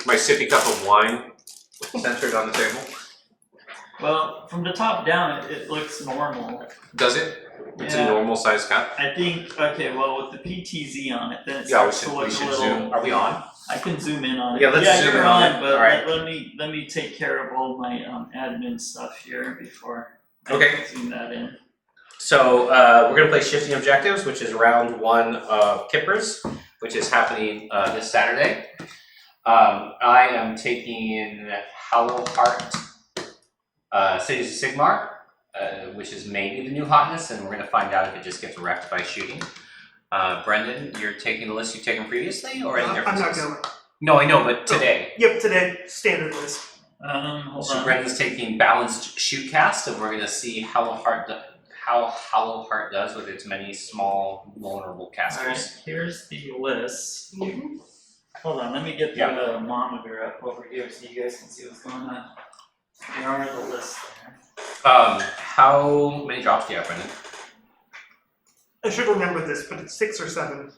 My sippy cup of wine centered on the table. Well, from the top down, it looks normal. Does it? It's Yeah. a normal size cup. I think, okay, well, with the PTZ on it, then it Yeah, we starts to should, look we a should little. zoom. Are we on? I can zoom in on it. Yeah, let's zoom you're in on it. but All right. let me take care of all my admin stuff here before I Okay. zoom that in. So we're going to play Shifting Objectives, which is round 1 of Kippers, which is happening this Saturday. I am taking Hollow Heart, Cities of Sigmar, which is maybe the new hotness, and we're going to find out if it just gets wrecked by shooting. Brendan, you're taking the list you've taken previously, or any differences? I'm not going. No, I know, but today. Yep, today, standard list. Hold So on. Brendan's taking Balanced Shoot Cast, and we're going to see how Hollow Heart does with its many small, vulnerable casters. Alright, here's the list. Hold on, let me get the monitor up over here so you guys can see what's going on. There are the lists there. How many drops do you have, Brendan? I should remember this, but it's 6 or 7.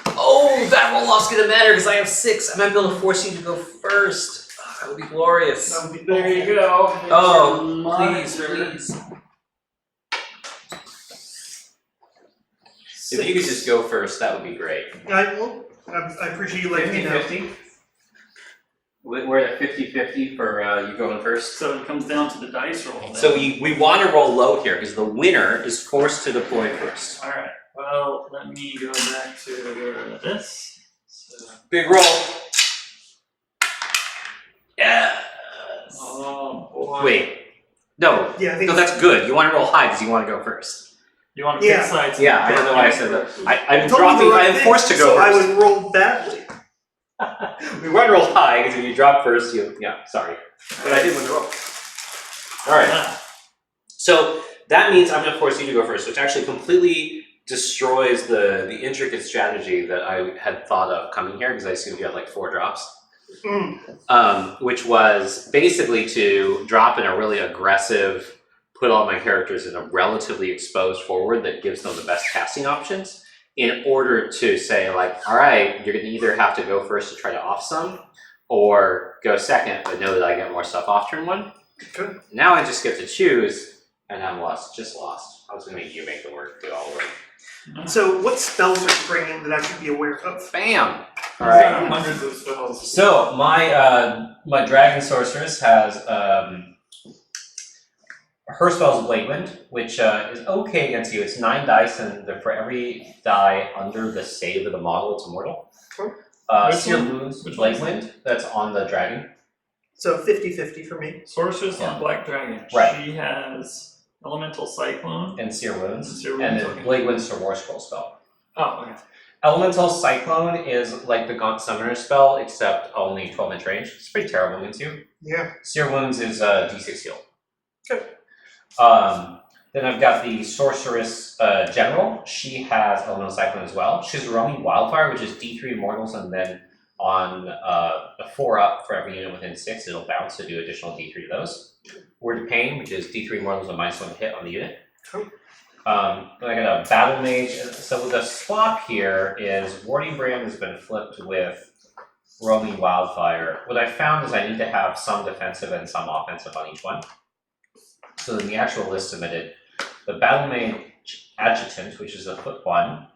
Oh, that roll-off's gonna matter because I have 6. I might be able to force you to go first. Oh, that would be glorious. That would be There you go. There's Oh, your monitor. please. If you could just go first, that would be great. I appreciate you letting me know. 50-50? We're at 50-50 for you going first. So it comes down to the dice roll then. So we want to roll low here because the winner is forced to deploy first. Alright, well, let me go back to this. So, Big roll. Yeah. oh boy. Wait. No. Yeah, I think No, that's good. You want to roll high because you want to go first. You want to pick Yeah. sides? Yeah, I don't know why I said that. I'm told me dropping. the right I am thing, forced to go so first. I would roll badly. We want to roll high because if you drop first, sorry. But I did want to roll. All right. So that means I'm going to force you to go first, which actually completely destroys the intricate strategy that I had thought of coming here because I assumed you had like 4 drops. Which was basically to drop in a really aggressive, put all my characters in a relatively exposed forward that gives them the best casting options in order to say like, all right, you're going to either have to go first to try to off some or go second, but know that I get more stuff off turn 1. Good. Now I just get to choose and I'm just lost. I was going to make you make the work do all the work. So, what spells are you bringing that I should be aware of? Bam! All Alright. right. Hundreds of spells. So my Dragon Sorceress has her spell's Blade Wind, which is okay against you. It's 9 dice, and for every die under the save of the model, it's immortal. Seer Wounds, Blade Wind, that's on the dragon. So, 50-50 for me. Sorceress on Black Dragon. Right. She has Elemental Cyclone. And Seer Wounds. And Seer Wounds, And then okay. Blade Wind's her War Scroll spell. Oh, okay. Elemental Cyclone is like the Gaunt Summoner spell, except only 12-inch range. It's pretty terrible against you. Yeah. Seer Wounds is D6 heal. Good. Then I've got the Sorceress General. She has Elemental Cyclone as well. She's Roaming Wildfire, which is D3 Immortals, and then on a 4-up for every unit within 6, it'll bounce to do additional D3 to those. Word of Pain, which is D3 Immortals and -1 to hit on the unit. Cool. Then I got a Battle Mage. So the swap here is Warding Brand has been flipped with Roaming Wildfire. What I found is I need to have some defensive and some offensive on each one. So in the actual list submitted, the Battle Mage Adjutant, which is a foot 1,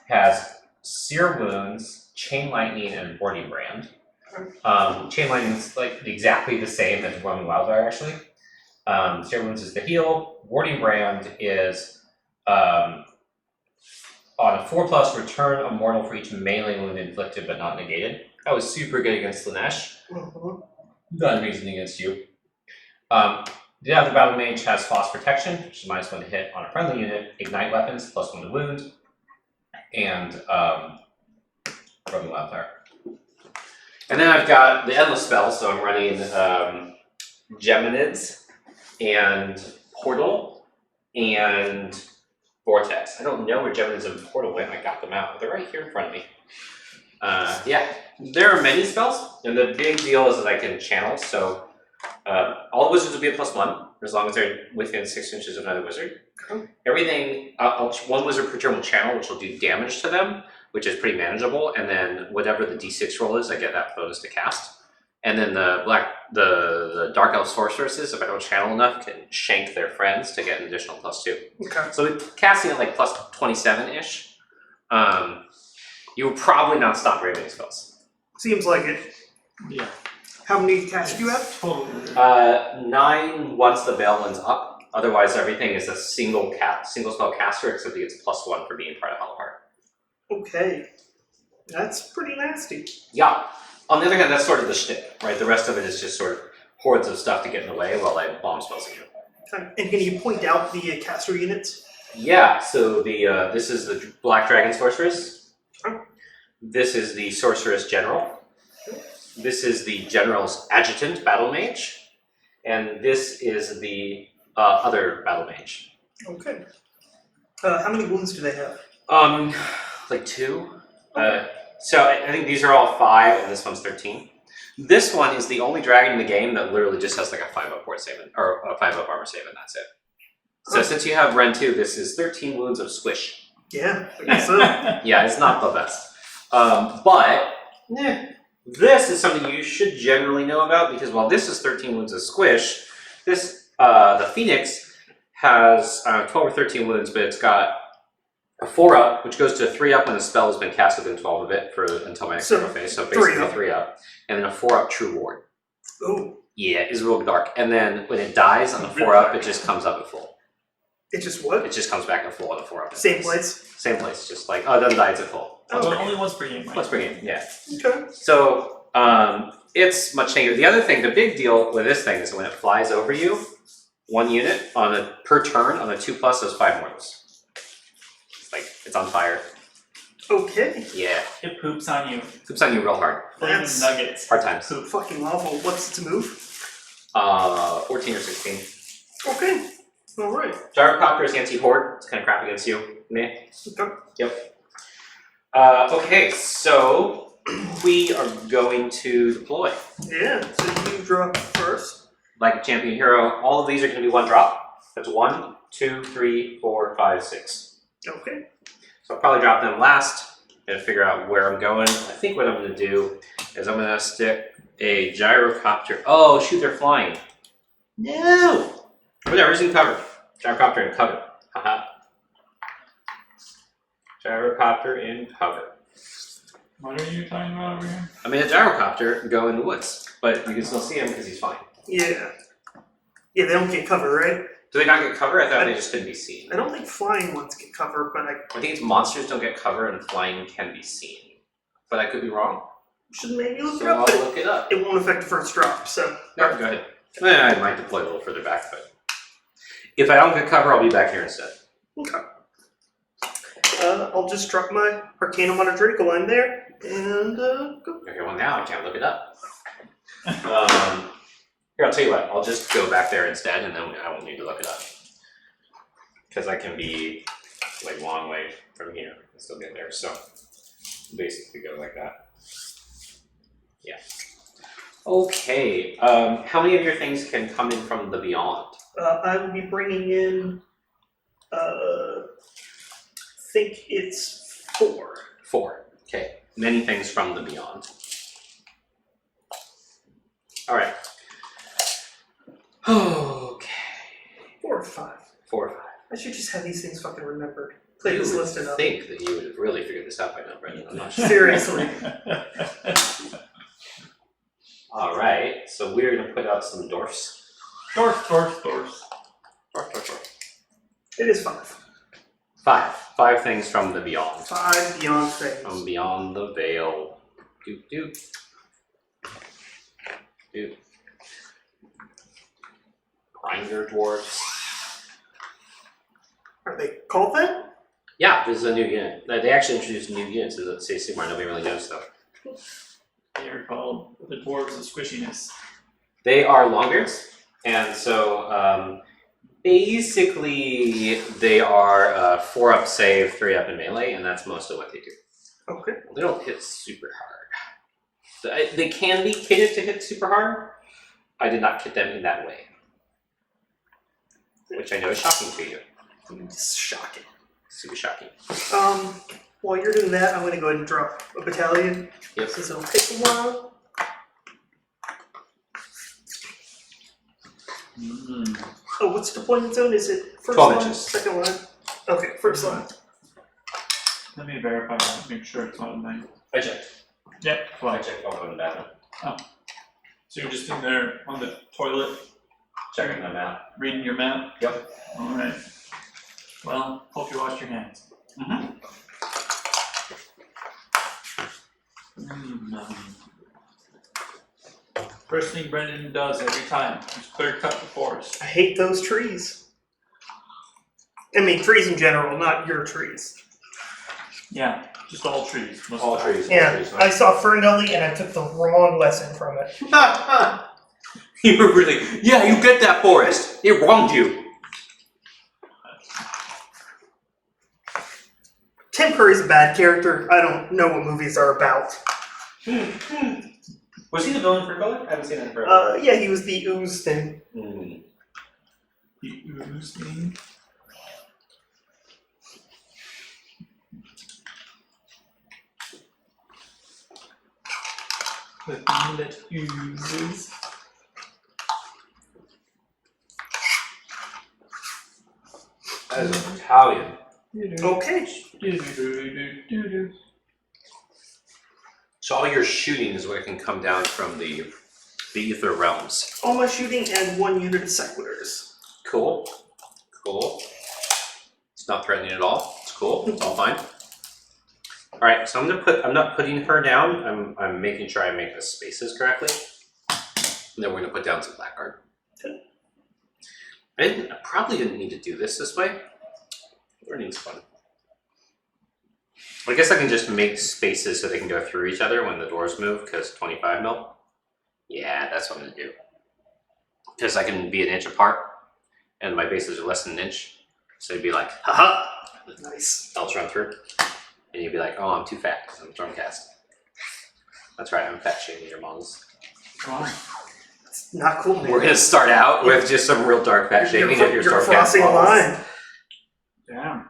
has Seer Wounds, Chain Lightning, and Warding Brand. Chain Lightning is like exactly the same as Roaming Wildfire, actually. Seer Wounds is the heal. Warding Brand is on a 4+, return a mortal for each melee wound inflicted but not negated. That was super good against Lanesh. Not amazing against you. The other Battle Mage has Frost Protection, which is -1 to hit on a friendly unit, Ignite Weapons, +1 to wound, and Roaming Wildfire. And then I've got the Endless spells, so I'm running Geminids, and Portal, and Vortex. I don't know where Geminids and Portal went, I got them out, but they're right here in front of me. Yeah, there are many spells, and the big deal is that I can channel, so all the wizards will be a +1, as long as they're within 6 inches of another wizard. Everything, one wizard per turn will channel, which will do damage to them, which is pretty manageable, and then whatever the d6 roll is, I get that bonus to cast. And then the Dark Elf sorceresses, if I don't channel enough, can shank their friends to get an additional +2. Okay. So with casting at like plus 27-ish, you will probably not stop ravening spells. Seems like it. Yeah. How many casts do you have? Totally. 9 once the Veil one's up. Otherwise, everything is a single spell caster, except he gets +1 for being part of Hellheart. Okay. That's pretty nasty. Yeah. On the other hand, that's sort of the shtick, right? The rest of it is just sort of hordes of stuff to get in the way while I bomb spells at you. And can you point out the caster units? Yeah, so the this is the Black Dragon Sorceress. Oh. This is the Sorceress General. This is the General's Adjutant Battle Mage. And this is the other Battle Mage. Okay. How many wounds do they have? Like 2. Okay. So I think these are all 5, and this one's 13. This one is the only dragon in the game that literally just has like a 5-up fort save, or a 5-up armor save, and that's it. So since you have Ren 2, this is 13 wounds of squish. Yeah, I guess so. Yeah, it's not the best. But this is something you should generally know about, because while this is 13 wounds of squish, this the Phoenix has 12 or 13 wounds, but it's got a 4-up, which goes to a 3-up when the spell has been cast within 12 of it until my next phase. So basically 3-up, and then a 4-up True Ward. Oh. Yeah, it's real dark. And then when it dies on the 4-up, it just comes up at full. It just what? It just comes back at full on the 4-up. Same place? Same place, just like, it doesn't die, it's at full. Oh, only once per game. Right? Once per game, yeah. Okay. So, it's much tankier. The other thing, the big deal with this thing is when it flies over you, 1 unit per turn on a 2+ does 5 mortals. Like, it's on fire. Okay. Yeah. It poops on you. Poops on you real hard. Flaming That's- nuggets. Hard times. So fucking awful. What's its move? 14 or 16. Okay. Alright. Gyrocopter is anti-horde. It's kind of crap against you. Meh. Okay. Yep. Okay, so we are going to deploy. Yeah, so you drop first. Like a champion hero, all of these are going to be 1 drop. That's 1, 2, 3, 4, 5, 6. Okay. So I'll probably drop them last and figure out where I'm going. I think what I'm going to do is I'm going to stick a gyrocopter. Oh, shoot, they're flying. No! Whatever, it's in cover. Gyrocopter in cover. Haha. Gyrocopter in cover. What are you talking about over here? I made a gyrocopter go in the woods, but you can still see him because he's fine. Yeah. Yeah, they don't get cover, right? Do they not get cover? I thought they just couldn't be seen. I don't think flying ones get cover, but I think it's monsters don't get cover and flying can be seen. But I could be wrong. should maybe look it So up, I'll but look it up. it won't affect the first drop, so. No, go ahead. I might deploy a little further back, but if I don't get cover, I'll be back here instead. Okay. I'll just drop my Arcanum on a Dracoline there, and go. Okay, well now I can't look it up. Here, I'll tell you what. I'll just go back there instead, and then I won't need to look it up. Because I can be like long way from here and still get there. So basically go like that. Yeah. Okay. How many of your things can come in from the beyond? I will be bringing in, think it's 4. 4. Okay. Many things from the beyond. All right. Okay. 4 or 5. 4 or 5. I should just have these things fucking remembered. Play this You list would enough. think that you would have really figured this out by now, Brendan. I'm not sure. Seriously. All right. So we're gonna put out some dwarfs. Dwarf. Dwarf. It is 5. 5. 5 things from the beyond. 5 beyond things. From beyond the veil. Doop doop. Doop. Grinder dwarfs. Are they called that? Yeah, this is a new unit. They actually introduced new units in the CoS Sigmar. Nobody really knows though. They are called the dwarves of squishiness. They are longbeards, and so basically they are 4-up save, 3-up in melee, and that's most of what they do. Okay. They don't hit super hard. They can be kitted to hit super hard. I did not kit them in that way, which I know is shocking to you. It's shocking. Super shocking. While you're doing that, I'm going to go ahead and drop a battalion. Yep. Since it'll take a while. Oh, what's the deployment zone? Is it first 12 line, inches. second line? Okay, first line. Let me verify that, make sure it's not a nine. I checked. Yep, I fine. checked all over the bathroom. So you're just in there on the toilet, Checking the map. reading your map? Yep. Alright. Well, hope you wash your hands. First thing Brendan does every time is clear cut the forest. I hate those trees. I mean, trees in general, not your trees. Yeah, just all trees. most All of the time. trees. Yeah, I saw Ferngully and I took the wrong lesson from it. You were really, yeah, you get that forest. It wronged you. Tim Curry's a bad character. I don't know what movies are about. Was he the villain for Gully? I haven't seen it in forever. Yeah, he was the ooze thing. Mm. The ooze thing. The thing that oozes. That is an Italian. Okay. So all your shooting is what can come down from the ether realms. All my shooting and 1 unit of sequiturs. Cool. Cool. It's not threatening at all. It's cool. It's all fine. All right, so I'm not putting her down. I'm making sure I make the spaces correctly. And then we're gonna put down some blackguard. I probably didn't need to do this way. Learning's fun. I guess I can just make spaces so they can go through each other when the doors move, because 25 mil. Yeah, that's what I'm gonna do. Because I can be an inch apart, and my bases are less than an inch. So you'd be like, haha! Nice. I'll run through. And you'd be like, oh, I'm too fat because I'm Stormcast. That's right, I'm fat shaming your moms. It's not cool, man. We're gonna start out with just some real dark fat shaming of your You're Stormcast crossing a moms. line. Damn.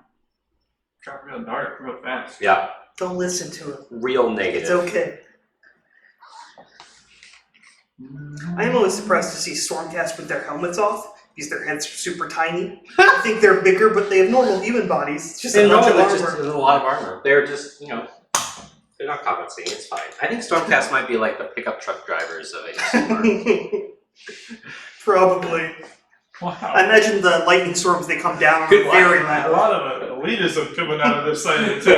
Got real dark real fast. Yeah, Don't listen to him. real negative. It's okay. I am always surprised to see Stormcast with their helmets off, because their heads are super tiny. I think they're bigger, but they have normal human bodies. It's just a bunch of armor. There's a lot of armor. They're just, they're not compensating. It's fine. I think Stormcast might be like the pickup truck drivers of Age of Sigmar. Probably. Wow. I imagine the lightning storms they come down are Good very A loud. lot of elitism coming out of this side of the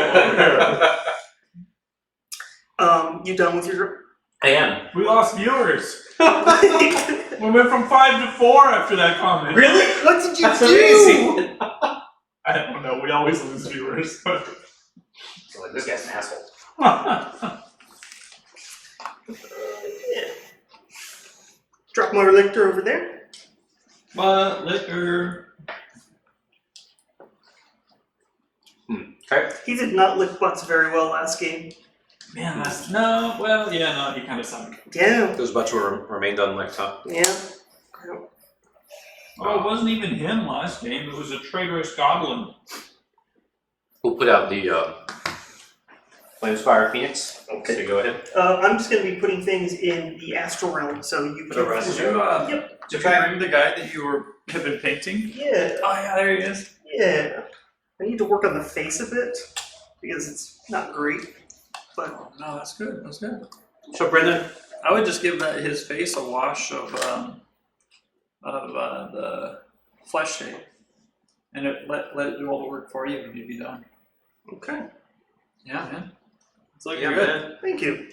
table. You done with your... I am. We lost viewers. Really? We went from 5 to 4 after that comment. What did you That's do? amazing. I don't know. We always lose viewers. So like, this guy's an asshole. Drop my relictor over there. But liquor. Okay. He did not lick butts very well last game. Man, that's no. Well, yeah, no. He kind of sucked. Yeah. Those butts remained unlicked, huh? Yeah. Oh, it wasn't even him last game. It was a traitorous goblin. We'll put out the Flamespire Phoenix. Okay. So go ahead. I'm just going to be putting things in the astral realm, so you Put a can... residue. Yep. Did you bring the guy that you have been painting? Yeah. Oh yeah, there he is. Yeah. I need to work on the face a bit, because it's not great. But Oh, no, that's good. That's good. So Brendan, I would just give his face a wash of the flesh shade, and let it do all the work for you when you be done. okay. Yeah, man. It's looking yeah, good. man. Thank you.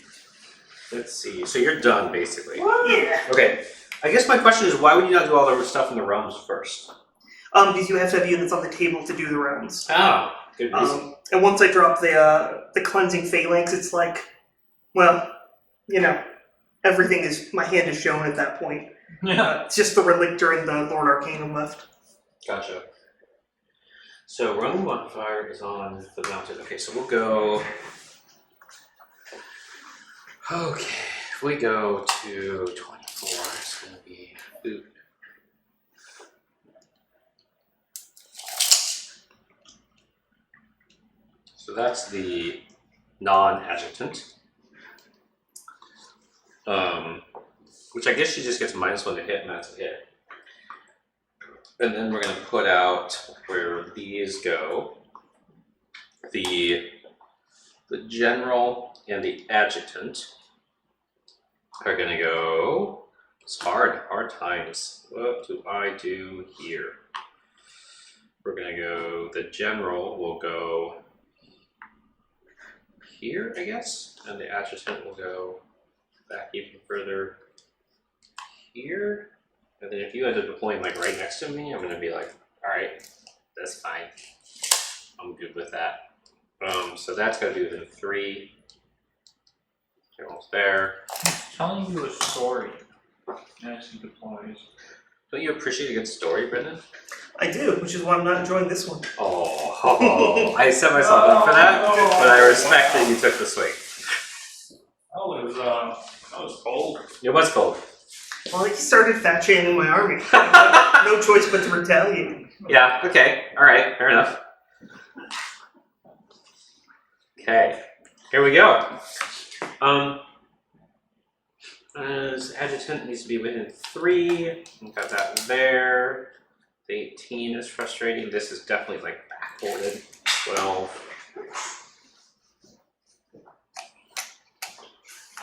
Let's see. So you're done, basically. Yeah. Okay. I guess my question is, why would you not do all the stuff in the realms first? Because you have to have units on the table to do the rounds. Oh, good reason. And once I drop the cleansing phalanx, it's like, well, everything is, my hand is shown at that point. Yeah. It's just the relictor and the Lord Arcanum left. Gotcha. So Roman Bonfire is on the mountain. Okay, so we'll go. Okay, if we go to 24, it's going to be food. So that's the non-adjutant. Which I guess she just gets -1 to hit, and that's a hit. And then we're gonna put out where these go. The general and the adjutant are gonna go. It's hard times. What do I do here? We're gonna go, the general will go here, I guess, and the adjutant will go back even further here. And then if you end up deploying like right next to me, I'm gonna be like, all right, that's fine. I'm good with that. So that's gonna do the 3. General's there. He's telling you a story as he deploys. Don't you appreciate a good story, Brendan? I do, which is why I'm not enjoying this one. Oh, I set myself up for that, but I respect that you took the swing. That was cold. It was cold. Well, he started fat shaming my army. No choice but to retaliate. Yeah, okay, alright, fair enough. Okay, here we go. As adjutant needs to be within 3. We've got that there. The 18 is frustrating. This is definitely like backboarded. 12.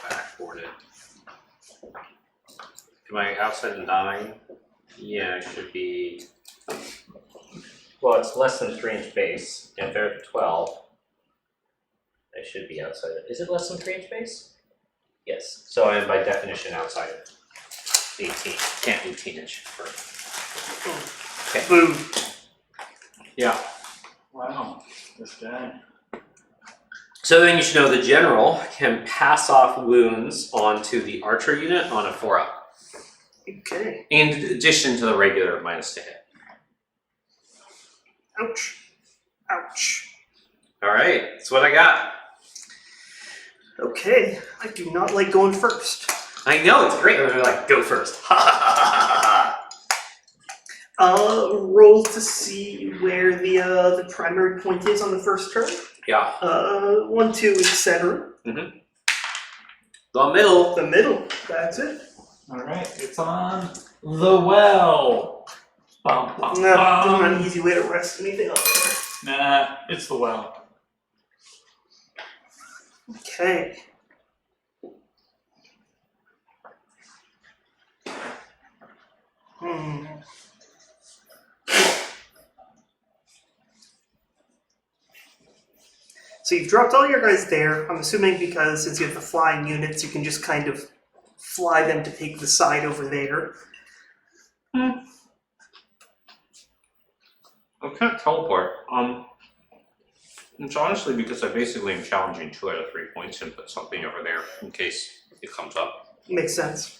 Backboarded. Am I outside of 9? Yeah, it should be. Well, it's less than 3 inch base. If they're at 12, I should be outside of. Is it less than 3 inch base? Yes. So I am by definition outside of 18. Can't do teenage. Okay. Boom. Yeah. Wow, this guy. So then you should know the general can pass off wounds onto the archer unit on a 4-up. Okay. In addition to the regular -2 hit. Ouch. Ouch. Alright, that's what I got. Okay. I do not like going first. I know, it's great. They're like, go first. Roll to see where the primary point is on the first turn. Yeah. 1, 2, etc. The middle. The middle. That's it. Alright, it's on the well. Bum, bum, No, bum. not an easy way to rest anything up there. Nah, it's the well. Okay. So you've dropped all your guys there, I'm assuming because since you have the flying units, you can just kind of fly them to take the side over there. I can't teleport. It's honestly because I basically am challenging 2 out of 3 points and put something over there in case it comes up. Makes sense.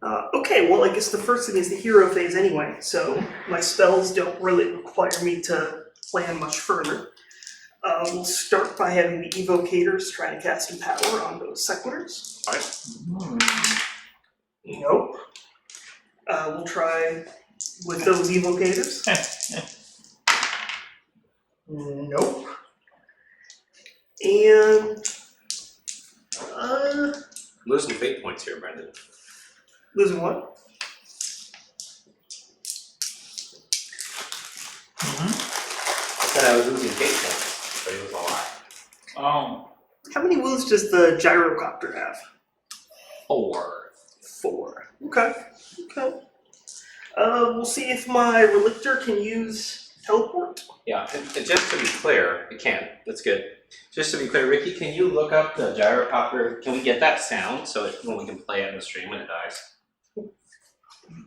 Okay, well I guess the first thing is the hero phase anyway, so my spells don't really require me to plan much further. We'll start by having the evocators try to cast some power on those sequitors. Nope. We'll try with those evocators. Nope. And Losing fate points here, Brendan. losing what? I said I was losing fate points, but it was a lie. Oh. How many wounds does the gyrocopter have? 4. 4. Okay. Okay. We'll see if my relictor can use teleport. Yeah, and just to be clear, it can. That's good. Just to be clear, Ricky, can you look up the gyrocopter? Can we get that sound so when we can play it in the stream when it dies?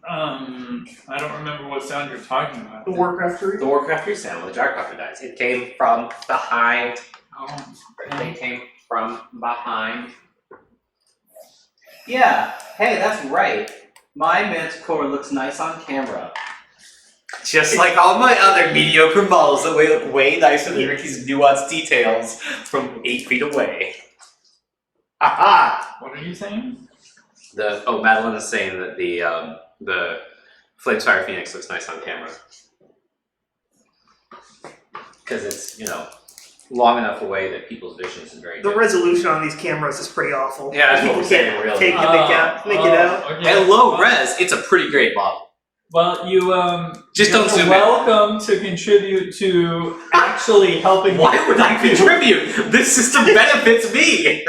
I don't remember what sound you're talking about. The Warcraft 3? The Warcraft 3 sound when the gyrocopter dies. It came from behind. Oh. They came from behind. Yeah, hey, that's right. My Manticore looks nice on camera. Just like all my other mediocre models that look way nicer than Ricky's nuanced details from 8 feet away. Aha! What are you saying? Madeline is saying that the Flamespire Phoenix looks nice on camera. because it's, long enough away that people's vision isn't very The good. resolution on these cameras is pretty awful. Yeah, that's what People we're saying, can't really. make it out. Okay. At low res, it's a pretty great model. Well, you Just you're don't zoom in. welcome to contribute to actually helping. Why would I contribute? This system benefits me.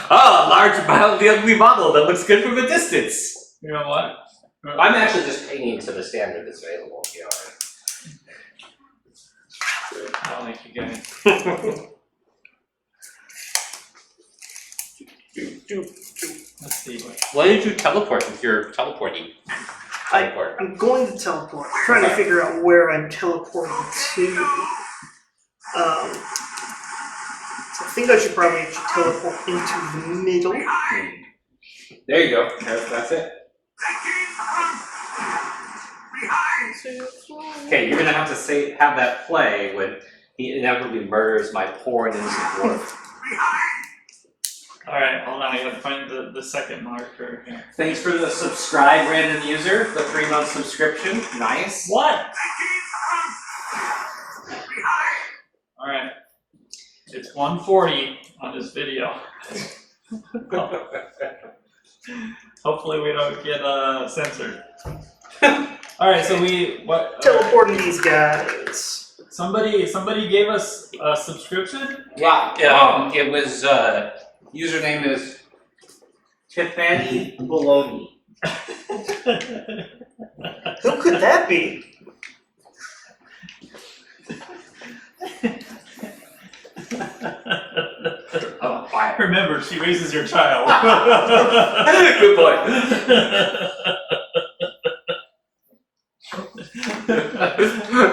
Oh, large, mildly ugly model that looks good from a distance. You know what? I'm actually just painting to the standard that's available. I don't like you guys. Let's see. Why did you teleport if you're teleporting? Teleport. I'm going to teleport. I'm trying to figure out where I'm teleporting to. So I think I should probably actually teleport into the middle. There you go. That's it. Okay, you're gonna have to have that play when he inevitably murders my poor and innocent dwarf. Alright, hold on, I gotta find the second marker here. Thanks for the subscribe, random user. The 3-month subscription. Nice. What? Alright. It's 1:40 on this video. Hopefully we don't get censored. Alright, so Teleporting these guys. somebody gave us a subscription? Yeah, it was, username is Tiffany Bologna. Who could that be? Oh, fire. Remember, she raises your child. Good boy.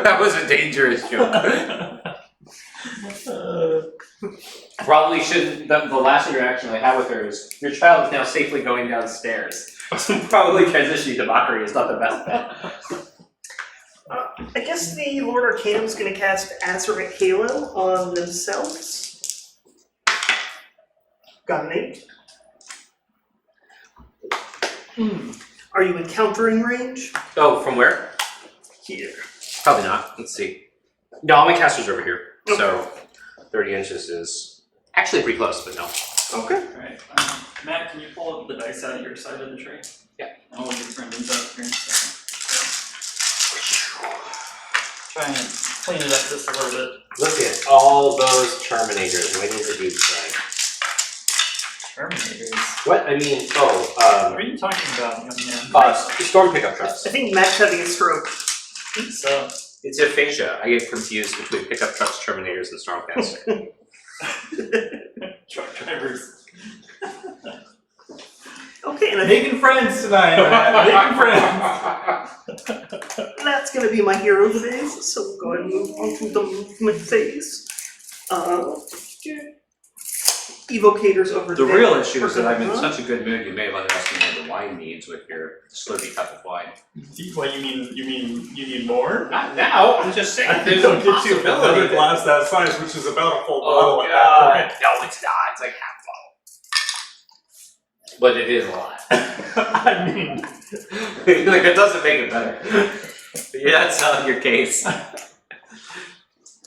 That was a dangerous joke. Probably shouldn't. The last interaction I had with her is, your child is now safely going downstairs. So probably transitioning to mockery is not the best bet. I guess the Lord Arcanum is going to cast Azuric Halo on themselves. Got an 8. Are you encountering range? Oh, from where? Here. Probably not. Let's see. No, all my casters are over here. Okay. So 30 inches is actually pretty close, but no. Okay. Alright, Matt, can you pull up the dice out of your side of the tray? Yeah. I'll get Brendan's up here in a second. Try and clean it up just a little bit. Look at all those Terminators waiting to do thing. Terminators. What? I mean, What are you talking about, young man? storm pickup trucks. I think Matt's having a stroke. So, It's aphasia. I get confused between pickup trucks, Terminators, and Stormcaster. truck drivers. Okay, and I think Making friends tonight, Matt. Making friends. that's going to be my hero phase, so we'll go ahead and move on to the movement phase. Evocators over The there. real issue is that I'm in Huh? such a good mood, you may have underestimated the wine needs with your slurpy cup of wine. What, you need more? Not now, I'm just saying, there's a possibility. Another glass that size, which is about a full Oh bottle at that god, point. no it's not, it's like half bottle. But it is a lot. I mean, Like, it doesn't make it better. Yeah, that's not your case.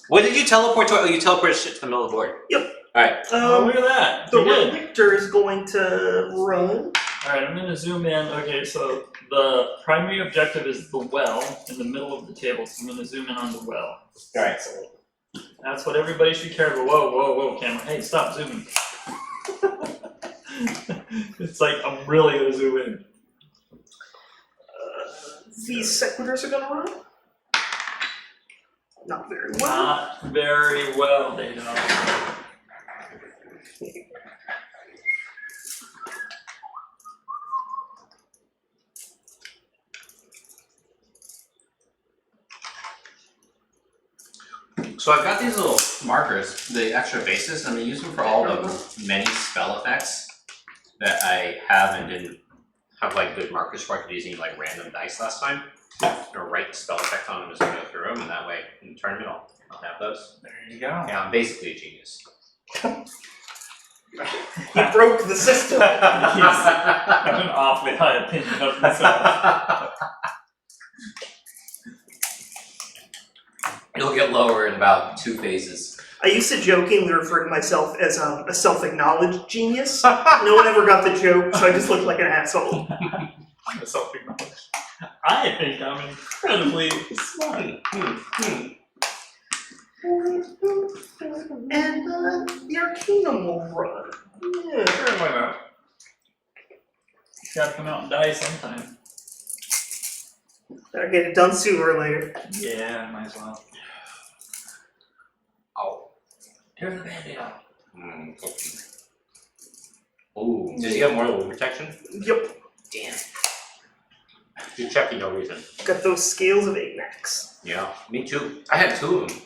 What did you teleport to? Oh, you teleported shit to the middle of the board. Yep. Alright. oh, look at that. The You did. Relictor is going to run. Alright, I'm gonna zoom in. Okay, so the primary objective is the well in the middle of the table, so I'm gonna zoom in on the well. Alright. That's what everybody should care about. Whoa, camera. Hey, stop zooming. It's like, I'm really gonna zoom in. These Sequitors are going to run. Not very well. Not very well, they don't. So I've got these little markers, the extra bases, and I use them for all the many spell effects that I have and didn't have like good markers for. I could use like random dice last time. Or write the spell effect on them as I go through them, and that way in the tournament I'll have those. There you go. Yeah, I'm basically a genius. He broke the system. He's have an awfully high opinion of himself. It'll get lower in about 2 phases. I used to jokingly refer to myself as a self-acknowledged genius. No one ever got the joke, so I just looked like an asshole. Self-acknowledged. I think I'm incredibly smart. And the Arcanum will run. Yeah. Sure, why not? Gotta come out and die sometime. Better get it done sooner or later. Yeah, might as well. Oh. Tear the band-aid out. Okay. Ooh, does he have more wound protection? Yep. Damn. Just checking, no reason. Got those scales of Apex. Yeah, me too. I had 2 of them.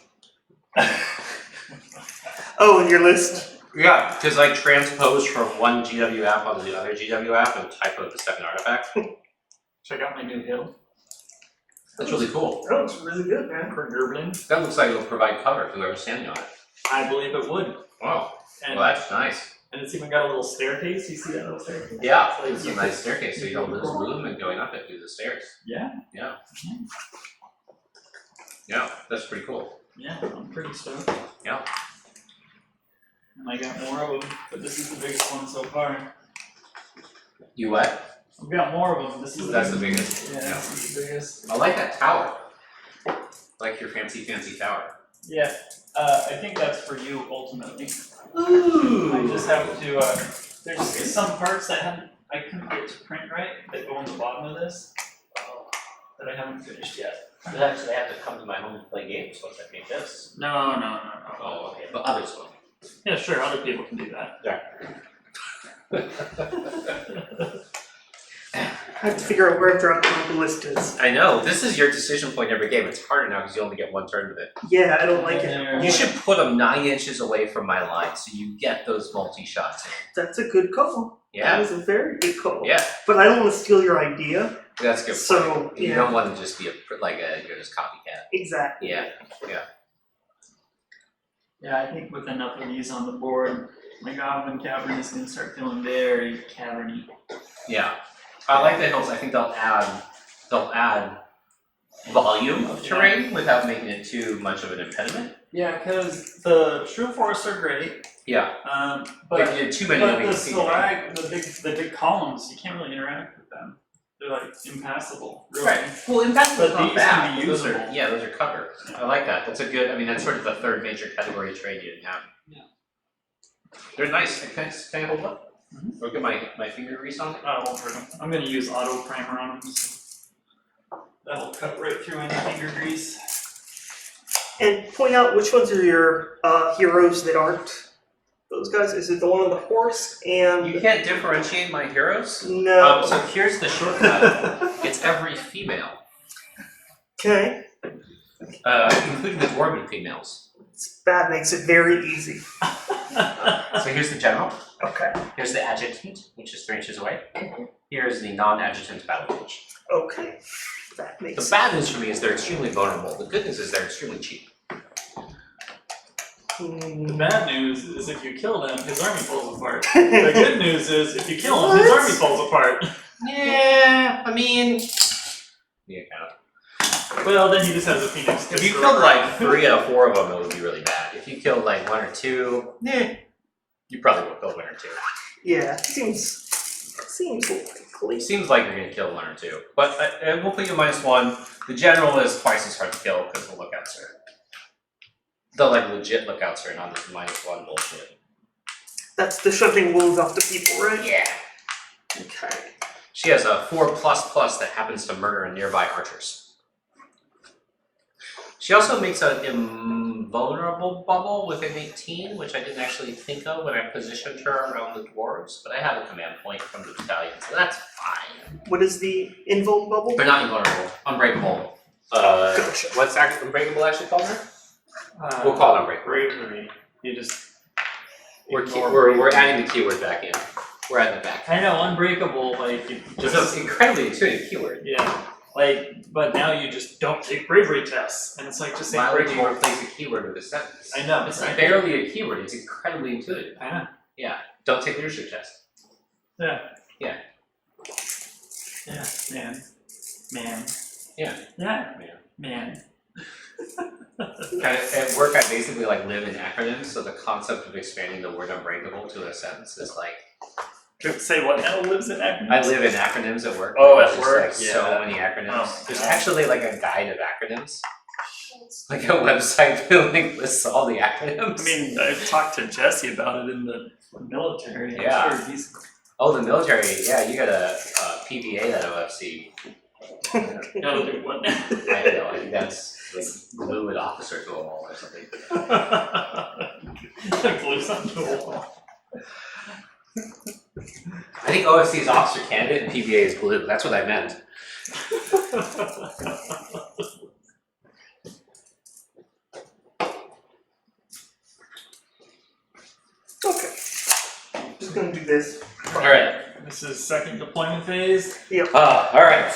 Oh, in your list? Yeah, because I transposed from one GW app onto the other GW app and typoed the second artifact. Check out my new hill That's really cool. That looks really good, man. for Gerblin. That looks like it'll provide cover to whoever's standing on it. I believe it would. Wow. And, Well, that's nice. and it's even got a little staircase. You see that little staircase? Yeah, Like it's a you nice staircase, so you don't lose room and going up it through the stairs. Yeah. Yeah, that's pretty cool. Yeah, I'm pretty stoked. Yeah. And I got more of them, but this is the biggest one so far. You what? I've got more of them. This is That's the biggest. Yeah, this is the biggest. I like that tower. Like your fancy tower. Yeah, I think that's for you ultimately. Ooh. I just have to, there's some parts that I couldn't get to print right that go on the bottom of this that I haven't finished yet. You actually have to come to my home to play games once I paint this. No. Oh, okay. But others will. Yeah, sure, other people can do that. Yeah. I have to figure out where I've dropped my list is. I know. This is your decision point every game. It's harder now because you only get 1 turn with it. Yeah, I don't like it. You should put them 9 inches away from my line so you get those multi-shots in. That's a good call. That Yeah. is a very good call. Yeah. But I don't want to steal your idea. That's good. So, You yeah. don't want to just be you're just copycat. Exactly. Yeah. Yeah, I think with enough of these on the board, my Goblin Cavern is gonna start feeling very caverny. Yeah. I like the hills. I think they'll add volume of terrain without making it too much of an impediment. Yeah, because the True Forests are great, Yeah. but If you did too many, but you'll make the it seem like- the big columns, you can't really interact with them. They're like impassable. Really. Right. Well, impassable But is not these bad. can be Those are usable. those are cover. I like that. That's a good. I mean, that's sort of the 3rd major category of trade you didn't have. Yeah. They're nice. Can I hold up? Mhm. Or get my finger grease on it? I won't hurt them. I'm gonna use auto primer on them. So that'll cut right through any finger grease. And point out which ones are your heroes that aren't those guys. Is it the one on the horse and You can't differentiate my heroes. no? So here's the shortcut. It's every female, Okay, including the dwarven females. that makes it very easy. So here's the general. Okay. Here's the adjutant, which is 3 inches away. Here's the non-adjutant battle mage. Okay, that The makes bad news for me is they're extremely vulnerable. The good news is they're extremely cheap. The bad news is if you kill them, his army falls apart. The good news is if you kill him, his army falls apart. Yeah, I mean, yeah, kind of. Well, then he just has a phoenix. If you killed like 3 out of 4 of them, it would be really bad. If you killed like 1 or 2, you probably won't kill 1 or 2. Yeah, seems likely. It seems like you're going to kill 1 or 2, but we'll put you -1. The general is twice as hard to kill because the lookouts are. The like legit lookouts are not this -1 bullshit. That's the shoving wolves off the people, right? Yeah. Okay. She has a 4++ that happens to murder nearby archers. She also makes an invulnerable bubble with an 18, which I didn't actually think of when I positioned her around the dwarves, but I have a command point from the battalion, so that's fine. What is the invuln bubble? They're not invulnerable, unbreakable. Gotcha. What's actually unbreakable actually called her? We'll call it unbreakable. bravery. You just We're adding the keyword back in. We're adding it back. I know unbreakable, like you It's just an incredibly intuitive keyword. yeah, like but now you just don't take bravery tests, and it's like just say Why would you bravery. replace a keyword with a sentence? I know. It's right? barely a keyword. It's incredibly intuitive. I know. Don't take leadership test. Yeah. Yeah. Yeah. Man. Yeah. Yeah. Man. Man. At work, I basically like live in acronyms, so the concept of expanding the word unbreakable to a sentence is like, Say what now lives in acronyms? I live in acronyms at work. Oh, There's at just, work, like so yeah. many acronyms. Oh, There's yeah. actually like a guide of acronyms, like a website that like lists all the acronyms. I mean, I've talked to Jesse about it in the military. I'm Yeah. sure he's Oh, the military, yeah, you got a PVA at OFC. gotta do what now? I don't know, I think that's like glue an officer to a wall or something. Glue something to a wall. I think OFC is officer candidate and PVA is glue. That's what I meant. Okay. Just gonna do this. All right. This is second deployment phase. All right.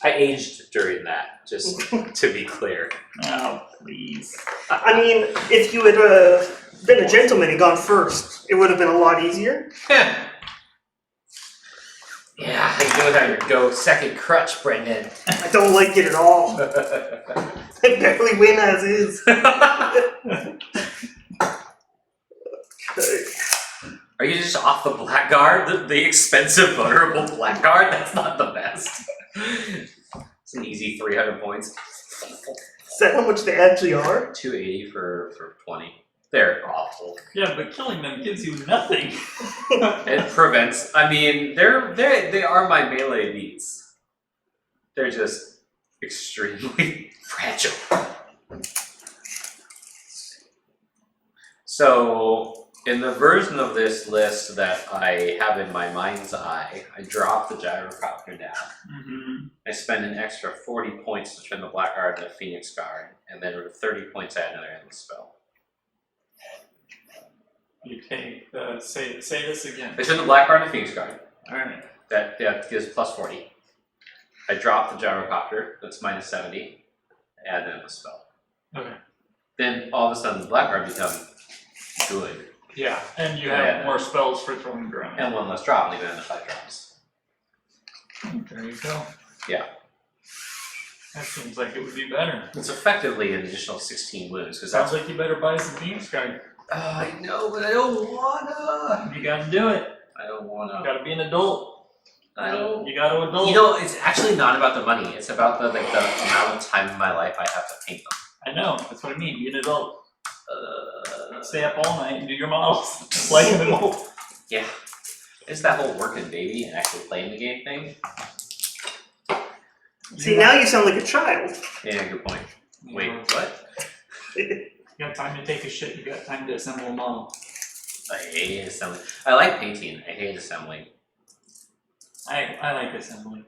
I aged during that, just to be clear. Oh, please. I mean, if you had been a gentleman and gone first, it would have been a lot easier. Yeah, how you doing on your go second crutch, Brendan? I don't like it at all. I barely win as is. Okay. Are you just off the blackguard? The expensive, vulnerable blackguard? That's not the best. It's an easy 300 points. Is that how much they actually are? 280 for 20. They're awful. Yeah, but killing them gives you nothing. It prevents. I mean, they are my melee beats. They're just extremely fragile. So, in the version of this list that I have in my mind's eye, I drop the gyrocopter down. Mm-hmm. I spend an extra 40 points to turn the Blackguard into a Phoenix Guard, and then with 30 points I add another endless spell. You take say this again. I turn the Blackguard into Phoenix Guard. Alright. That gives plus 40. I drop the gyrocopter, that's minus 70, add an endless spell. Okay. Then all of a sudden the Blackguard becomes good. Yeah, and you have more spells for throwing ground. And one less drop, leaving it into 5 drops. There you go. Yeah. That seems like it would be better. It's effectively an additional 16 wounds, because Sounds that's. like you better buy some Phoenix Guard. I know, but I don't wanna. You gotta do it. I don't You wanna. gotta be an adult. I don't. You gotta adult. You know, it's actually not about the money. It's about the amount of time in my life I have to paint them. I know, that's what I mean. Be an adult. Stay up all night and do your models. Just like an adult. Yeah. It's that whole working baby and actually playing the game thing. See, now you sound like a child. Yeah, good point. Wait, what? You got time to take a shit, you got time to assemble a model. I hate assembling. I like painting. I hate assembling. I like assembly.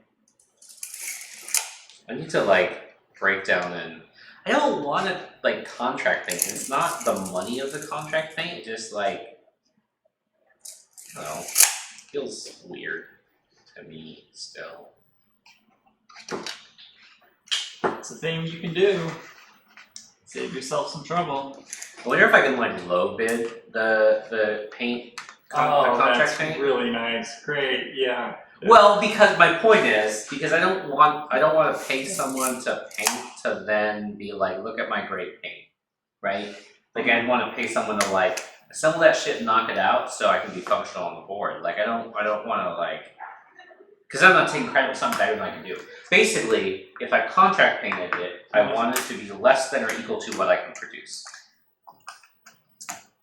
I need to like break down and I don't want to like contract paint. It's not the money of the contract paint. It just like I don't know, feels weird to me still. It's a thing you can do. Save yourself some trouble. I wonder if I can like low bid the paint, the contract that's paint. really nice. Great, yeah. Well, because my point is, because I don't want to pay someone to paint to then be like, look at my great paint, right? Like I want to pay someone to like assemble that shit and knock it out so I can be functional on the board. Like I don't want to like, because I'm not taking credit for something better than I can do. Basically, if I contract painted it, I want it to be less than or equal to what I can produce.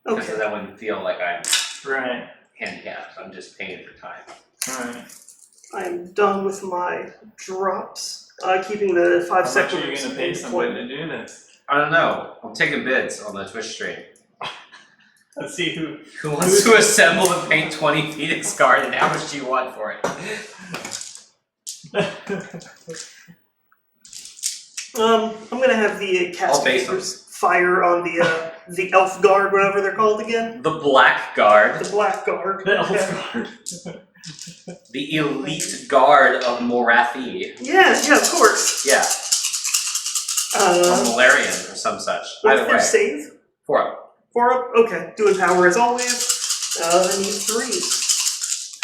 Because Okay. then I wouldn't feel like I'm Right, handicapped. I'm just paying for time. right. I'm done with my drops. Keeping the 5 How much seconds. are you gonna pay someone to do this? I don't know. I'm taking bids on the Twitch stream. Let's see who. Who wants to assemble and paint 20 Phoenix Guard and how much do you want for it? I'm gonna have the All based on- cascaders fire on the elf guard, whatever they're called again. The Black Guard, The black guard. The elf Okay. guard. the elite guard of Morathi. Yeah, of course. Yeah, or Malarian or some such. What's Either their way. save? 4 up. 4 up? Okay. Doing power as always. I need 3s.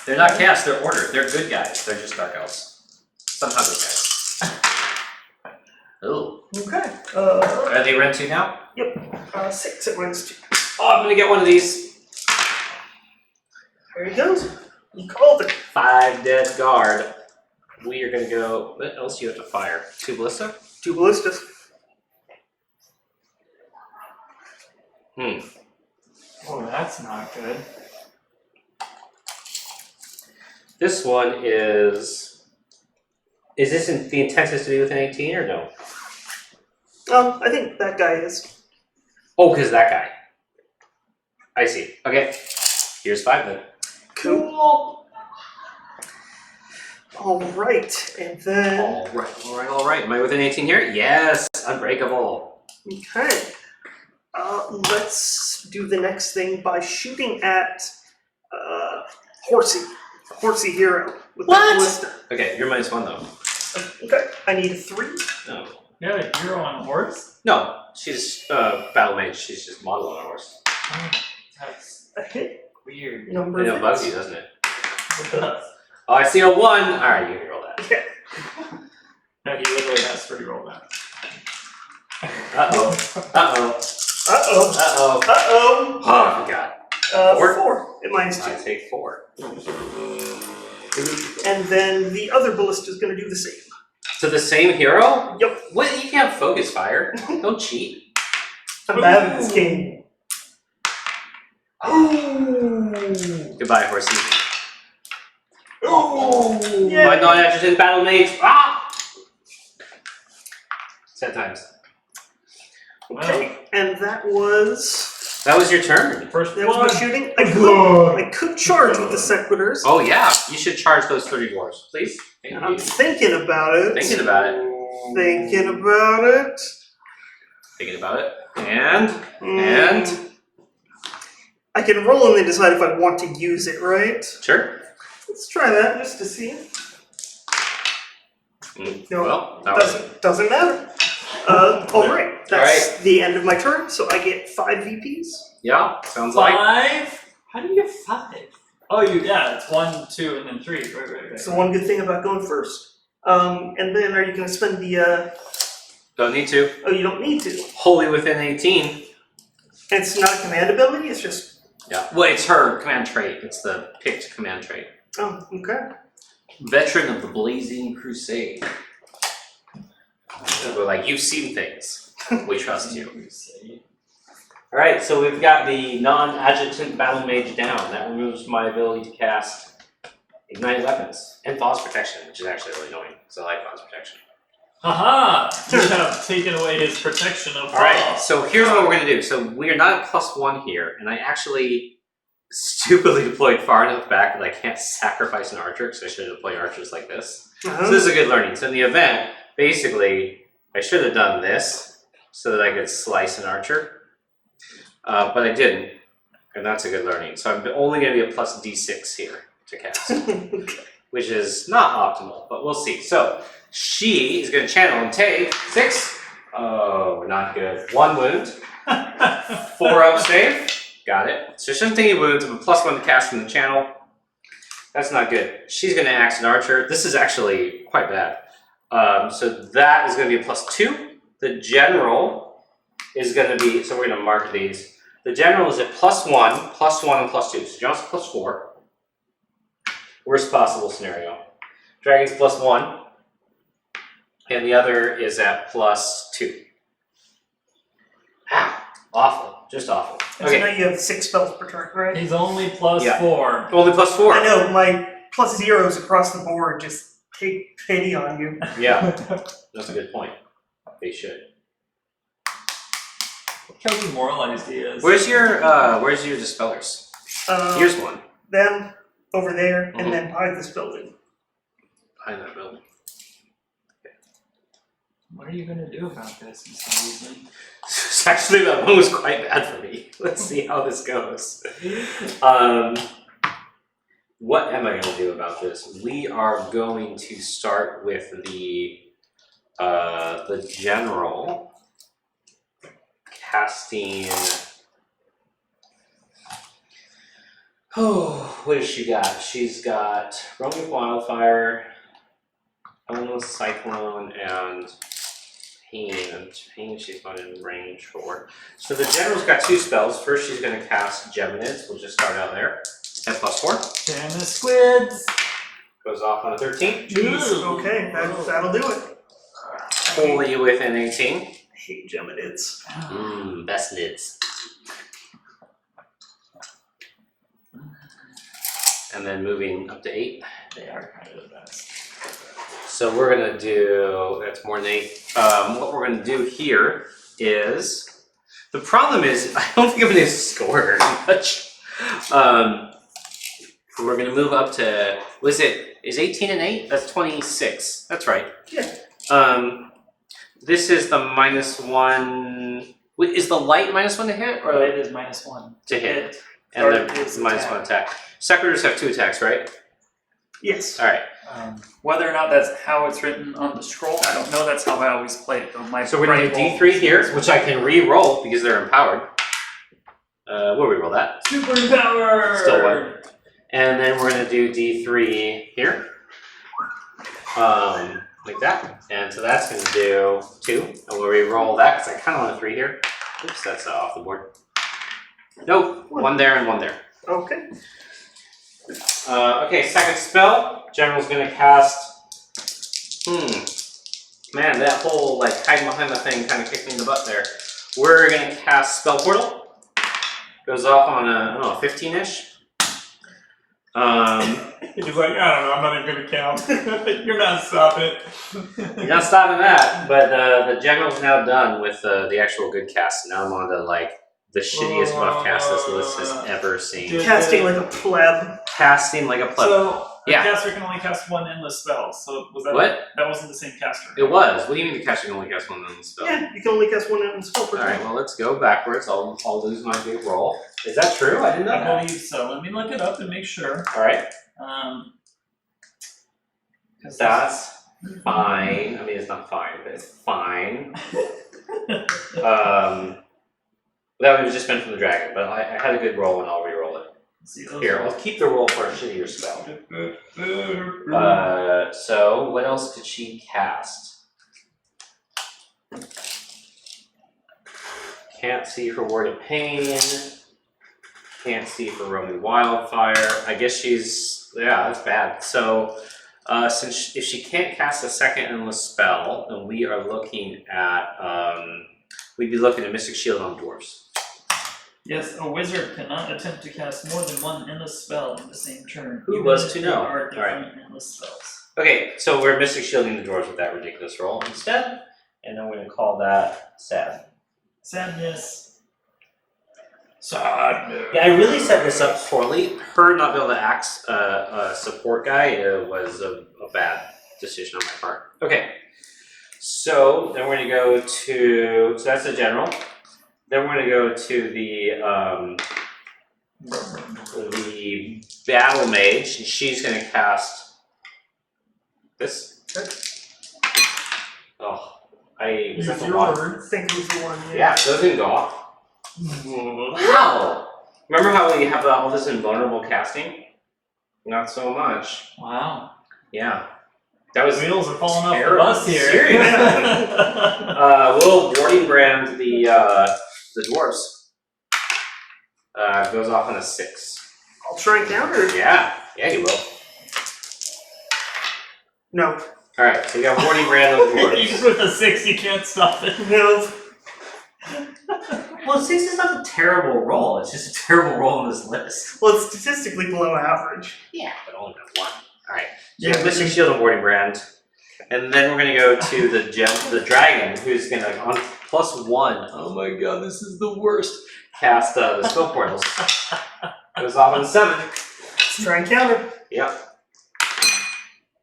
They're not cast, they're ordered. They're good guys. They're just dark elves. Somehow good guys. Oh. Okay. Are they rent 2 now? 6 at -2. Oh, I'm gonna get one of these. There he goes. You called it. 5 dead guard. We are gonna go. What else do you have to fire? 2 ballista? 2 ballistas. Oh, that's not good. This one is. Is this the intent is to be within 18 or no? I think that guy is. Oh, because that guy. I see. Okay. Here's 5 then. Cool. Alright, and then. Alright. Am I within 18 here? Yes! Unbreakable. Okay. Let's do the next thing by shooting at Horsey. Horsey hero with that ballista. Okay, you're -1 though. Okay, I need a 3. No. You have a hero on a horse? No, she's battle mage. She's just model on a horse. Oh, that's A hit. weird. Number I know, it of bugs you, hits. doesn't it? It does. Oh, I see a 1! Alright, you can roll that. Okay. No, he literally has to reroll that. Uh-oh. Uh-oh. Uh-oh. Uh-oh. Uh-oh. Oh, I forgot. 4 at -2. I take 4. And then the other ballista is going to do the same. To the same hero? Yep. What? You can't focus fire. Don't cheat. I'm bad at this game. Goodbye, horsey. Ooh. My non-adjutant battle mage. Ah! 10 times. Okay, and that was That was your turn. First my one. shooting. I could charge with the sequitors. Oh yeah, you should charge those 30 dwarves, please. Thank I'm you. thinking about it. Thinking about it. Thinking about it. Thinking about it. And I can roll and then decide if I want to use it, right? sure. Let's try that just to see. No, Well, that was doesn't matter. Alright, that's the end of my turn, so I get 5 VPs. yeah. Sounds like 5? How do you get 5? Oh, it's 1, 2, and then 3. Right. It's the one good thing about going first. And then are you going to spend the, don't need to. oh, you don't need to. Wholly within 18. And it's not a command ability, it's just, Yeah. Well, it's her command trait. It's the picked command trait. oh, okay. Veteran of the Blazing Crusade. We're like, you've seen things. We trust you. Alright, so we've got the non-adjutant battle mage down. That removes my ability to cast Ignite Weapons and Pause Protection, which is actually really annoying, because I like Pause Protection. Haha! You have taken away his protection of Alright, so here's what we're going to do. So we are not at +1 here, and I actually stupidly deployed far enough back that I can't sacrifice an archer, because I should have deployed archers like this. So this is a good learning. So in the event, basically, I should have done this so that I could slice an archer, but I didn't, and that's a good learning. So I'm only going to be a +d6 here to cast, which is not optimal, but we'll see. So she is going to channel and take 6. Oh, not good. 1 wound. 4 up save. Got it. So she doesn't take any wounds. I'm a +1 to cast from the channel. That's not good. She's going to axe an archer. This is actually quite bad. So that is going to be a +2. The general is going to be, so we're going to mark these. The general is at +1, +1, and +2. So general's +4. Worst possible scenario. Dragon's +1. And the other is at +2. Awful. Just awful. And so now you have 6 spells per turn, right? He's only +4. Only +4. I know, my +0s across the board just take pity on you. Yeah, that's a good point. They should. Look how demoralized he is. Where's your dispellers? Here's one. Them, over there, and then behind this building. Behind that building. What are you going to do about this, Mr. Weasley? Actually, that one was quite bad for me. Let's see how this goes. What am I going to do about this? We are going to start with the general casting. Oh, what has she got? She's got Roaming Wildfire, Elemental Cyclone, and Pain she's going in range for. So the general's got 2 spells. First she's going to cast Geminids. We'll just start out there. At +4. Damn the squids! Goes off on a 13. Jeez, okay, that'll do it. Wholly within 18. I hate Geminids. Best nids. And then moving up to 8. They are kind of the best. So we're gonna do, that's more than 8. What we're gonna do here is, the problem is, I don't think I'm gonna score very much. We're gonna move up to, is 18 and 8? That's 26, that's right. Yeah. This is the -1, is the light -1 to hit, or It is -1. to hit? And Start the is -1 attack. Separators have 2 attacks, right? Yes. Alright, Whether or not that's how it's written on the scroll, I don't know. That's how I always play it, though. My so we're gonna do brain D3 here, which I can re-roll because they're empowered. We'll re-roll that. super empowered. Still 1. And then we're gonna do D3 here. Like that. And so that's gonna do 2. And we'll re-roll that because I kinda want a 3 here. Oops, that's off the board. Nope, 1 there and 1 there. Okay. Okay, second spell. General's gonna cast. Man, that whole like hiding behind the thing kind of kicked me in the butt there. We're gonna cast Spell Portal. Goes off on a, I don't know, 15-ish. He's like, I don't know, I'm not even gonna count. You're not stopping. You're not stopping that, but the general's now done with the actual good cast. Now I'm on to like the shittiest buff cast this list has ever seen. Casting like a pleb. Casting like a pleb. So Yeah. the caster can only cast 1 endless spell. So was that What? That wasn't the same caster. It was. What do you mean the caster can only cast 1 on the spell? Yeah, you can only cast 1 in spell per Alright, turn. well let's go backwards. I'll lose my big roll. Is that true? I didn't know I that. believe so. Let me look it up and make sure. Alright, 'Cause that's fine. I mean, it's not fine, but it's fine. That would have just been from the dragon, but I had a good roll and I'll re-roll it. see those Here, I'll keep the roll for a shittier spell. So what else could she cast? Can't see for Word of Pain. Can't see for Roaming Wildfire. I guess she's, yeah, that's bad. So since if she can't cast a second endless spell, then we are looking at, we'd be looking at Mystic Shield on dwarves. Yes, a wizard cannot attempt to cast more than 1 endless spell in the same turn. Who even was if to they know? are different endless spells. Okay, so we're Mystic Shielding the dwarves with that ridiculous roll instead, and then we're going to call that sad. Sadness. Sadness. Yeah, I really set this up poorly. Her not being able to axe a support guy was a bad decision on my part. Okay, so then we're going to go to, so that's the general. Then we're going to go to the battle mage, and she's going to cast this. Oh, is that the one? I think it was the one. Yeah, those didn't go off. Wow! Remember how we have all this invulnerable casting? Not so much. Wow. Yeah. That was Wheels are falling off the terrible. bus here. Seriously. We'll warding brand the dwarves. Goes off on a 6. I'll try and counter it. Yeah, you will. No. Alright, so you got warding brand on the dwarves. Even with a 6, you can't stop it. No. Well, 6 is not a terrible roll, it's just a terrible roll on this list. Well, it's statistically below average. Yeah, but only got 1. Alright, so you have Mystic Shield and warding brand. And then we're gonna go to the dragon, who's gonna, on +1, oh my god, this is the worst, cast the spell portals. Goes off on 7. Let's try and counter. Yep.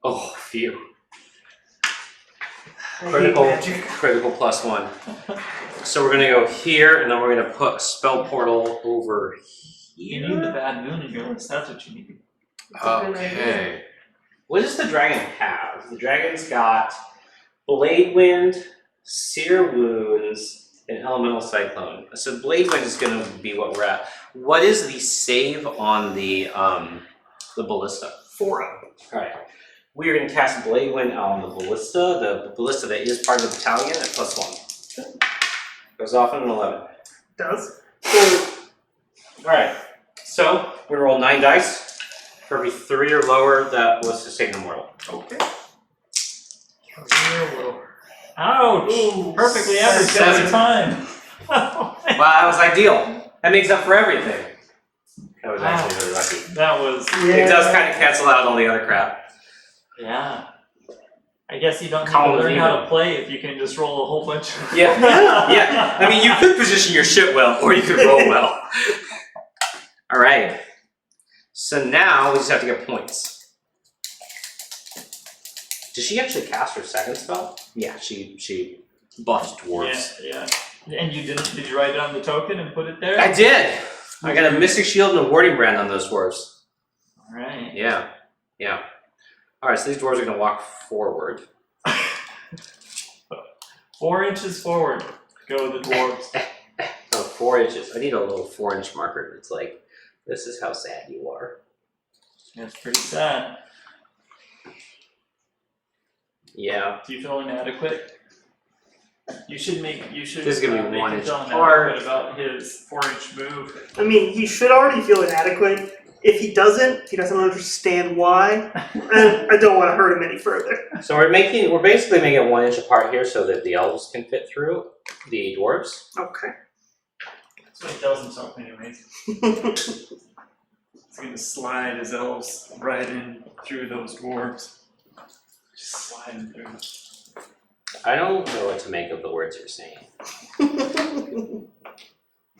Oh, phew. I hate Critical magic. +1. So we're gonna go here, and then we're gonna put a spell portal over You here. need the bad moon in your list. That's what you need. Okay. What does the dragon have? The dragon's got Blade Wind, Seer Wounds, and Elemental Cyclone. So Blade Wind is going to be what we're at. What is the save on the ballista? 4 up. All right. We are going to cast Blade Wind on the ballista that is part of the battalion at +1. Goes off at an 11. Does? Alright, so we're going to roll 9 dice. For every 3 or lower, that ballista's taking a mortal. Okay. Ouch! Ooh, Perfectly average 7. every time. Wow, that was ideal. That makes up for everything. That was actually really lucky. That was, It does kind of cancel out all the other crap. yeah. I guess you don't need Column to learn how even. to play if you can just roll a whole bunch of. Yeah, yeah. I mean, you could position your shit well, or you could roll well. All right. So now we just have to get points. Did she actually cast her second spell? Yeah, she buffed dwarves. Yeah, yeah. And you didn't? Did you write it on the token and put it there? I did. I got a Mystic Shield and a Warding Brand on those dwarves. All right. Yeah, yeah. All right, so these dwarves are gonna walk forward. 4 inches forward. Go the dwarves. Oh, 4 inches. I need a little 4-inch marker. It's like, this is how sad you are. That's pretty sad. Yeah. Do you feel inadequate? You should This is gonna be make 1 him inch feel apart. inadequate about his 4-inch move. I mean, he should already feel inadequate. If he doesn't understand why, and I don't want to hurt him any further. So we're basically making it 1 inch apart here so that the elves can fit through the dwarves. Okay. That's what he tells himself anyways. He's gonna slide his elves right in through those dwarves. Just slide them through. I don't know what to make of the words you're saying.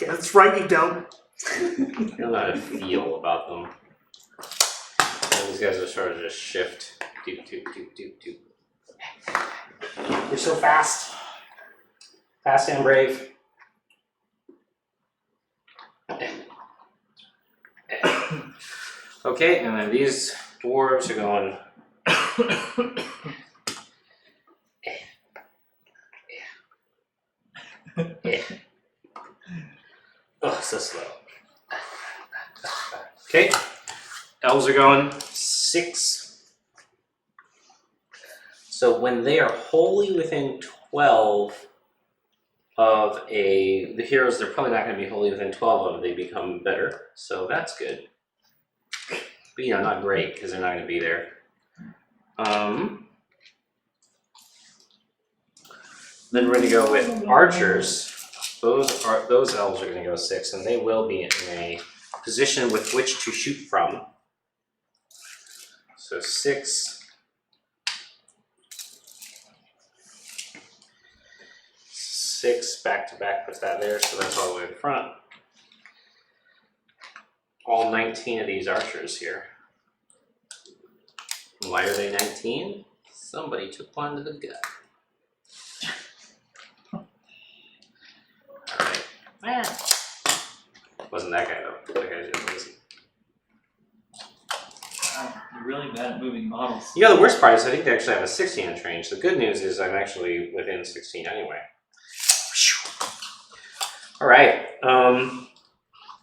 Yeah, that's right, you don't. I don't know how to feel about them. And these guys are sort of just shift. Doop, doop, doop, doop, doop. You're so fast. Fast and brave. Okay, and then these dwarves are going. Oh, so slow. Okay, elves are going 6. So when they are wholly within 12 of the heroes, they're probably not going to be wholly within 12 of, they become better. So that's good. But not great because they're not going to be there. Then we're going to go with archers. Those elves are going to go 6, and they will be in a position with which to shoot from. So 6. 6 back to back, put that there, so that's all the way in front. All 19 of these archers here. Why are they 19? Somebody took one to the gut. Alright. Wasn't that guy though. That guy's just lazy. Wow, you're really bad at moving models. The worst part is I think they actually have a 16-inch range. The good news is I'm actually within 16 anyway. Alright.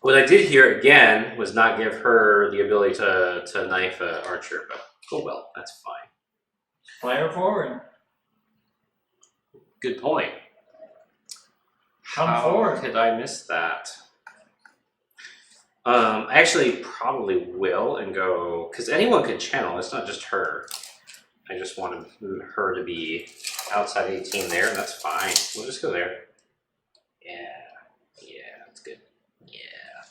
What I did here again was not give her the ability to knife an archer, but oh well, that's fine. Fire forward. Good point. Come How forward. could I miss that? I actually probably will and go, because anyone can channel, it's not just her. I just wanted her to be outside 18 there, and that's fine. We'll just go there. Yeah, that's good. Yeah.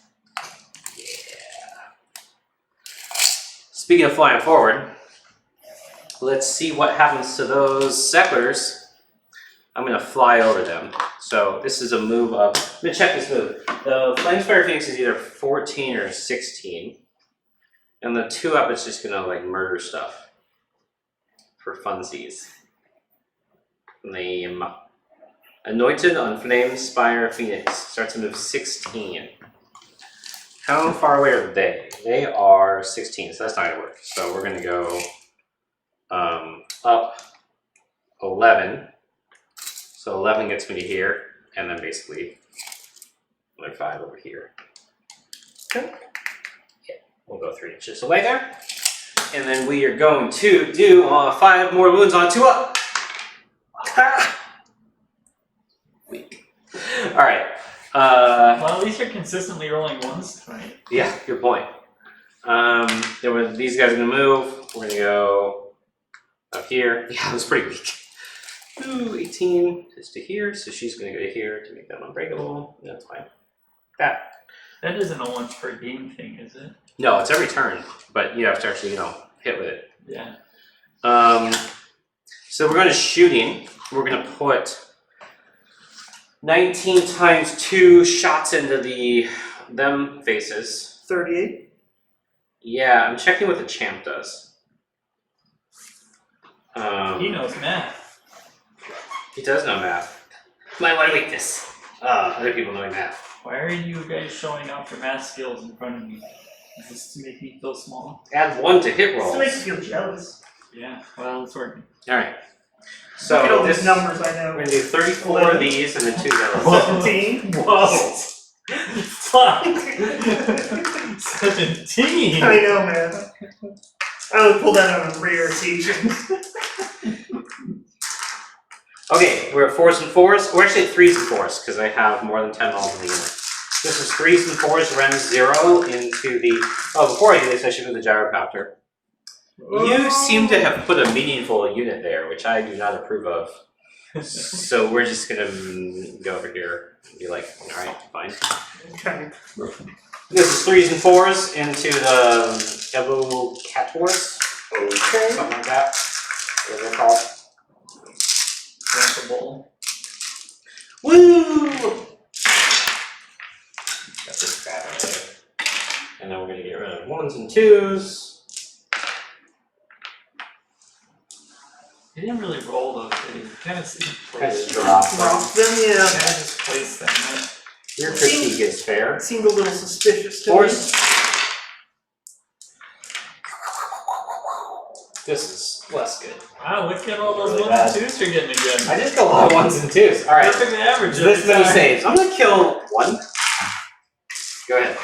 Speaking of flying forward, let's see what happens to those settlers. I'm going to fly over them. So this is a move of, I'm going to check this move. The Flamespire Phoenix is either 14 or 16. And the 2 up is just going to like murder stuff for funsies. Name. Anointed on Flamespire Phoenix. Starts to move 16. How far away are they? They are 16, so that's not going to work. So we're going to go up 11. So 11 gets me to here, and then basically another 5 over here. Okay. Yeah, we'll go 3 inches away there. And then we are going to do 5 more wounds on 2 up. Weak. Alright. Well, at least you're consistently rolling ones tonight. Yeah, good point. These guys are gonna move. We're gonna go up here. Yeah, it was pretty weak. Ooh, 18 is to here, so she's gonna go to here to make them unbreakable. That's fine. That. That isn't a once per game thing, is it? No, it's every turn, but you have to actually, hit with it. Yeah. So we're going to shooting. We're going to put 19 times 2 shots into them faces. 38. Yeah, I'm checking what the champ does. He knows math. He does know math. My one weakness. Other people knowing math. Why are you guys showing off your math skills in front of me? Is this to make me feel small? Add 1 to hit Just rolls. to make you feel jealous. Yeah, well, it's working. Alright. Look at all So these numbers I know. we're going to do 34 of these and then 2 yellows. 17. Whoa! Fuck! 17! I know, man. I would pull that on a rare occasion. Okay, we're at 4s and 4s. We're actually at 3s and 4s because I have more than 10 models in the unit. This is 3s and 4s, Ren 0 into the... Oh, before I do this, I should do the gyrocopter. You seem to have put a meaningful unit there, which I do not approve of. So we're just gonna go over here and be like, alright, fine. Okay. This is 3s and 4s into the Yellow Cat Wars. Okay. Something like that. Whatever they're called. Drinkable. Woo! Got this bad out of there. And then we're gonna get rid of 1s and 2s. He didn't really roll those, did he? Kind of Let's drop them. Drop them, yeah. just place them there. Your critique is fair. It seemed a little suspicious to Force. This is less good. Wow, look at all those Really ones bad. and twos you're getting again. I just killed a lot of 1s and 2s. Alright. Perfectly average. This many saves. I'm gonna kill 1. Go ahead.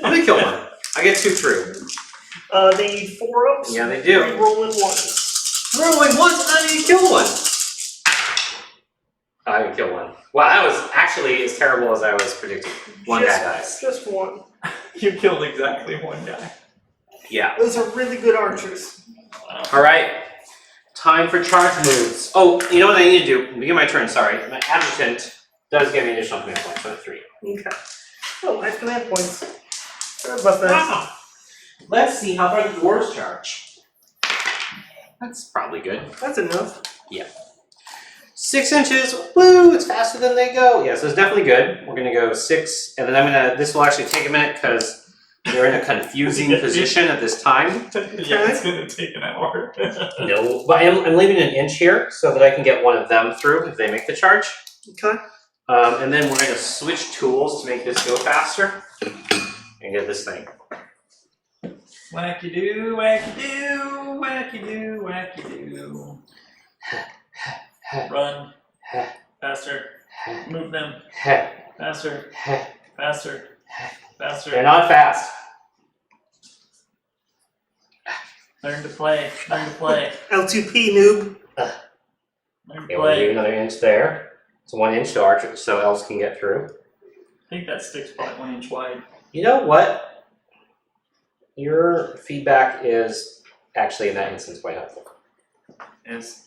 I'm gonna kill 1. I get 2 through. They need 4 ups. Yeah, they do. 3 rolling 1s. Rolling once and I need to kill 1. I didn't kill 1. Wow, that was actually as terrible as I was predicting. 1 guy dies. Just 1. You killed exactly one guy. Yeah. Those are really good archers. Wow. Alright. Time for charge moves. Oh, you know what I need to do? Begin my turn, sorry. My adjutant does give me additional command points, so 3. Okay. Oh, nice command points. Sorry about that. Wow. Let's see how far the dwarves charge. That's probably good. That's enough. 6 inches. Woo! It's faster than they go. Yeah, so it's definitely good. We're gonna go 6, and then this will actually take a minute because they're in a confusing position at this time. Yeah, it's gonna take an hour. No, but I'm leaving an inch here so that I can get one of them through if they make the charge. Okay. And then we're gonna switch tools to make this go faster and get this thing. Wacky do, wacky do, wacky do, wacky do. Run. Faster. Move them. Faster. Faster. Faster. They're not fast. Learn to play. Learn to play. L2P noob. Learn Okay, to we'll leave play. another inch there. It's 1 inch to archer so elves can get through. I think that stick's probably 1 inch wide. You know what? Your feedback is actually in that instance quite helpful. Yes.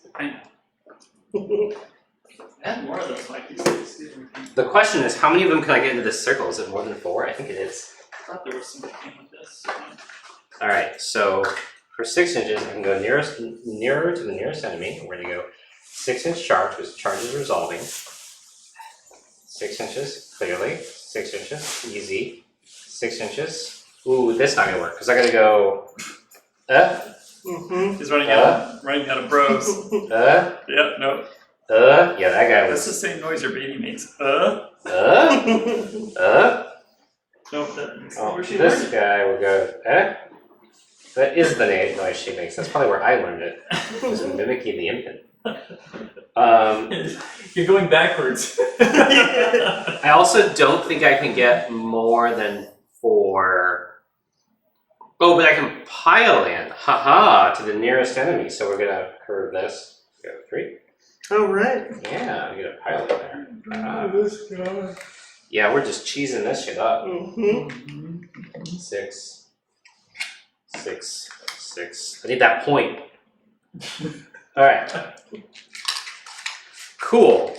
Add more of those wacky sticks. The question is, how many of them can I get into this circle? Is it more than 4? I think it is. I thought there was some that came with this. Alright, so for 6 inches, I can go nearer to the nearest enemy. We're going to go 6 inch charge, which charge is resolving. 6 inches, clearly. 6 inches, easy. 6 inches. Ooh, this not going to work, because I got to go... Mm-hmm. He's running out of bros. Yep, no. Yeah, that guy That's was... the same noise your baby makes. Nope, that makes Oh, where she this learned guy will go, That is the noise she makes. That's probably where I learned it. Just mimicking the infant. it. You're going backwards. I also don't think I can get more than 4. Oh, but I can pile in. Haha, to the nearest enemy. So we're gonna curve this. Go 3. Alright. Yeah, I'm gonna pile in there. This guy. Yeah, we're just cheesing this shit up. Mm-hmm. 6, 6, 6. I need that point. Alright. Cool.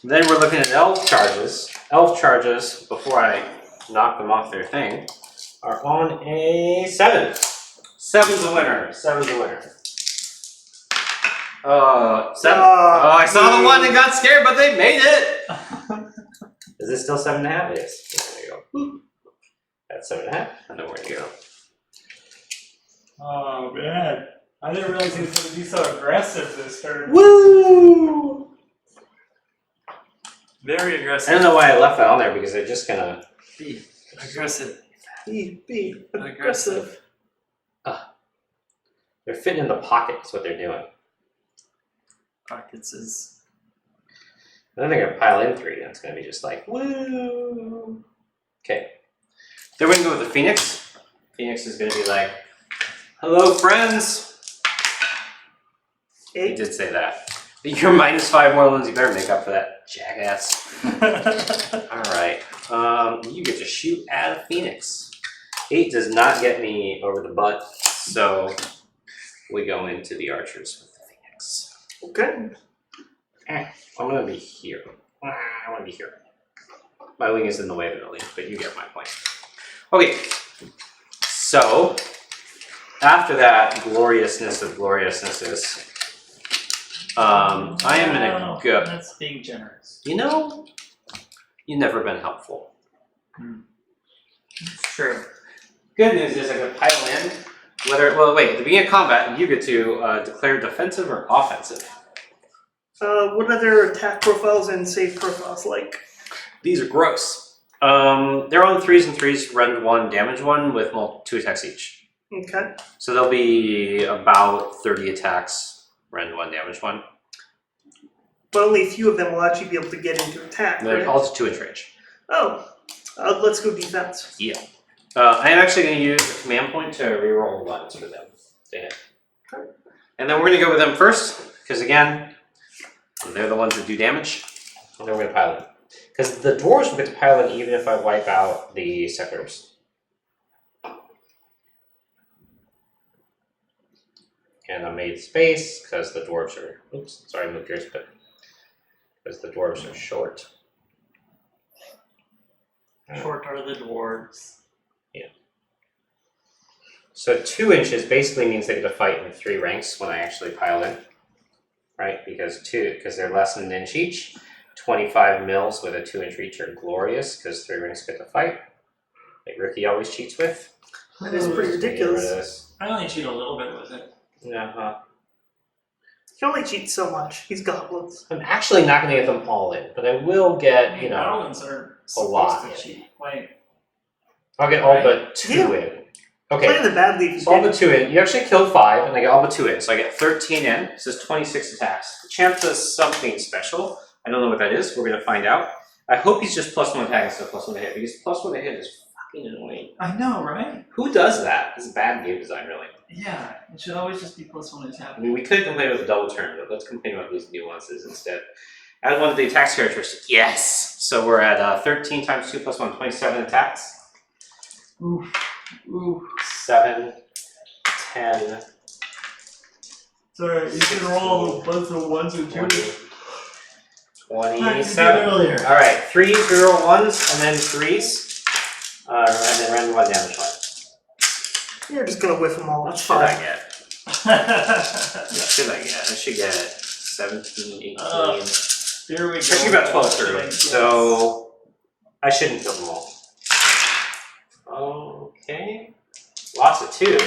Then we're looking at elf charges. Elf charges, before I knock them off their thing, are on a 7. 7's a winner. 7's a winner. 7. Oh, I saw the one that got scared, but they made it. Is this still 7.5? It is. There you go. That's 7.5. I know where to go. Oh man, I didn't realize he was going to be so aggressive this turn. Woo! Very I aggressive. don't know why I left that on there because they're just gonna. Be aggressive. Be aggressive. They're fitting in the pocket. Is what they're doing. Pockets is. And then they're gonna pile in 3. And it's gonna be just like woo. Okay. Then we're gonna go with the Phoenix. Phoenix is gonna be like, "Hello, friends." He 8. did say that. But you're -5 more ones. You better make up for that, jackass. All right. You get to shoot at a Phoenix. 8 does not get me over the butt, so we go into the archers with the Phoenix. Okay. I'm gonna be here. I want to be here. My wing is in the way of the building, but you get my point. Okay. So after that gloriousness of gloriousnesses, I am gonna go. That's being generous. You know, you've never been helpful. It's true. Good news is I can pile in. At the beginning of combat, you get to declare defensive or offensive. What other attack profiles and save profiles like? These are gross. They're on 3s and 3s, rend 1, damage 1, with 2 attacks each. Okay. So they'll be about 30 attacks, rend 1, damage 1. But only a few of them will actually be able to get into attack, And they're right? also 2-inch range. Oh. Let's go defense. Yeah. I am actually going to use a command point to reroll 1s for them to hit. And then we're going to go with them first, because again, they're the ones that do damage. And then we're going to pile in. Because the dwarves will get to pile in even if I wipe out the settlers. And I made space because the dwarves are. Oops, sorry, I moved yours, but because the dwarves are short. Short are the dwarves. So 2 inches basically means they get to fight in 3 ranks when I actually pile in, right? Because they're less than an inch each. 25 mils with a 2-inch reach are glorious because 3 ranks get to fight. Like Ricky always cheats with. That is pretty Get rid of ridiculous. this. I only cheat a little bit with it. Uh-huh. He can only cheat so much. He's goblins. I'm actually not going to get them all in, but I will get, you know, Goblins are lot. supposed to cheat. Like, I'll get all Right. but 2 Yeah. in. Okay. Playing the badly if you So all did. but 2 in. You actually killed 5, and I get all but 2 in. So I get 13 in. This is 26 attacks. The champ does something special. I don't know what that is. We're going to find out. I hope he's just +1 attack instead of +1 to hit, because +1 to hit is fucking annoying. I know, right? Who does that? This is bad game design, really. Yeah, it should always just be +1 attack. I mean, we could complain about the double turn, but let's complain about these nuances instead. Add 1 to the attacks characteristic. Yes! So we're at 13 times 2 + 1, 27 attacks. Ooh. Ooh. 7, 10, Sorry, you can roll a bunch of 1s and 2s. 27. Earlier. Alright, 3s, reroll 1s, and then 3s. And then random 1 damage 1. You're just gonna whiff them all. What That's should I fine. get? What should I get? I should get 17, 18. Here we go. I should get about 12 through. Yes. So I shouldn't kill them all. Okay. Lots of 2s,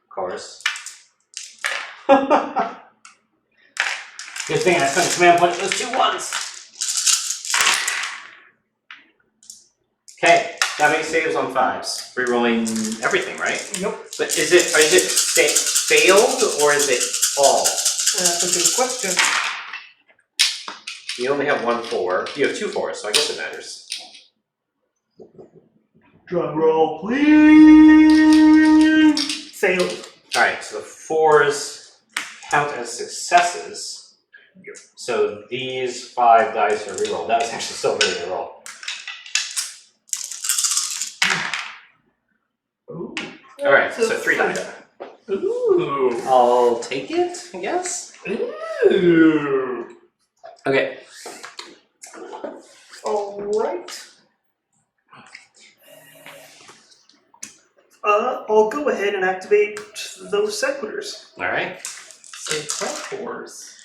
of course. Good thing I spent a command point those 2 1s. Okay, that makes saves on 5s. Rerolling everything, right? Yep. But is it failed or is it all? That's a good question. You only have 1 4. You have 2 4s, so I guess it matters. Drum roll, please. failed. Alright, so the 4s count as successes. So these 5 dice are reroll. That was actually still really a roll. Ooh. Alright, so 3 dice. Ooh. I'll take it, I guess. Ooh. Okay. Alright. I'll go ahead and activate those sequiturs. Alright. Sequiturs.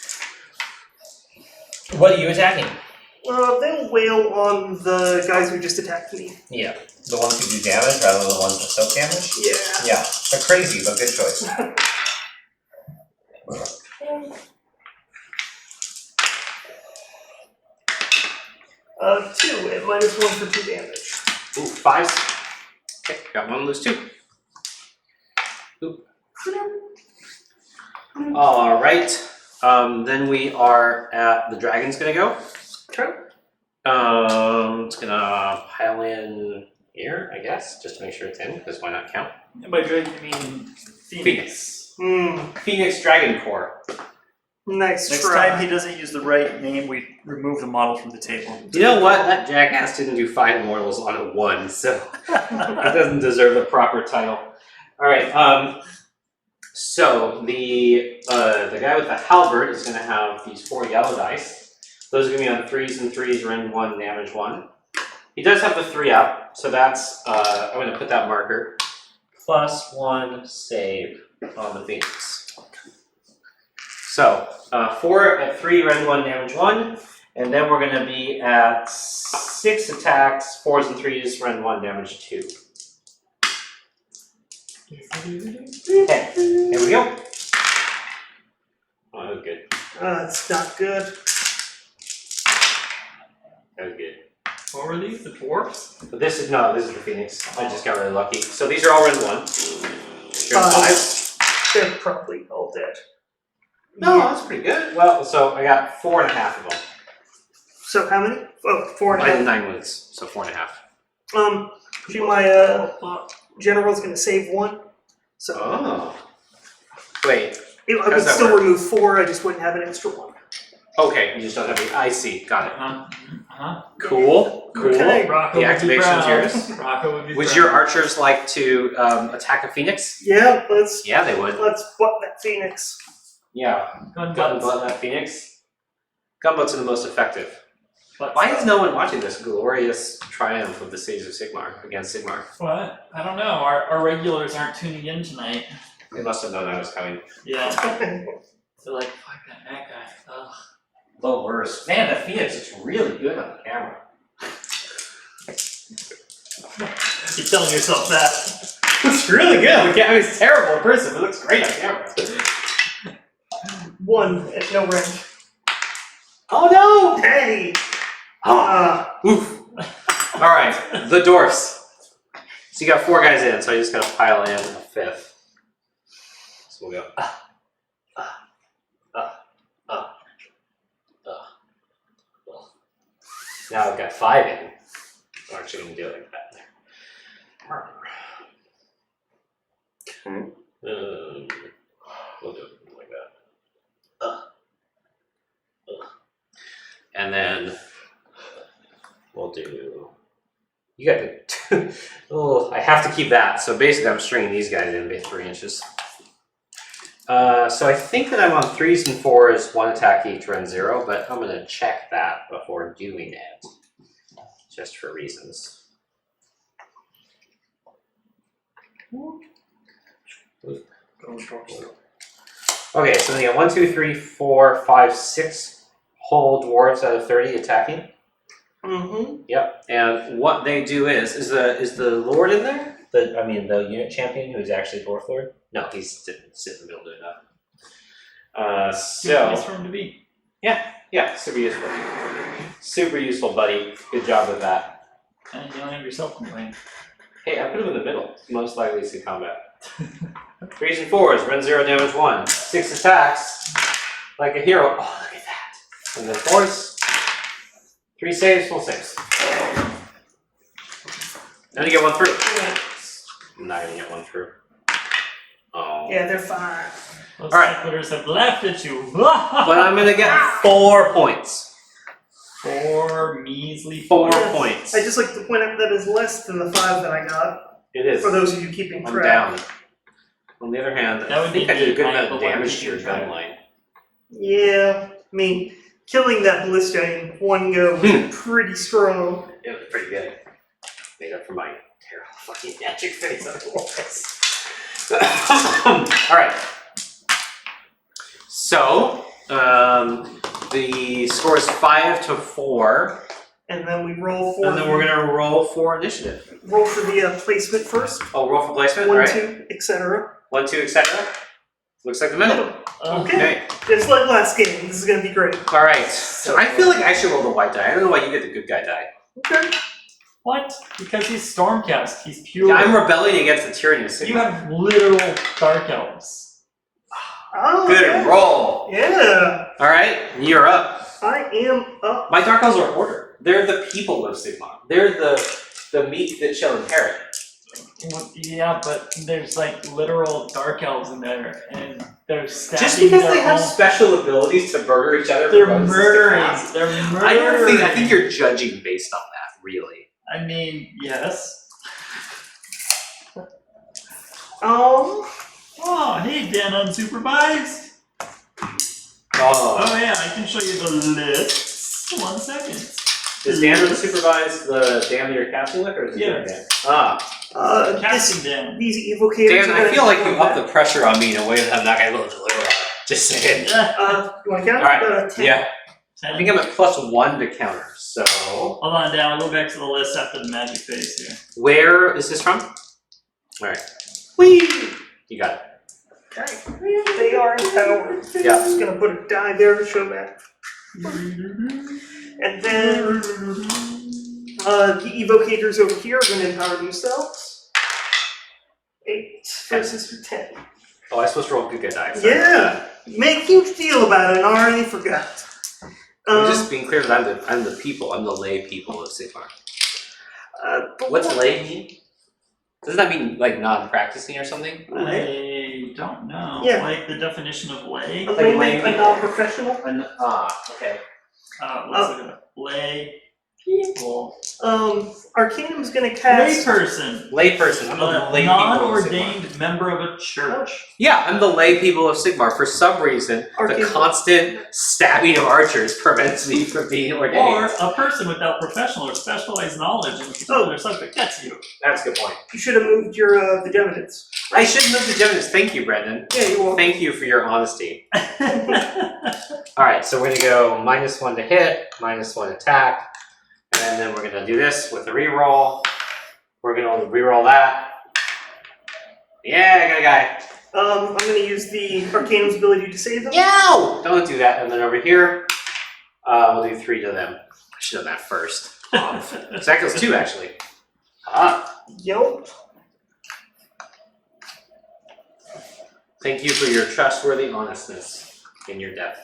What are you attacking? They'll wail on the guys who just attacked me. Yeah. The ones who do damage rather than the ones that soak damage? Yeah. Yeah. They're crazy, but good choice. 2 and -1 for 2 damage. Ooh, 5s. Okay, got 1, lose 2. Oop. Alright. Then we are at the dragon's gonna go. Okay. It's gonna pile in here, I guess, just to make sure it's in, because why not count? And by dragon you mean Phoenix. Phoenix Dragon Core. Nice Next try. time he doesn't use the right name, we remove the model from the table. You know what? That jackass didn't do 5 mortals on a 1, so it doesn't deserve the proper title. Alright, so the guy with the halberd is gonna have these 4 yellow dice. Those are gonna be on 3s and 3s, rend 1, damage 1. He does have the 3 up, so that's I'm gonna put that marker. +1 save on the Phoenix. So 4 at 3, rend 1, damage 1, and then we're gonna be at 6 attacks, 4s and 3s, rend 1, damage 2. Okay, here we go. Oh, that was good. It's not good. That was good. What were these? The dwarfs? But this is the Phoenix. I just got really lucky. So these are all rend 1. You're 5. They're probably all dead. No, that's pretty good. Well, so I got 4.5 of them. So how many? Oh, 4 and a I half. did 9 wounds, so 4.5. My general's gonna save 1. So Oh. Wait. I How's would that still work? remove 4, I just wouldn't have an extra 1. Okay, you just don't have the. I see. Got it. Uh-huh. Cool. Cool. Okay. Rocco The would be activation's proud. yours. Rocco would be Would proud. your archers like to attack a Phoenix? Yeah, let's Yeah, they would. butt that Phoenix. Yeah. Gun Gun butts. butt that Phoenix. Gun butts are the most effective. Butts. Why is no one watching this glorious triumph of the Age of Sigmar against Sigmar? What? I don't know. Our regulars aren't tuning in tonight. They must have known I was coming. Yeah. They're like, fuck that guy. Ugh. The worst. Man, that Phoenix is really good on the camera. You're telling yourself that. It's really good. I mean, it's terrible in person, but it looks great on camera. 1 at no range. Oh no! Hey! Oof. Alright, the dwarfs. So you got 4 guys in, so I just gotta pile in a 5th. So we'll go. Now I've got 5 in. I'm actually gonna do it like that. We'll do it like that. And then we'll do. You got the. Oh, I have to keep that. So basically, I'm stringing these guys in by 3 inches. So I think that I'm on 3s and 4s, 1 attack each, run 0, but I'm gonna check that before doing it, just for reasons. Okay, so they got 1, 2, 3, 4, 5, 6 whole dwarves out of 30 attacking. Mm-hmm. Yep, and what they do is the Lord in there? The unit champion who is actually Dwarf Lord? No, he's sitting in the middle doing that. Nice for him to be. Yeah, super useful. Super useful, buddy. Good job with that. And you don't have yourself complain. Hey, I put him in the middle. Most likely to see combat. 3s and 4s, run 0, damage 1. 6 attacks, like a hero. Oh, look at that. And then 4s, 3 saves, full saves. And you get 1 through. I'm not gonna get 1 through. Oh. Yeah, they're fine. Those Alright. settlers have laughed at you. But I'm gonna get 4 points. 4 measly 4 Yes. points. I just like to point out that is less than the 5 that I got, It is. for those of you keeping I'm track. down. On the other hand, That I would think be I did a me, good I'm amount of the one damage to your keeping track. gun line. Yeah, I mean, killing that ballista in one go was pretty strong. It was pretty good. Made up for my terrible fucking magic face otherwise. Alright. So, the score is 5-4, And then we roll for and then we're gonna roll for initiative. roll for the placement first. Oh, roll for placement, 1, right? 2, etc. 1, 2, etc. Looks like the middle. Okay. Just like last game, this is gonna be great. Alright. So I feel like I should roll the white die. I don't know why you get the good guy die. Okay. What? Because he's Stormcast. He's pure. Yeah, I'm rebelling against the tyranny of Sigmar. You have literal Dark Elves. Oh, Good yeah. roll. Yeah, Alright, you're up. I am up. My Dark Elves are order. They're the people of Sigmar. They're the meat that shall inherit. Well, yeah, but there's like literal Dark Elves in there, and they're stabbing Just because their they have own- special abilities to murder each other. They're for bonuses to murdering. cast. They're murdering. I think you're judging based on that, really. I mean, yes. Oh, hey, Dan, unsupervised. Oh yeah, I can show you the list. 1 second. Is Dan supervise the Dan that you're casting with, or is it Yeah. Dan? Ah. Casting Dan. These evocators. Dan, are I gonna feel like you do up that. the pressure on me in a way that I'm not going to be able to deliver on. Just saying. You want to count? Alright, 10. Yeah. I think I'm at +1 to counter, so... Hold on, Dan. I'll go back to the list after the magic phase here. Where is this from? Alright, Whee! you got it. Okay. They are empowered. Yeah. Just gonna put a die there to show that. And then the evocators over here are gonna empower themselves. 8 versus 10. Oh, I was supposed to roll good guy die. Sorry. Yeah! Make a huge deal about it and I already forgot. I'm just being clear that I'm the people. I'm the lay people of Sigmar. What's lay mean? Doesn't that mean like non-practicing or something? I don't know. Yeah. Like the definition of lay. A layman, lay a non-professional. Okay. Let's look it up. Lay people. Arcanum's gonna cast. Layperson. Layperson. I'm the lay people of Sigmar. Non-ordained member of a church. Yeah, I'm the lay people of Sigmar. For some reason, the Arcane- constant stabbing of archers prevents me from being ordained. Or a person without professional or specialized knowledge in a particular subject. That's you. That's a good point. You should have moved your the Demonets. I should move to Geminus. Thank you, Brendan. Yeah, you will. Thank you for your honesty. Alright, so we're going to go -1 to hit, -1 attack, and then we're going to do this with a reroll. We're going to reroll that. Yeah, I got a guy. I'm gonna use the Arcanum's ability to save them. Yow! Don't do that. And then over here, we'll do 3 to them. I should have done that first. So that goes 2, actually. Yep. Thank you for your trustworthy honestness in your death.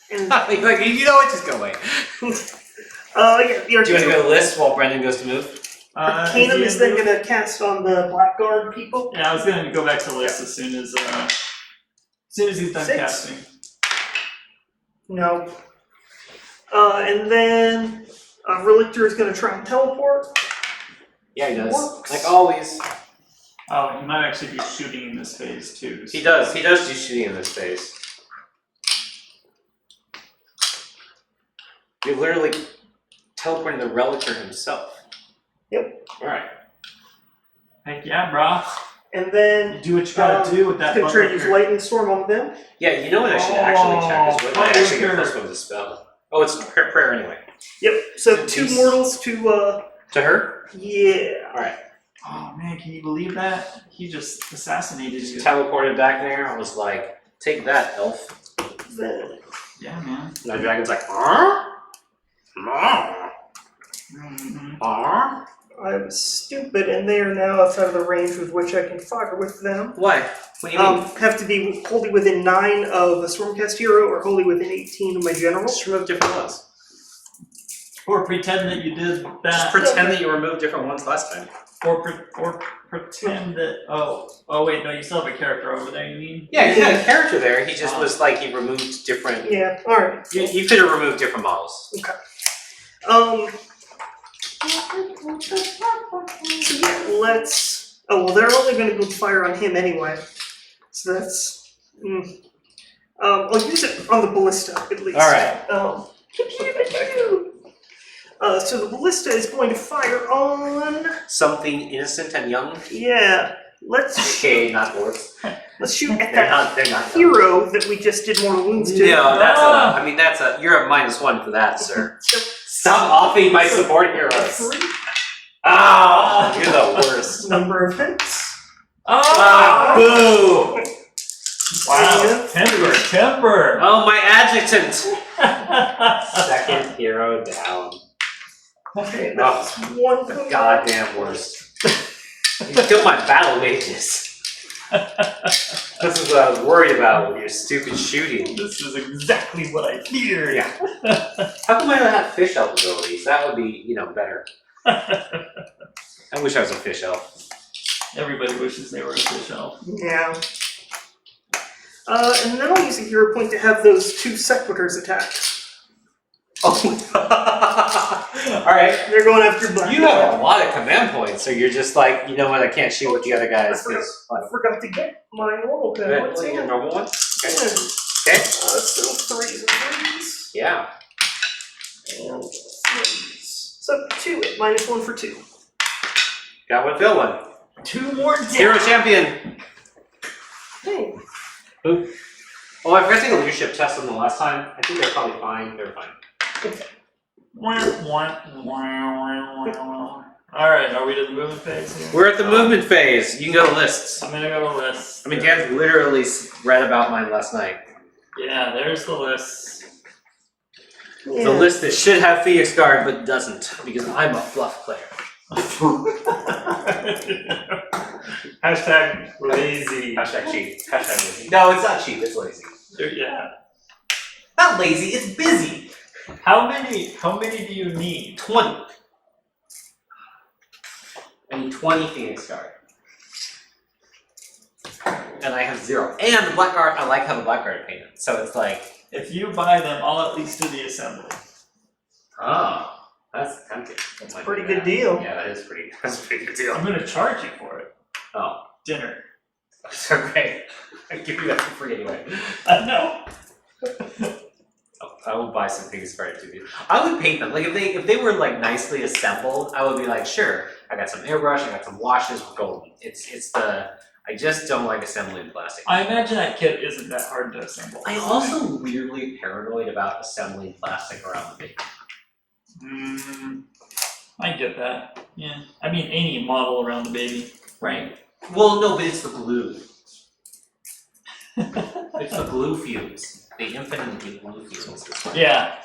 And Like, you know what? Just go away. yeah, the Do you want to Arcanum. go to list while Brendan goes to move? Arcanum is then gonna cast on the Blackguard people. Yeah, I was gonna go back to the list as soon as he's done 6. casting. No. And then Relictor is gonna try and teleport. Yeah, he does. Works. Like always. Oh, he might actually be shooting in this phase too. He does. He does do shooting in this phase. You're literally teleporting the Relictor himself. Yep. Alright. Heck yeah, brah. And then You do what you gotta do with that he's gonna try to use motherfucker. Lightning Storm on them. Yeah, you know what I should actually check is what I actually get Relictor. first one to spell. Oh, it's prayer anyway. Yep. So So 2 he's- mortals to To her? yeah. Alright. Oh man, can you believe that? He just assassinated you. Teleported back there. I was like, take that, elf. Then Yeah, man. And the dragon's like, huh? Huh? Mm-hmm. Huh? I was stupid, and they are now outside of the range with which I can fire with them. What? What do you mean? Have to be wholly within 9 of a Stormcast hero or wholly within 18 of my general. Just remove different ones. Or pretend that you did Just that. pretend that you removed different ones last time. Or pretend that. Oh wait, no, you still have a character over there. You mean? Yeah, he had a character there. He just was like he removed different. Yeah, alright. You could have removed different models. So yeah, let's. Oh well, they're only going to go fire on him anyway. So that's. I'll use it on the ballista at least. All right. So the ballista is going to fire on. Something innocent and young. Yeah. Let's Okay, not dwarves. shoot at They're that not. They're not. hero that we just did more wounds to. No, that's a. I mean, that's a. You're a -1 for that, sir. Stop offing my support heroes. Ah, you're the worst. Number of hits. Ah, boo! Wow. Timber. Oh, my adjutant. Second hero down. Okay, Oh, that's one. the goddamn worst. You killed my battle mages. This is what I was worried about with your stupid shooting. This is exactly what I feared. Yeah. How come I don't have fish elf abilities? That would be, better. I wish I was a fish elf. Everybody wishes they were a fish elf. Yeah. And then I'll use a hero point to have those 2 sequitors attack. Oh. Alright. They're going after black. You have a lot of command points, so you're just like, you know what, I can't shoot with the other guys. I forgot to get my normal pen. Good. What's Your in? normal one? Okay. Okay. So 3s and 3s. Yeah. And 3s. So 2 at -1 for 2. Got one, fill one. 2 more down. Hero champion. Hey. Who? Well, I forgot to take a leadership test on the last time. I think they're probably fine. They're fine. Alright, are we to the movement phase here? We're at the movement phase. You can go to lists. I'm gonna go to lists. I mean, Dan's literally read about mine last night. Yeah, there's the list. Yeah. The list that should have Phoenix Guard but doesn't, because I'm a fluff player. Hashtag lazy. Hashtag cheap. Hashtag lazy. No, it's not cheap. It's lazy. Yeah. Not lazy. It's busy. How many do you need? 20. I need 20 Phoenix Guard. And I have 0. And the Black Guard, I like how the Black Guard are painted. So it's like, If you buy them, I'll at least do the assembly. oh, that's tempting. That's a pretty good deal. Yeah, that's a pretty good deal. I'm gonna charge you for it. Oh, Dinner. so great. I give you that for free anyway. No. I will buy some Phoenix Guard to do. I would paint them. Like if they were like nicely assembled, I would be like, sure, I got some airbrush, I got some washes, we're golden. It's the I just don't like assembling plastic. I imagine that kit isn't that hard to assemble. I'm also weirdly paranoid about assembling plastic around the baby. I get that. Yeah. I mean, any model around the baby. Right. Well, no, but it's the glue. It's the glue fumes. The infinite glue fumes. Yeah.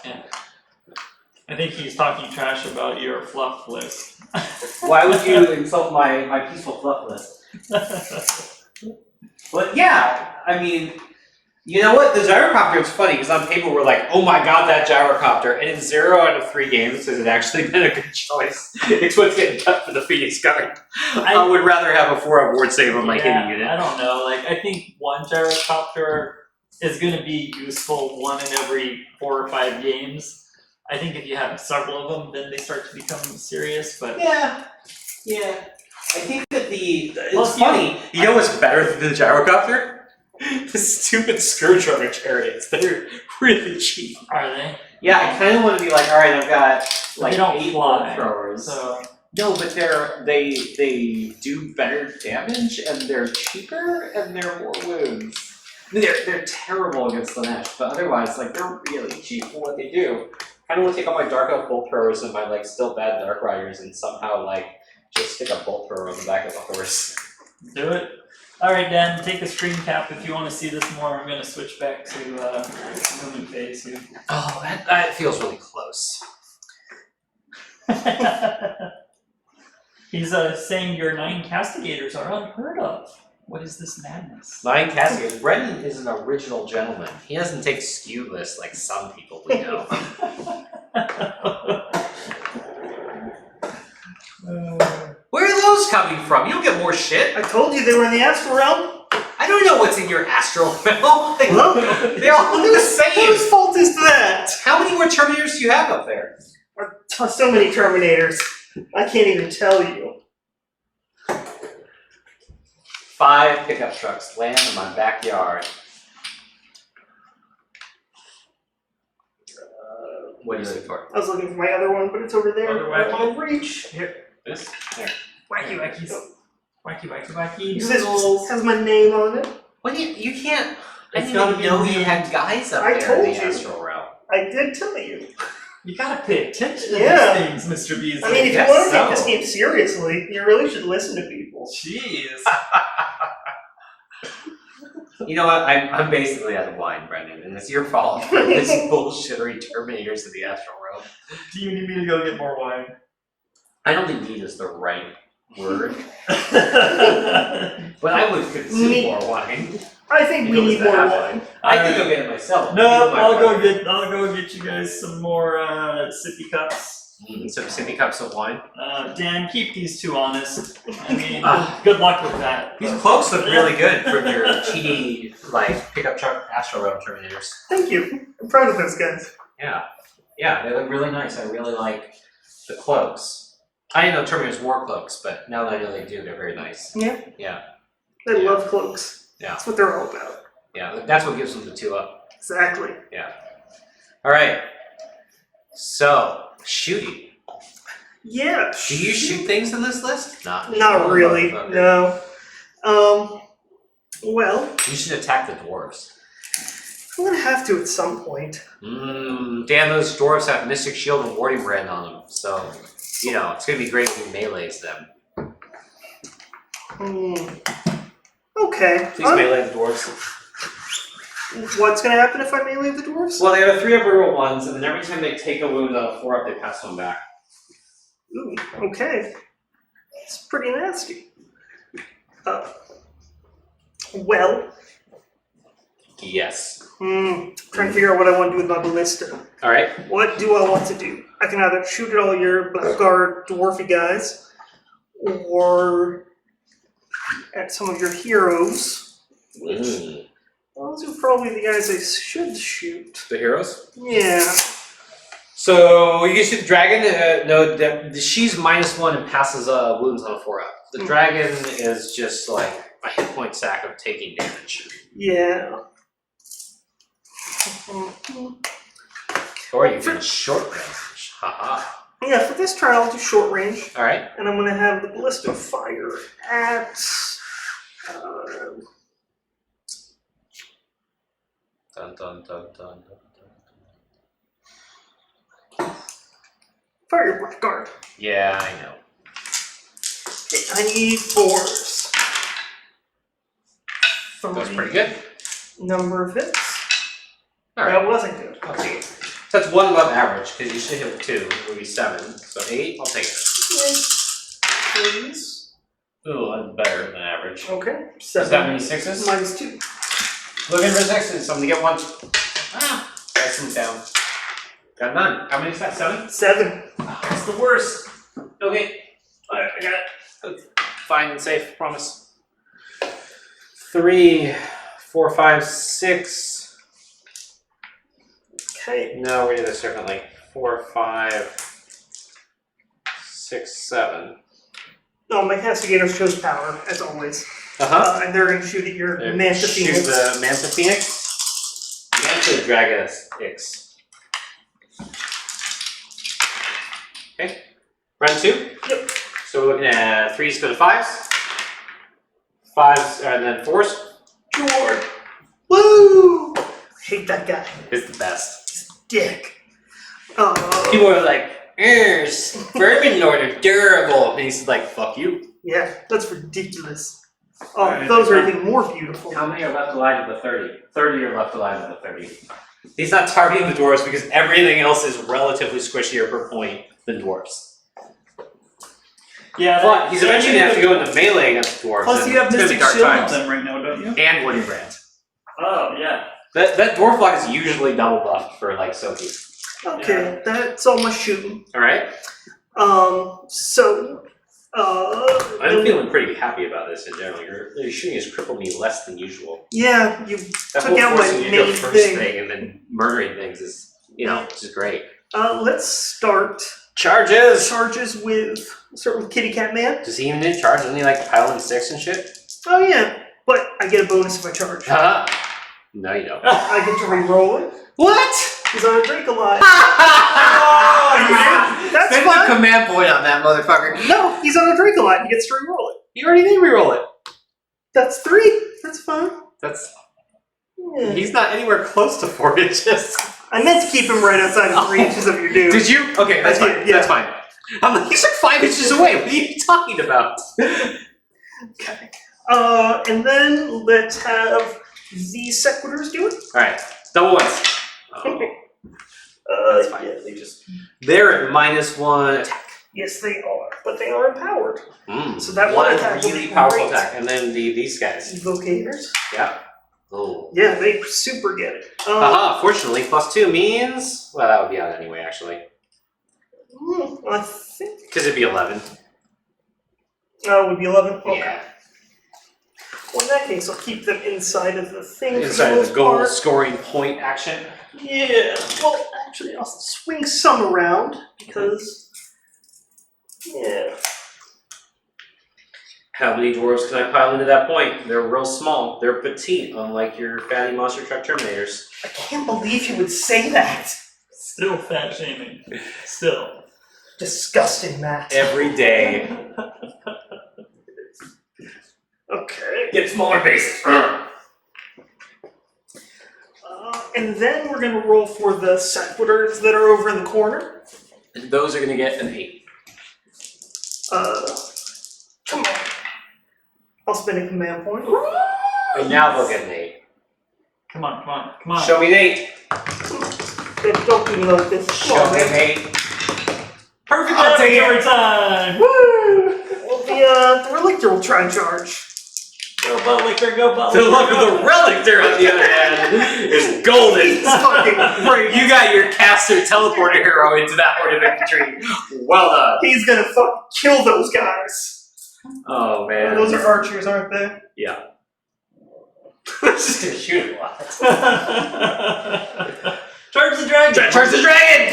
I think he's talking trash about your fluff list. Why would you insult my peaceful fluff list? But yeah, I mean, you know what? The gyrocopter is funny because on paper we're like, oh my god, that gyrocopter, and in 0 out of 3 games has it actually been a good choice. It's what's getting cut for the Phoenix Guard. I would rather have a 4-up ward save on my hitting unit. I don't know. Like, I think one gyrocopter is going to be useful 1 in every 4 or 5 games. I think if you have several of them, then they start to become serious. But yeah. I think that it's funny. You know what's better than the gyrocopter? The stupid scourge runner chariots. They're really cheap. Are they? Yeah, I kind of want to be like, all right, I've got like they don't 8 fly, throwers. So No, but they do better damage and they're cheaper and they're more wounds. They're terrible against the Nesh, but otherwise, like they're really cheap for what they do. I don't want to take all my Dark Elf bolt throwers and my like still bad Dark Riders and somehow like just stick a bolt thrower on the back of the horse. do it. All right, Dan, take a screen cap if you want to see this more. I'm going to switch back to movement phase here. Oh, that feels really close. He's saying your 9 castigators are unheard of. What is this madness? 9 castigators. Brendan is an original gentleman. He doesn't take skew lists like some people we know. coming from? You don't get more shit. I told you they were in the astral realm. I don't know what's in your astral realm. Like, Well, they all look the same. whose fault is that? How many more Terminators do you have up there? So many Terminators. I can't even tell you. 5 pickup trucks land in my backyard. What are you looking for? I was looking for my other one, but it's over there. Other Out wacky? of reach. This? Here. Wacky wackies. Wacky wacky wacky. This Doodles. has my name on it. What do you can't. I It's didn't gotta even be know you named. had guys up I there in told the you. astral realm. I did tell you. You gotta pay attention to Yeah. these things, Mr. Beasley. I mean, if guess you want to take this so. game seriously, you really should listen to people. Jeez. You know what? I'm basically out of wine, Brendan, and it's your fault for this bullshittery Terminators in the astral realm. Do you need me to go get more wine? I don't think need is the right word, No, but I would consume Me- more wine. I think we If it was need to more happen. wine. I can go get it myself. I'll go get you guys some more sippy cups. Some sippy cups of wine. Dan, keep these two honest. I mean, Ah. good luck with that. These cloaks look really good from your cheaty, like, pickup truck astral realm Terminators. Thank you. I'm proud of those guys. Yeah. Yeah, they look really nice. I really like the cloaks. I didn't know Terminators wore cloaks, but now that I know they do, they're very nice. Yeah. Yeah. I Yeah. love cloaks. Yeah. That's what they're all about. Yeah, that's what gives them the 2-up. Exactly. Alright. So, shooting. Yeah. Do you shoot things in this list? Not really. motherfucker. No. Well, You should attack the dwarves. I'm gonna have to at some point. Damn, those dwarves have Mystic Shield and Warding Brand on them, so, you know, it's gonna be great if we melees them. Okay. Please melee the dwarves. What's gonna happen if I melee the dwarves? Well, they have a 3-up reroll ones, and then every time they take a wound on a 4-up, they pass one back. Ooh, okay. It's pretty nasty. Well, Yes. trying to figure out what I want to do with my ballista. Alright. What do I want to do? I can either shoot at all your Blackguard dwarfy guys, or at some of your heroes. Those are probably the guys I should shoot. The heroes? Yeah. So, you can shoot the dragon. No, she's -1 and passes wounds on a 4-up. The dragon is just like a hit point sack of taking damage. Yeah. Or you can short range. Haha. Yeah, for this try I'll do short range, Alright. and I'm gonna have the ballista fire at Dun dun dun dun dun. fire your Blackguard. Yeah, I know. Okay, I need 4s. That was 3 pretty good. number of hits. Alright. That wasn't good. I'll take it. So that's 1 above average, because you should hit with 2, it would be 7. So 8, I'll take it. Please. Ooh, that's better than average. Okay. Is 7 that many 6s? minus 2. Looking for 6s, so I'm gonna get 1. Ah! Write them down. Got none. How many is that? 7? 7. That's the worst. Okay. Alright, I got it. Fine and safe, promise. 3, 4, 5, 6. Okay. No, we do this differently. 4, 5, 6, 7. Oh, my castigators chose power, as always. And they're gonna shoot at your Manta Shoot Phoenix. the Manta Phoenix. Manta Dragon X. Okay. Round 2? Yep. So we're looking at 3s go to 5s. 5s and then 4s. George. Woo! Hate that guy. Is the best. Dick. People are like, Vermin Lord are durable. And he's like, fuck you. Yeah, that's ridiculous. Alright, Those are even more beautiful. How many are left alive of the 30? 30 are left alive of the 30. He's not targeting the dwarves because everything else is relatively squishier per point than dwarves. Yeah, But he's eventually going to have to go into melee against dwarves. Plus, and you have it's gonna be Mystic dark Shield on times. them right now, don't you? And Woody Brand. Oh, yeah. That dwarf block is usually double buffed for like Sophie. Okay, that's all my shooting. Alright? So I'm feeling pretty happy about this in general. Your shooting has crippled me less than usual. Yeah, you That took whole out my forcing you to go main first thing. and then murdering things is, just great. Let's start Charges! charges with, start with Kitty Cat Man. Does he even need charge? Doesn't he like piling sticks and shit? Oh yeah, but I get a bonus if I charge. Haha. No, you don't. I get to re-roll it. What? He's on a drink alive. Oh, That's Spend fine. the command point on that motherfucker. No, he's on a drink alive. He gets to re-roll it. You already did reroll it. That's 3. That's fine. That's Yeah. he's not anywhere close to 4 inches. I meant to keep him right outside of 3 inches of your dude. Did you? Okay, that's I fine. did, yeah. That's fine. I'm like, he's like 5 inches away. What are you talking about? Okay. And then let's have the sequiturs do it. Alright, double ones. Oh, that's fine. Yeah, they just. They're at -1 attack. Yes, they are, but they are empowered. So that one attack will really be powerful great. attack. And then these guys. Evocators. Yeah. Oh. Yeah, they super get it. Haha, fortunately, +2 means. Well, that would be out anyway, actually. I think. Because it'd be 11. Oh, it would be 11? Okay. Yeah. Well, in that case, I'll keep them inside of the thing. Inside for of most the goal part. scoring point action. Yeah. Well, actually, I'll swing some around because. Yeah. How many dwarves can I pile into that point? They're real small. They're petite, unlike your fatty monster truck terminators. I can't believe you would say that. Still fat shaming. Still. Disgusting, Matt. Every day. Okay. Get smaller bases. And then we're going to roll for the sequiturs that are over in the corner. And those are going to get an 8. Come on. I'll spend a command point. And now they'll get an 8. Come on, come on, come on. Show me an 8. Don't do me like this. Come Show on, me an man. 8. Perfect I'll take damage it. every time! Woo! Well, the Relictor will try and charge. Go Buttlicker, go Buttlicker. The luck of the Relictor, on the other hand, is golden. He's fucking great. You got your caster teleporter hero into that horde of infantry. Well done. He's gonna fucking kill those guys. Oh, man. Those are archers, aren't they? Yeah. It's just gonna shoot him a lot. Charge the dragon! Charge the dragon!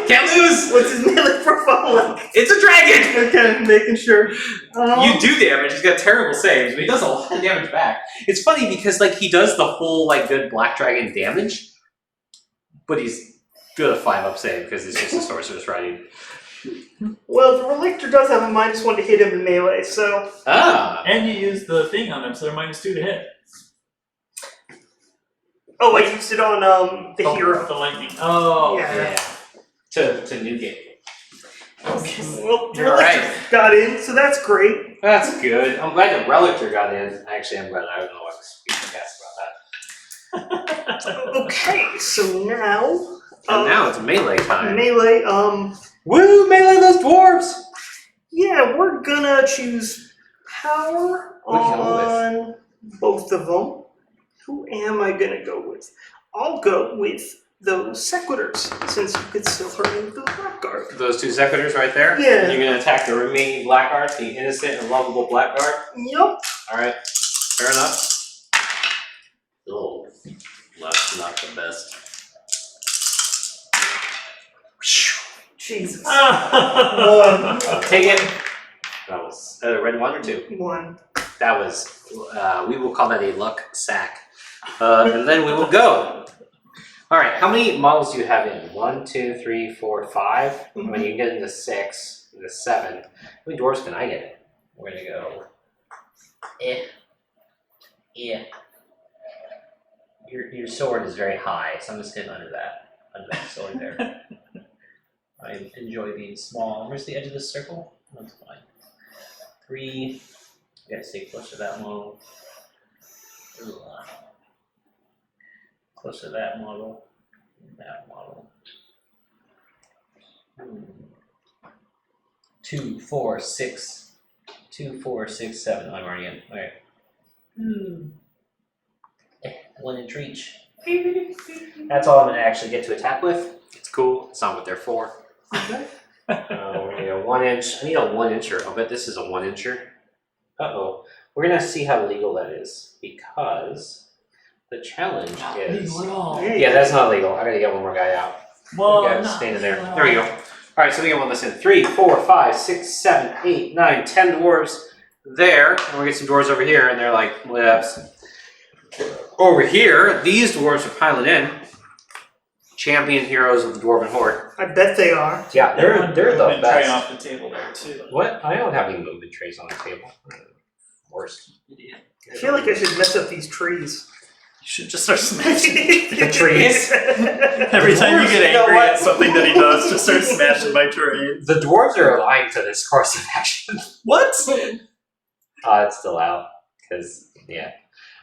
Can't lose! What's his melee profile like? It's a dragon! Okay, making sure. You do damage, he's got terrible saves, but he does a lot of damage back. It's funny because he does the whole good black dragon damage, but he's good at 5-up save because it's just a sorcerer's riding. Well, the Relictor does have a -1 to hit him in melee, so. Ah! And you use the thing on them, so they're -2 to hit. Oh, I used it on the hero. The lightning. Oh, Yeah. To Newgate. Okay. Well, the You're Relictor right. got in, so that's great. That's good. I'm glad the Relictor got in. Actually, I'm glad I don't know what to speak to cast about that. Okay, so now. And now it's melee time. Melee, Woo! Melee those dwarves! yeah, we're gonna choose power What are you going on both of them. Who am I gonna go with? I'll go with those sequiturs, since you could still hurt me with the blackguard. Those 2 sequiturs right there? Yeah. You're gonna attack the remaining blackguard, the innocent and lovable blackguard? Yup. Alright, fair enough. Oh, that's not the best. Jesus. Take it. That was a red 1 or 2? 1. That was, we will call that a luck sack. And then we will go. Alright, how many models do you have in? 1, 2, 3, 4, 5. I mean, you can get into 6, into 7. How many dwarves can I get in? We're gonna go. Yeah. Your sword is very high, so I'm just hitting under that sword there. I enjoy being small. Where's the edge of this circle? That's fine. 3. You gotta stay close to that model. Close to that model. That model. 2, 4, 6. 2, 4, 6, 7. I'm already in. Alright. 1 inch reach. That's all I'm gonna actually get to attack with. It's cool. It's not what they're for. We're gonna go 1 inch. I need a 1 incher. I'll bet this is a 1 incher. Uh-oh. We're gonna see how legal that is because the challenge Not is. legal at all. Yeah, that's not legal. I gotta get one more guy out. Well, Okay, not standing there. legal at There we all. go. Alright, so we get one listen. 3, 4, 5, 6, 7, 8, 9, 10 dwarves there. And we get some dwarves over here, and they're like, whatevs. Over here, these dwarves are piling in. Champion heroes of the Dwarven Horde. I bet they are. Yeah, they're the Tray best. off the table there too. What? I don't have any movement trays on the table. Worst. Idiot. I feel like I should mess up these trees. You should just start smashing. The trees? Every time you get You know angry what? at something that he does, just start smashing my terrain. The dwarves are aligned to this course of action. What? It's still out. Because, yeah.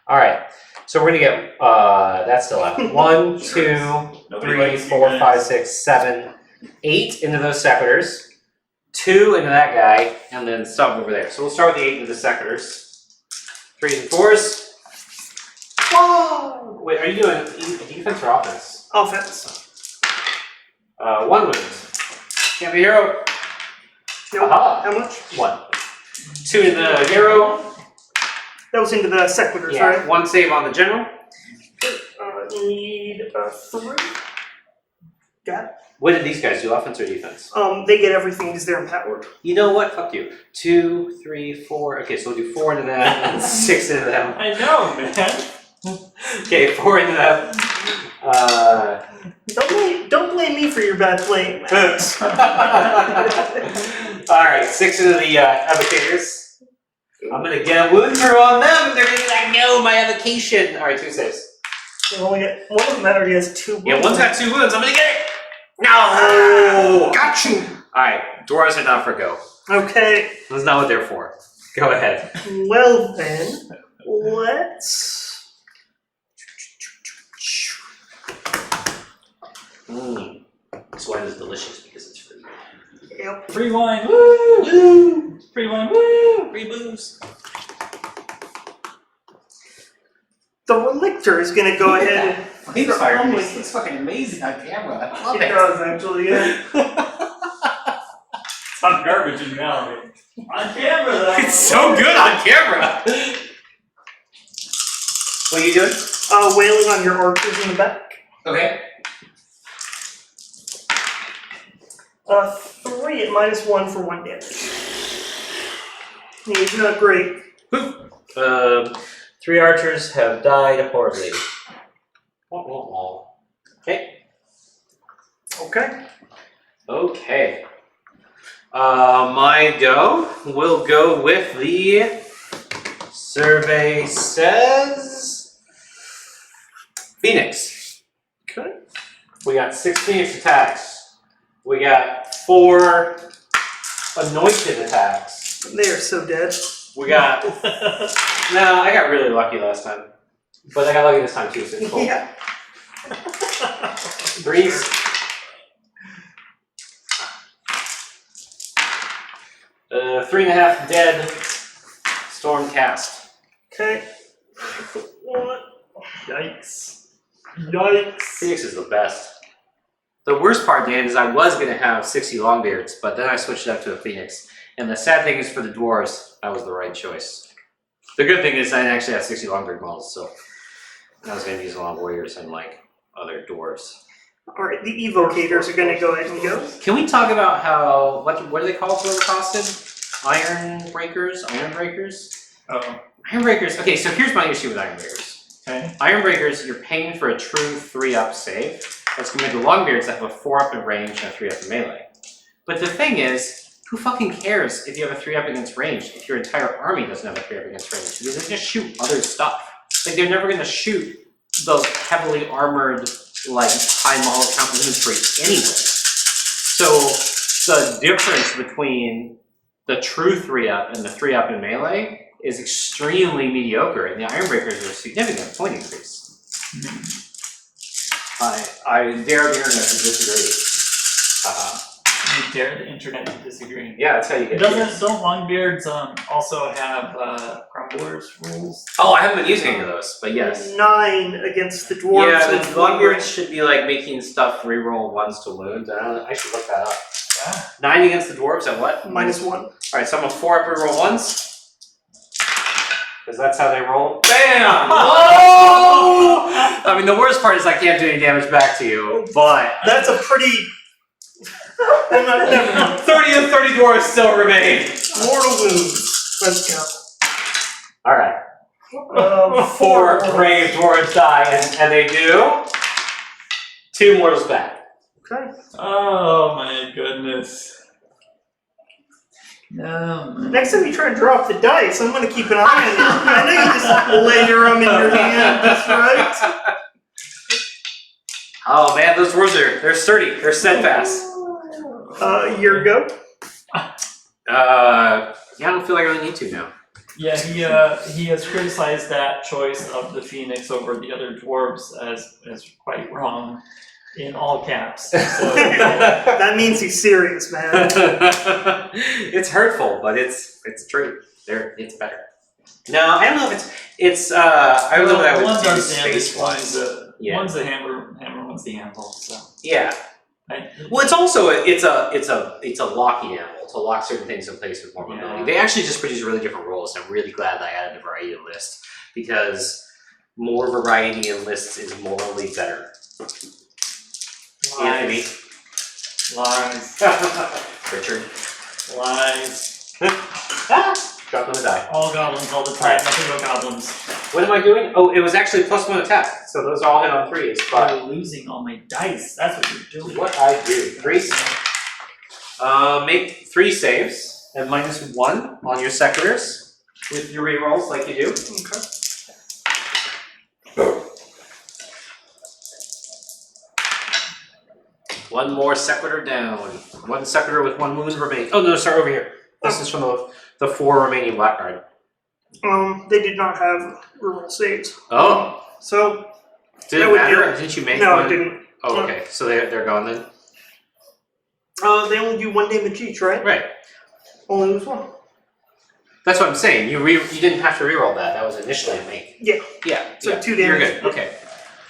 Alright. So we're gonna get, that's still out. 1, 2, Nobody 3, likes you 4, guys. 5, 6, 7, 8 into those secators. 2 into that guy, and then stop over there. So we'll start with the 8 into the secators. 3s and 4s. Whoa! Wait, are you doing defense or offense? Offense. 1 wins. Champion hero. Nope. Aha. How much? 1. 2 to the hero. That was into the sequiturs, Yeah. right? 1 save on the general. Need 3. Got it. What did these guys do? Offense or defense? They get everything because they're empowered. You know what? Fuck you. 2, 3, 4. Okay, so we'll do 4 into them and 6 into them. I know, man. Okay, 4 into them. Don't blame me for your bad playing, man. Alright, 6 into the evocators. I'm gonna get a wound through on them. They're gonna be like, no, my evocation. Alright, 2 saves. You only get one of them that already has 2 wounds. Yeah, one's got 2 wounds. I'm gonna get it. No! Got you. Alright, dwarves are not for go. Okay. That's not what they're for. Go ahead. Well then, let's. This wine is delicious because it's free. Yep. Free wine, woo! Woo! Free wine, woo! Free booze. The Relictor is gonna go ahead and. Flames fire face looks fucking amazing on camera. I love It it. does actually, yeah. It's hot garbage in reality. On camera, though. It's so good on camera. What are you doing? Wailing on your archers in the back. Okay. 3 at -1 for 1 damage. He's not great. 3 archers have died horribly. Okay. Okay. Okay. My go will go with the survey says Phoenix. Okay. We got 6 Phoenix attacks. We got 4 anointed attacks. They are so dead. We got no, I got really lucky last time. But I got lucky this time too, so it's cool. Yeah. 3s. 3.5 dead. Storm cast. Okay. 1. Yikes. Yikes. Phoenix is the best. The worst part, Dan, is I was going to have 60 Longbeards, but then I switched it up to a Phoenix. And the sad thing is for the dwarves, that was the right choice. The good thing is I actually have 60 Longbeard models, so I was going to use a lot of warriors and like other dwarves. Alright, the evocators are gonna go ahead and go. Can we talk about how, what do they call silver costed? Iron breakers? Iron breakers? Oh, Iron breakers, okay, so here's my issue with iron breakers. okay. Iron breakers, you're paying for a true 3-up save. That's going to make the Longbeards that have a 4-up in range and a 3-up in melee. But the thing is, who fucking cares if you have a 3-up against range if your entire army doesn't have a 3-up against range? Because they just shoot other stuff. Like, they're never going to shoot the heavily armored, like, high model count infantry anyway. So, the difference between the true 3-up and the 3-up in melee is extremely mediocre, and the Iron Breakers are a significant point increase. I dare the internet to disagree. You dare the internet to disagree. Yeah, that's how you get Don't it. Longbeards also have Crumblers rules? Oh, I haven't been using any of those, but yes. 9 against the dwarves. Yeah, the and Longbeards should be like making stuff reroll 1s to wounds. I should look that up. 9 against the dwarves at what? -1. Alright, so I'm a 4 up reroll once. Because that's how they roll. Bam! Oh! I mean, the worst part is I can't do any damage back to you, but That's a pretty. Never mind. 30 and 30 dwarves still remain. Mortal wounds. Let's go. Alright. 4 4 brave dwarves die, and they do 2 mortals back. Okay. Oh my goodness. No. Next time you try to drop the dice, I'm gonna keep an eye on it. I know you just layer them in your hand, that's right. Oh man, those dwarves they're sturdy, they're steadfast. Your go. Yeah, I don't feel like I really need to now. Yeah, he has criticized that choice of the Phoenix over the other dwarves as quite wrong, in all caps. So, That means he's serious, man. It's hurtful, but it's true. It's better. No, I don't know if it's I don't know what I would one do does damage, space wise. Yeah. one's the hammer, one's the anvil. So Yeah. Well, it's also it's a locking animal to lock certain things in place with more mobility. Yeah. They actually just produce really different rolls. I'm really glad that I added the variety list because more variety in lists is morally better. Anthony. Lies. Richard. Lies. Drop on the die. All goblins all the time. Nothing but goblins. What am I doing? Oh, it was actually +1 attack. So those all hit on 3s. But I'm losing all my dice. That's what you're doing. what I do. 3. Make 3 saves and -1 on your secators with your rerolls like you do. Okay. One more sequitur down. 1 sequitur with 1 wound remaining. Oh no, start over here. This is from the 4 remaining blackguard. They did not have reroll saves. Oh. So Did that it would matter? do- Didn't you make no, one? it didn't. Oh, okay. So they're gone then? They only do 1 damage each, right? Right. Only lose 1. That's what I'm saying. You didn't have to reroll that. That was initially a make. Yeah. Yeah. So yeah. 2 You're damage. good. Okay.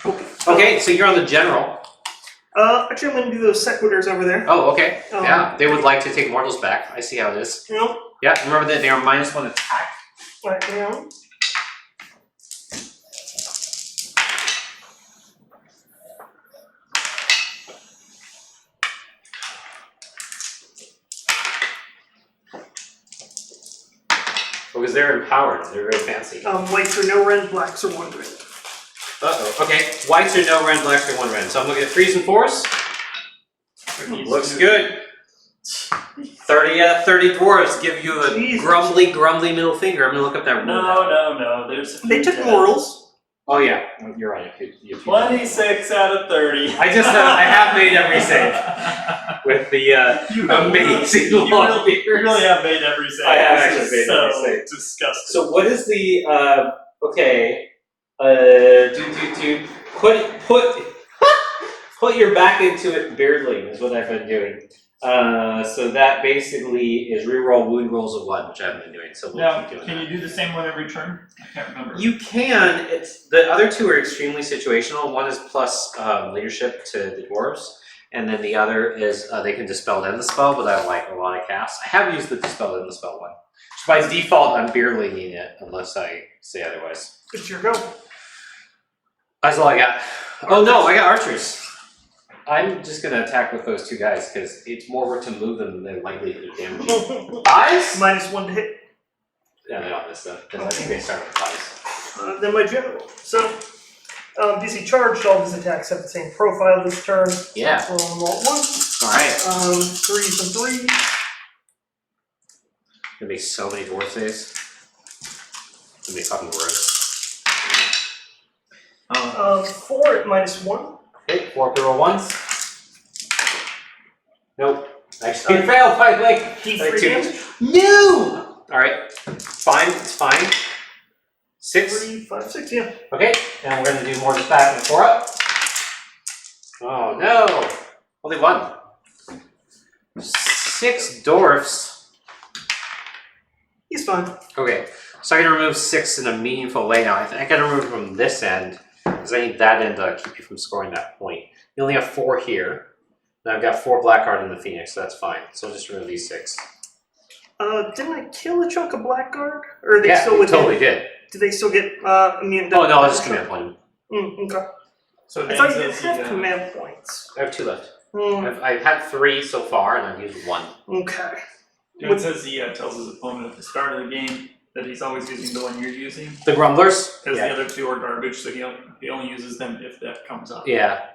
Okay. Okay, so you're on the general. Actually, I'm gonna do those sequiturs over there. Oh, okay. Um, Yeah. They would like to take mortals back. I see how it is. You know, Yeah, remember that they are -1 attack. right down. Because they're empowered. They're very fancy. Whites are no rend, blacks are 1 rend. Uh-oh. Okay. Whites are no rend, blacks are 1 rend. So I'm looking at 3s and 4s. Looks good. 30 out of 30 dwarves give you a Jesus. grumbly middle finger. I'm gonna look up that rule now. No. There's a They few took dead. morals. Oh yeah, you're right. You 26 out of 30. I have made every save with the amazing You long really beard. have made every save. I have This actually is made every so save. disgusting. So what is the okay? Put your back into it, beardling is what I've been doing. So that basically is reroll wound rolls of 1, which I haven't been doing. So we'll Now, keep doing can that. you do the same one every turn? I can't remember. You can. It's the other 2 are extremely situational. One is plus leadership to the dwarves, and then the other is they can dispel end the spell, but I like a lot of casts. I have used the dispel end the spell one. So by default, I'm beardling it unless I say otherwise. It's your go. That's all I got. Oh no, I got archers. I'm just gonna attack with those 2 guys because it's more work to move them than they're likely to damage you. 5s? -1 to hit. Yeah, they don't miss them because I think they start with 5s. Then my general. So, because he charged, all his attacks have the same profile this turn. Yeah. So roll them all at once. All right. 3s and 3s. Gonna make so many dwarf saves. Gonna be fucking gross. 4 at -1. Okay, 4 roll ones. Nope. Actually, failed by like He like 3 2. damage. No! Alright. Fine, it's fine. 6. 3, 5, 6, yeah. Okay, and we're gonna do more just back and 4 up. Oh no! Only 1. 6 dwarfs. He's fine. Okay, so I can remove 6 in a meaningful way now. I can remove from this end, because I need that end to keep you from scoring that point. You only have 4 here. And I've got 4 Blackguard in the Phoenix, so that's fine. So I'll just remove these 6. Didn't I kill a chunk of Blackguard? Or are they Yeah, still you within? totally did. Do they still get immune? Oh no, I'll just command point. Okay. So I thought you Dan didn't says have he, command points. I have 2 left. Mm, I've had 3 so far, and I've used 1. okay. Dan says he tells his opponent at the start of the game that he's always using the one you're using, The Grumblers? because Yeah. the other 2 are garbage, so he only uses them if that comes up. Yeah.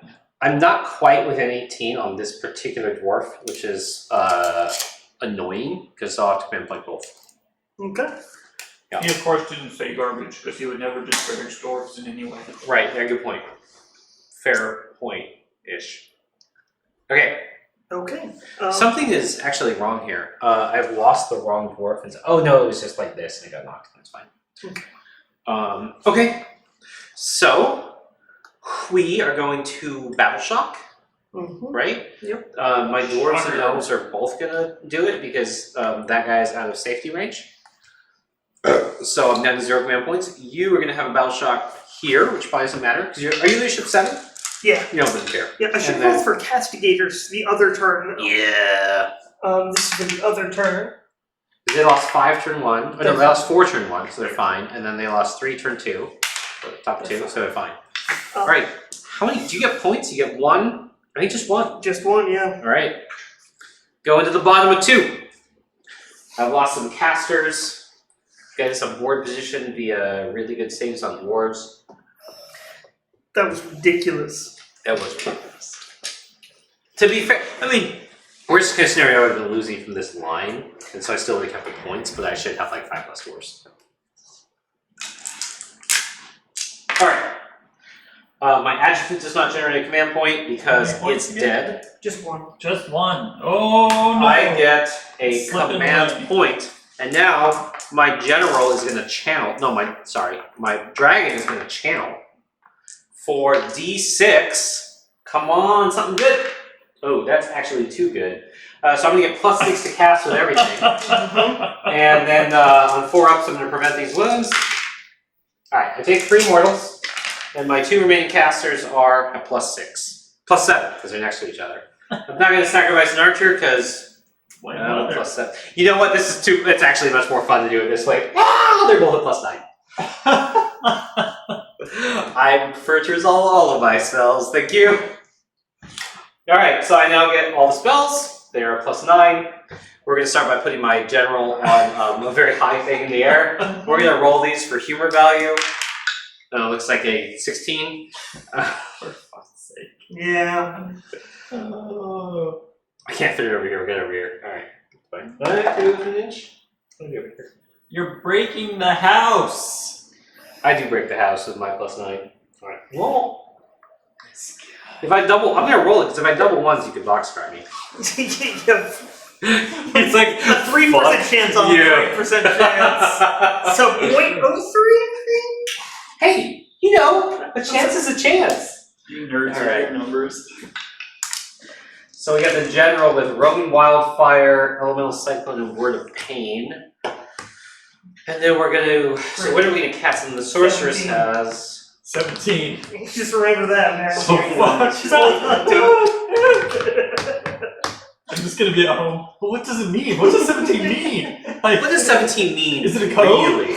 I'm not quite within 18 on this particular dwarf, which is annoying, because I'll have to command point both. Okay. Yeah. He of course didn't say garbage, because he would never disparage dwarves in any way. Right, yeah, good point. Fair point-ish. Okay, Okay. something is actually wrong here. I've lost the wrong dwarf. Oh no, it was just like this and it got knocked. That's fine. Okay. Okay, so we are going to Battle Shock, right? Yep. My dwarves and Shocker. elves are both gonna do it because that guy is out of safety range. So I'm down to 0 command points. You are gonna have a Battle Shock here, which probably doesn't matter. Because are you leadership 7? Yeah. You don't really care. Yeah, I should And roll then- for Castigators the other turn. Yeah. This is the other turn. They lost 5 turn 1. Oh, no, they lost 4 turn 1, so they're fine. And then they lost 3 turn 2. So top 2, so they're fine. Alright. How many do you get points? You get 1? I think just 1. Just one, yeah. Alright. Go into the bottom of 2. I've lost some casters. Getting some board position via really good saves on dwarves. That was ridiculous. That was ridiculous. To be fair, I mean, worst case scenario, I would have been losing from this line, and so I still would have kept the points, but I should have like 5 plus dwarves. Alright. My adjutant does not generate a command point because How many points it's you get? dead. Just one. Just one. Oh no! I get a Slipping command away. point, and now my general is going to channel. No, my dragon is going to channel for D6. Come on, something good. Oh, that's actually too good. So I'm going to get plus 6 to cast with everything. And then on 4 ups, I'm going to prevent these wounds. Alright, I take 3 mortals, and my 2 remaining casters are at plus 6. Plus 7, because they're next to each other. I'm not going to sacrifice an archer, because Why not? plus 7. You know what, this is too, it's actually much more fun to do it this way. Ah, they're both at plus 9. I prefer to resolve all of my spells, thank you. Alright, so I now get all the spells. They are plus 9. We're going to start by putting my general on a very high thing in the air. We're going to roll these for humor value. Looks like a 16. For fuck's sake. Yeah. Oh. I can't fit it over here. We'll get it over here. Alright. Fine. 5 to an inch. Let me over here. You're breaking the house. I do break the house with my plus 9. Alright. Roll. If I double, I'm going to roll it because if I double ones, you can boxcar me. Yeah. It's like A 3% chance on you. a 3% chance. So 0.03? Hey, you know, a chance is a chance. You nerds All with right. your numbers. So we got the general with roaming wildfire, elemental cyclone, and word of pain. And then we're gonna. So what are we gonna cast? And the sorceress 17. has. 17. Just remember that, man. So I'm just gonna be at home. But what does it mean? What does 17 mean? Like, What does 17 mean? Is it a code? Really?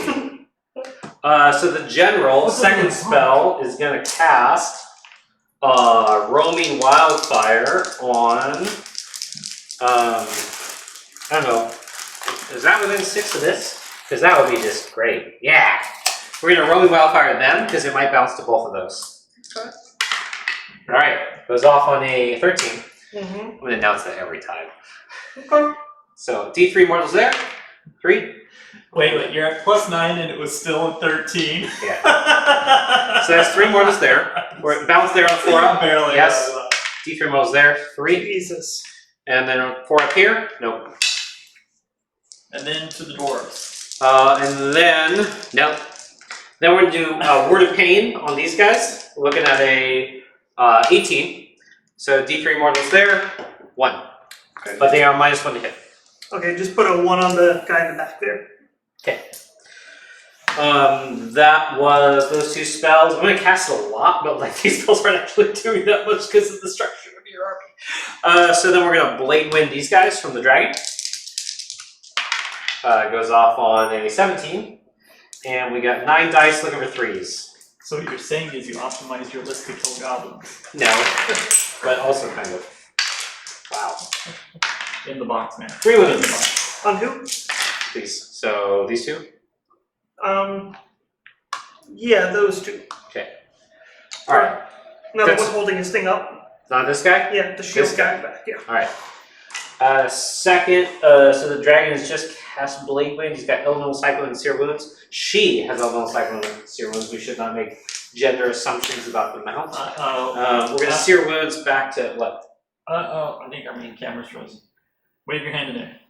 So the general What's second the- spell is gonna cast roaming wildfire on. I don't know. Is that within 6 of this? Because that would be just great. Yeah. We're gonna roaming wildfire them because it might bounce to both of those. Okay. All right. Goes off on a 13. Mm-hmm. I'm gonna announce that every time. Okay. So D3 mortals there. 3. wait, you're at plus 9 and it was still at 13. Yeah. So that's 3 mortals there. We're bounced there on 4 up. Barely. Yes. D3 mortals there. 3. Jesus. And then 4 up here. Nope. And then to the dwarves. And then nope. Then we're gonna do word of pain on these guys. We're looking at a 18. So D3 mortals there. 1. Okay. But they are -1 to hit. Okay, just put a 1 on the guy in the back there. Okay. That was those 2 spells. I'm gonna cast a lot, but like these spells aren't actually doing that much because of the structure of your army. So then we're gonna blade wind these guys from the dragon. Goes off on a 17, and we got 9 dice looking for 3s. So what you're saying is you optimize your list to kill goblins. No, but also kind of. Wow. In the box, man. 3 In the wounds, box. On who? please. So these 2. Yeah, those two. Okay. All right. Another That's- one holding his thing up. Not this guy. Yeah, the shield This guy. guy back. Yeah. All right. Second, so the dragon has just cast Blade Wind. He's got Elemental Cyclone and Seer Wounds. She has Elemental Cyclone and Seer Wounds. We should not make gender assumptions about the mount. We're going to Seer Wounds back to what? I think our main camera's frozen. Wave your hand in there.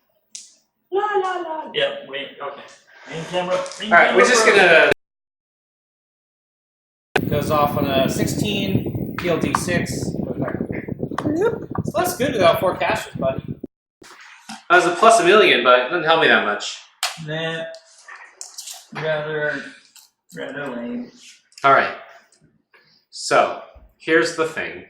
La la la. Yep, wait, okay. Main camera. All right, we're just going to... Goes off on a 16, PLD6. So that's good without 4 casters, buddy. That was a plus a million, but it doesn't help me that much. Nah. Rather lame. Alright. So, here's the thing.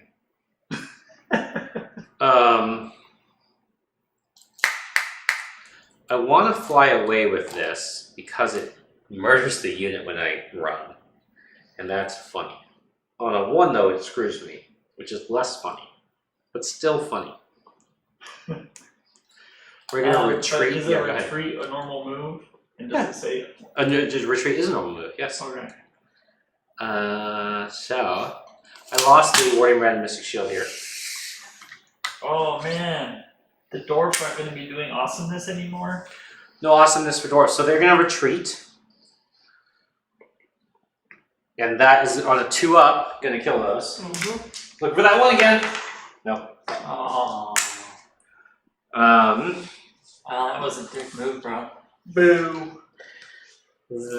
I want to fly away with this because it murders the unit when I run. And that's funny. On a 1, though, it screws me, which is less funny. But still funny. We're gonna retreat. Is Yeah, a go ahead. retreat a normal move? And does it say it? Just retreat is a normal move, yes. Okay. So I lost the Warring Red Mystic Shield here. Oh man. The dwarves aren't going to be doing awesomeness anymore? No awesomeness for dwarves, so they're gonna retreat. And that is on a 2-up, gonna kill those. Mm-hmm. Look for that one again. No. Oh. That was a dick move, bro. Boo.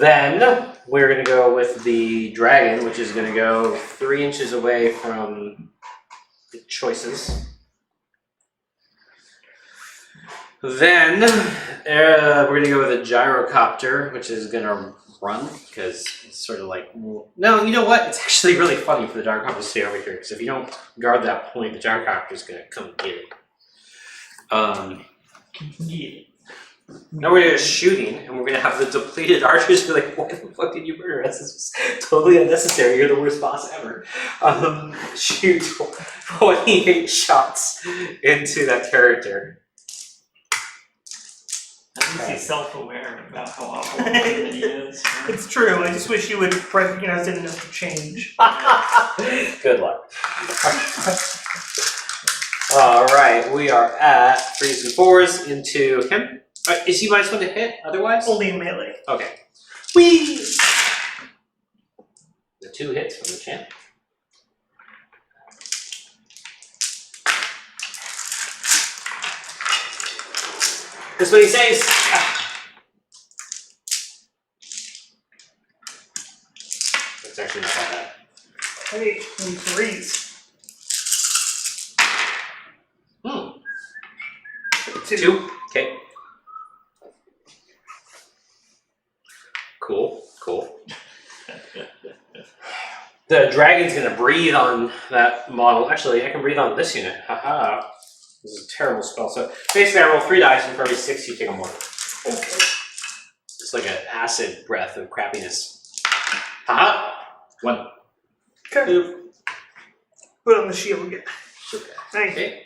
Then we're gonna go with the dragon, which is gonna go 3 inches away from the choices. Then we're gonna go with a gyrocopter, which is gonna run because it's sort of like, no, you know what? It's actually really funny for the gyrocopter to stay over here because if you don't guard that point, the gyrocopter is gonna come get it. Yeah. Now we're gonna go shooting, and we're gonna have the depleted archers be like, "Why the fuck did you murder us? This was totally unnecessary. You're the worst boss ever." Shoot 28 shots into that character. At least he's self-aware about how awful he is. It's true. I just wish you would recognize it enough to change. Good luck. All right, we are at 3s and 4s into him. Is he minus 1 to hit? Otherwise, Only in melee. okay. Whee! The 2 hits from the champ. That's what he says. That's actually not that bad. Hey, in 3s. 2. Okay. Cool. The dragon's gonna breathe on that model. Actually, I can breathe on this unit. Haha. This is a terrible spell. So basically, I roll 3 dice, and for every 6, you take a mortal. Okay. It's like an acid breath of crappiness. Haha. 1. Okay. 2. Put on the shield again. Thank you. Okay.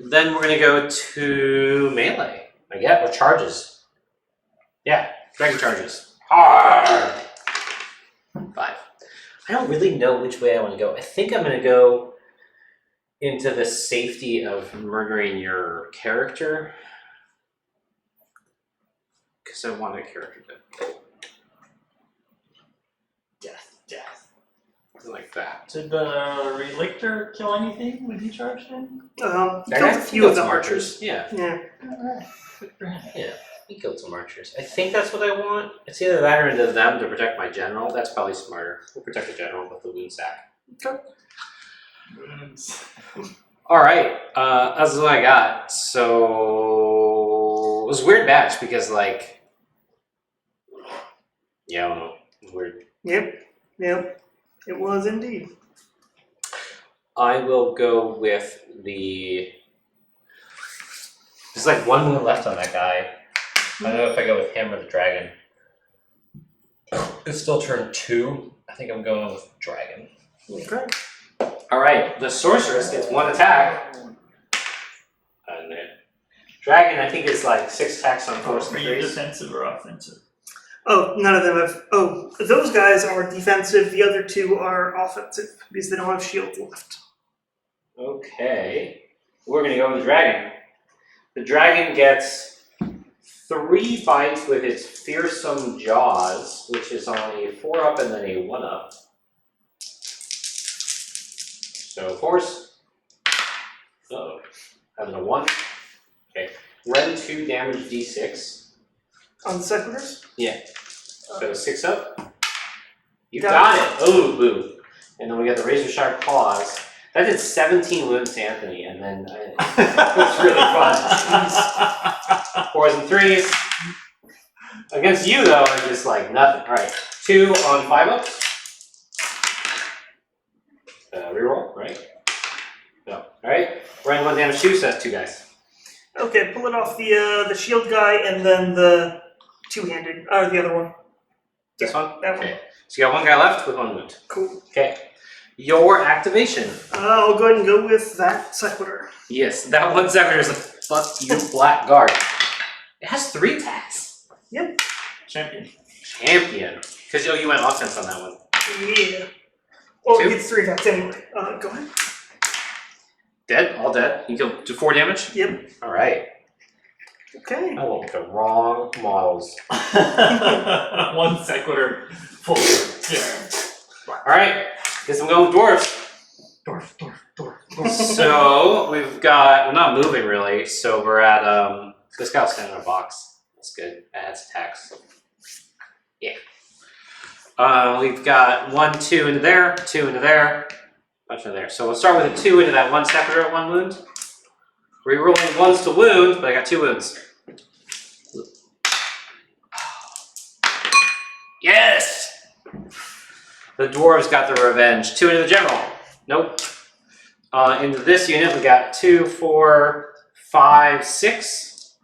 Then we're gonna go to melee. Or charges. Yeah, dragon charges. Hard. 5. I don't really know which way I want to go. I think I'm gonna go into the safety of murdering your character. Because I want a character to Death. like that. Did the Relictor kill anything when he charged in? He killed a few of the archers. Yeah. Yeah. Yeah, he killed some archers. I think that's what I want. It's either that or into them to protect my general. That's probably smarter. We'll protect the general with the wound sack. Alright, that's what I got. So it was a weird match because like yeah, I don't know. It was weird. Yep. It was indeed. I will go with the. There's like one wound left on that guy. I don't know if I go with him or the dragon. It's still turn 2. I think I'm going with dragon. Okay. Alright, the sorceress gets 1 attack. And then dragon, I think, is like 6 attacks on force Are and you 3s. defensive or offensive? Oh, none of them have. Oh, those guys are defensive. The other 2 are offensive because they don't have shields left. Okay. We're gonna go with the dragon. The dragon gets 3 bites with its fearsome jaws, which is on a 4-up and then a 1-up. So force. Uh-oh. Having a 1. Okay. Run 2 damage d6. On the sequitors? Yeah. So 6 up. You Got got it. Oh, boo. And then we got the razor sharp claws. That did 17 wounds to Anthony, and then it was really fun. 4s and 3s. Against you, though, it's just like nothing. All right. 2 on 5-ups. Reroll, right? No. All right. Running 1 damage 2, so that's 2 guys. Okay, pull it off the shield guy and then the 2-handed, or the other one. This one? That one. Okay. So you got 1 guy left with 1 wound. Cool. Okay. Your activation. I'll go ahead and go with that sequitur. Yes, that 1 second is a fuck you blackguard. It has 3 attacks. Yep. Champion. Champion. Because you went offense on that one. Yeah. Well, 2? it gets 3 attacks anyway. Go ahead. Dead? All dead? You can do 4 damage? Yep. Alright. Okay. I went with the wrong models. 1 sequitur. Full. Yeah. Alright. Guess I'm going with dwarves. Dwarf. So we've got, we're not moving really, so we're at, this guy will stand in a box. That's good. Adds attacks. Yeah. We've got 1, 2 into there, 2 into there, bunch into there. So we'll start with a 2 into that 1 sequitur at 1 wound. Rerolling 1s to wound, but I got 2 wounds. Yes! The dwarves got the revenge. 2 into the general. Nope. Into this unit, we got 2, 4, 5, 6.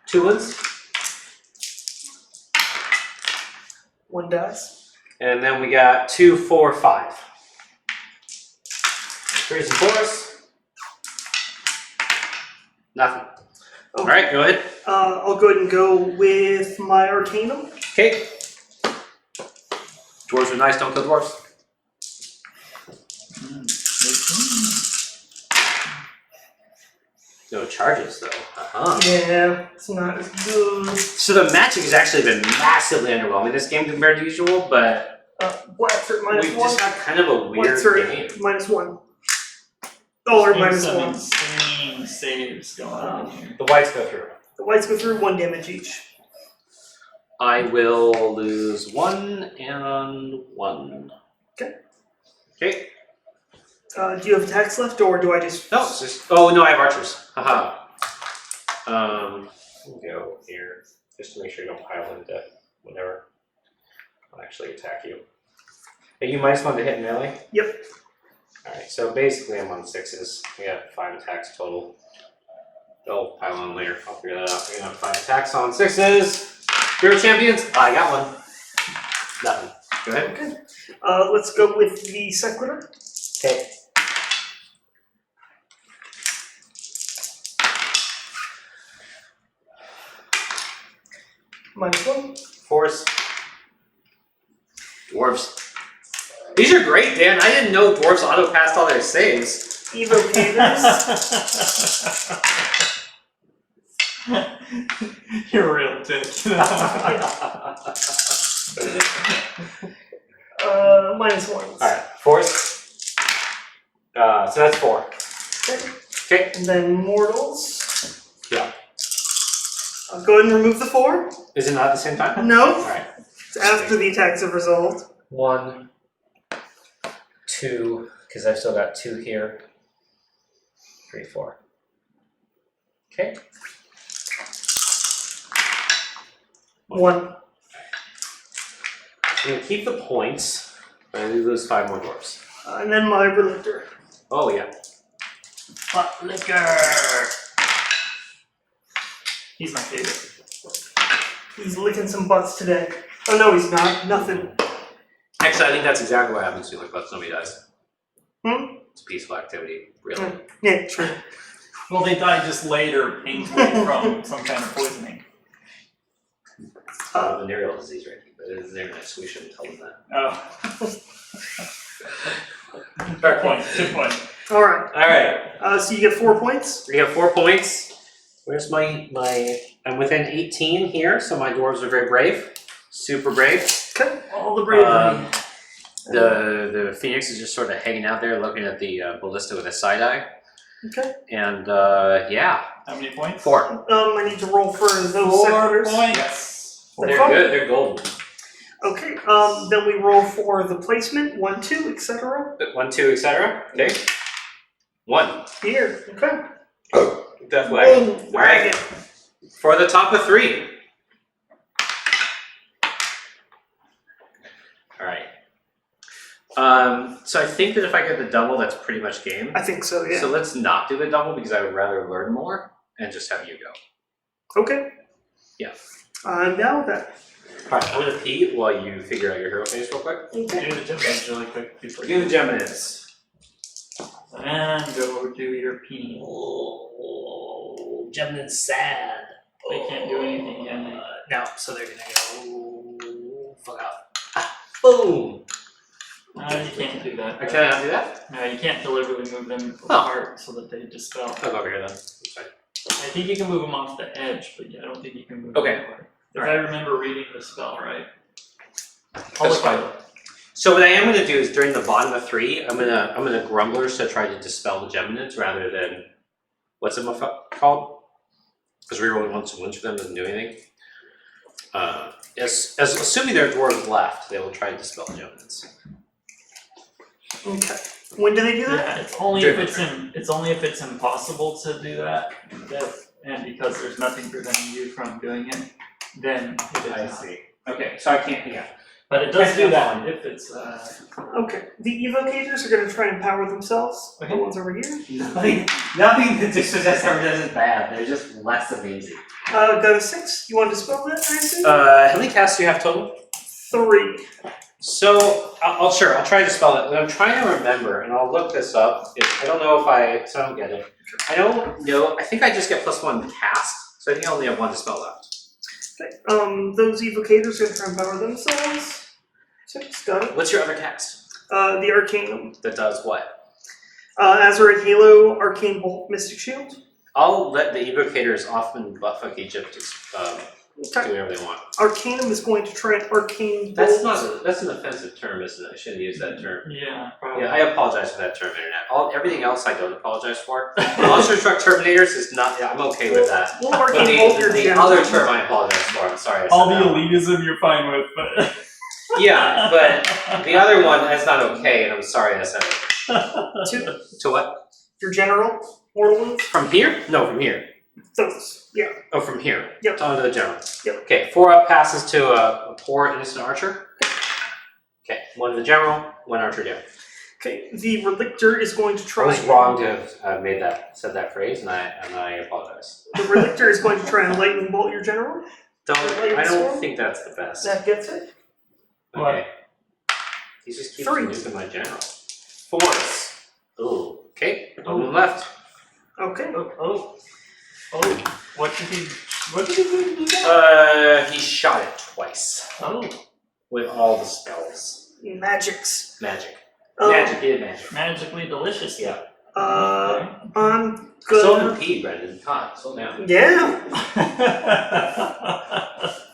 Two wounds. 1 dies. And then we got 2, 4, 5. 3s and 4s. Nothing. Okay. Alright, go ahead. I'll go ahead and go with my Arcanum. Okay. Dwarves are nice, don't kill dwarves. No charges though. Uh-huh. Yeah, it's not as good. So the matching has actually been massively underwhelming this game compared to usual, but Black's hurt we -1. just had kind of a weird White's hurt game. -1. Oh, or There's some -1. insane saves going on here. The whites go through. The whites go through 1 damage each. I will lose 1 and 1. Okay. Okay. Do you have attacks left, or do I just? No, it's just. Oh no, I have archers. Haha. We'll go here just to make sure you don't pile into whatever. I'll actually attack you. Hey, you -1 to hit melee. Yep. All right. So basically, I'm on 6s. We got 5 attacks total. They'll pile on later. I'll figure that out. We're gonna have 5 attacks on 6s. Hero champions. I got 1. Nothing. Go ahead. Okay. Let's go with the sequitur. Okay. -1. Force. Dwarves. These are great, Dan. I didn't know dwarves auto passed all their saves. Evocators. You're a real dick. -1. Alright, force. So that's 4. Okay. Okay. And then mortals. Yeah. I'll go ahead and remove the 4. Is it not at the same time? No. Alright. It's after the attacks have resolved. 1, 2, because I've still got 2 here. 3, 4. Okay. 1. I'm gonna keep the points, but I lose 5 more dwarfs. And then my relictor. Oh yeah. Butt liquor. He's my favorite. He's licking some butts today. Oh no, he's not. Nothing. Actually, I think that's exactly what happens to you, like, but somebody dies. Hmm? It's a peaceful activity, really. Yeah, true. Well, they die just later painfully from some kind of poisoning. Venereal disease, right? But it is their name, so we shouldn't tell them that. Oh. Fair point. Good point. Alright. Alright, So you get 4 points. we have 4 points. Where's my I'm within 18 here, so my dwarves are very brave. Super brave. Okay. All the bravery. The Phoenix is just sort of hanging out there looking at the ballista with a side eye. Okay. And yeah. How many points? 4. I need to roll for those 4 sectors. points. They're good, they're golden. Okay, then we roll for the placement, 1, 2, etc. 1, 2, etc. Okay. 1. Here, okay. Death wagon. Boom, Alright. wagon. For the top of 3. Alright. So I think that if I get the double, that's pretty much game. I think so, yeah. So let's not do the double because I would rather learn more and just have you go. Okay. Yeah. I'm down with that. Alright, I'm gonna pee while you figure out your hero face real quick. Okay. Do the Geminids really quick before Do the Geminids. and go do your pee. Oh, Geminids sad. They can't do anything, can they? No, so they're gonna go fuck out. Boom! No, you can't do that. Can I not do that? No, you can't deliberately move them Oh. apart so that they dispel. I'll go over here then. That's fine. I think you can move them off the edge, but yeah, I don't think you can move Okay. them apart. If I remember reading the spell right. I'll That's look at fine. it. So what I am gonna do is during the bottom of 3, I'm gonna grumblers to try to dispel the Geminids rather than what's it called? Because rerolling once and wins for them doesn't do anything. As assuming there are dwarves left, they will try to dispel the Geminids. Okay. When do they do that? Yeah, it's only During if it's only if it's impossible to do that, and because there's nothing preventing you from doing it, then it is I not. see. Okay, so I can't. Yeah. But it does do that if it's Okay. The evocators are going to try and power themselves. Okay. The ones over here. Nothing that Dispossessed ever does is bad. They're just less amazing. Go to 6. You want to dispel that, I assume? How many casts do you have total? 3. So I'll try to spell it. What I'm trying to remember, and I'll look this up. I don't know so I don't get it. I don't know. I think I just get +1 cast, so I think I only have 1 dispel left. Okay. Those evocators are going to try and power themselves. 6. Got it. What's your other cast? The Arcanum. That does what? Azurite Halo, Arcane Bolt, Mystic Shield. I'll let the evocators often buttfuck Egypt do Okay. whatever they want. Arcanum is going to try and Arcane Bolt. That's an offensive term, isn't it? I shouldn't use that term. yeah, probably. Yeah, I apologize for that term, Internet. Everything else I don't apologize for. Monster Truck Terminators is not. Yeah, I'm okay with that. We'll But Arcane Bolt your the general. other term I apologize for. I'm sorry. I said All the that one. elitism you're fine with, but Yeah, but the other one that's not okay, and I'm sorry I said it. Two. To what? Your general. Mortal wounds. From here? No, from here. Those. Yeah. Oh, from here. Yep. It's on to the general. Yep. Okay, 4 up passes to a poor innocent archer. Okay, 1 to the general, 1 archer down. Okay. The Relictor is going to I try. was wrong to have said that phrase, and I apologize. The Relictor is going to try and Lightning Bolt your general. I don't think that's the best. That gets it. Okay. He just keeps 3. nuking my general. 4s. Ooh. Okay, 1 left. Okay. oh, what did he do that? He shot it twice Oh, with all the spells. Magics. Magic. Um, Magic, he did magic. magically delicious. Yeah. I'm So gonna. did P, Brendan. God, slow down. Yeah.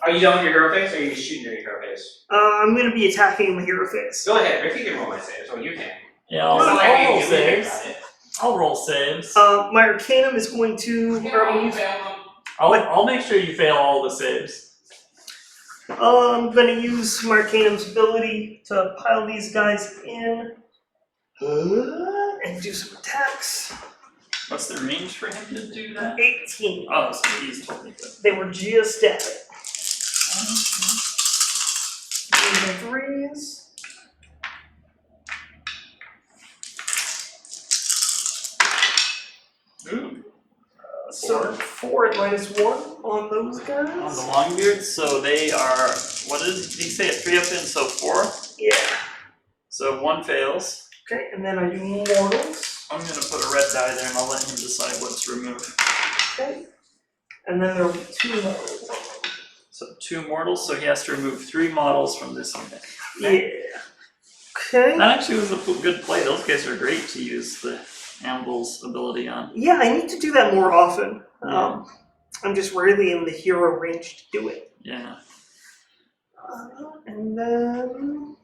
Are you done with your hero face, or are you shooting your hero face? I'm gonna be attacking the hero phase. Go ahead, if you can roll my saves, or you can. Yeah, I'll roll saves. I'll roll saves. My Arcanum is going to. I'll make sure you fail all the saves. I'm gonna use my Arcanum's ability to pile these guys in and do some attacks. What's the range for him to do that? 18. Oh, so he's totally good. They were just at it. threes. Ooh. So 4 at -1 on those guys. On the Longbeards, so they are, what did he say, a 3 up in, so 4? Yeah. So 1 fails. Okay, and then I do mortals. I'm gonna put a red die there and I'll let him decide what to remove. Okay. And then there'll be 2 mortals. So 2 mortals, so he has to remove 3 models from this unit. Yeah. Okay. That actually was a good play. Those guys are great to use the Anvil's ability on. Yeah, I need to do that more often. Yeah. I'm just rarely in the hero range to do it. Yeah. And then...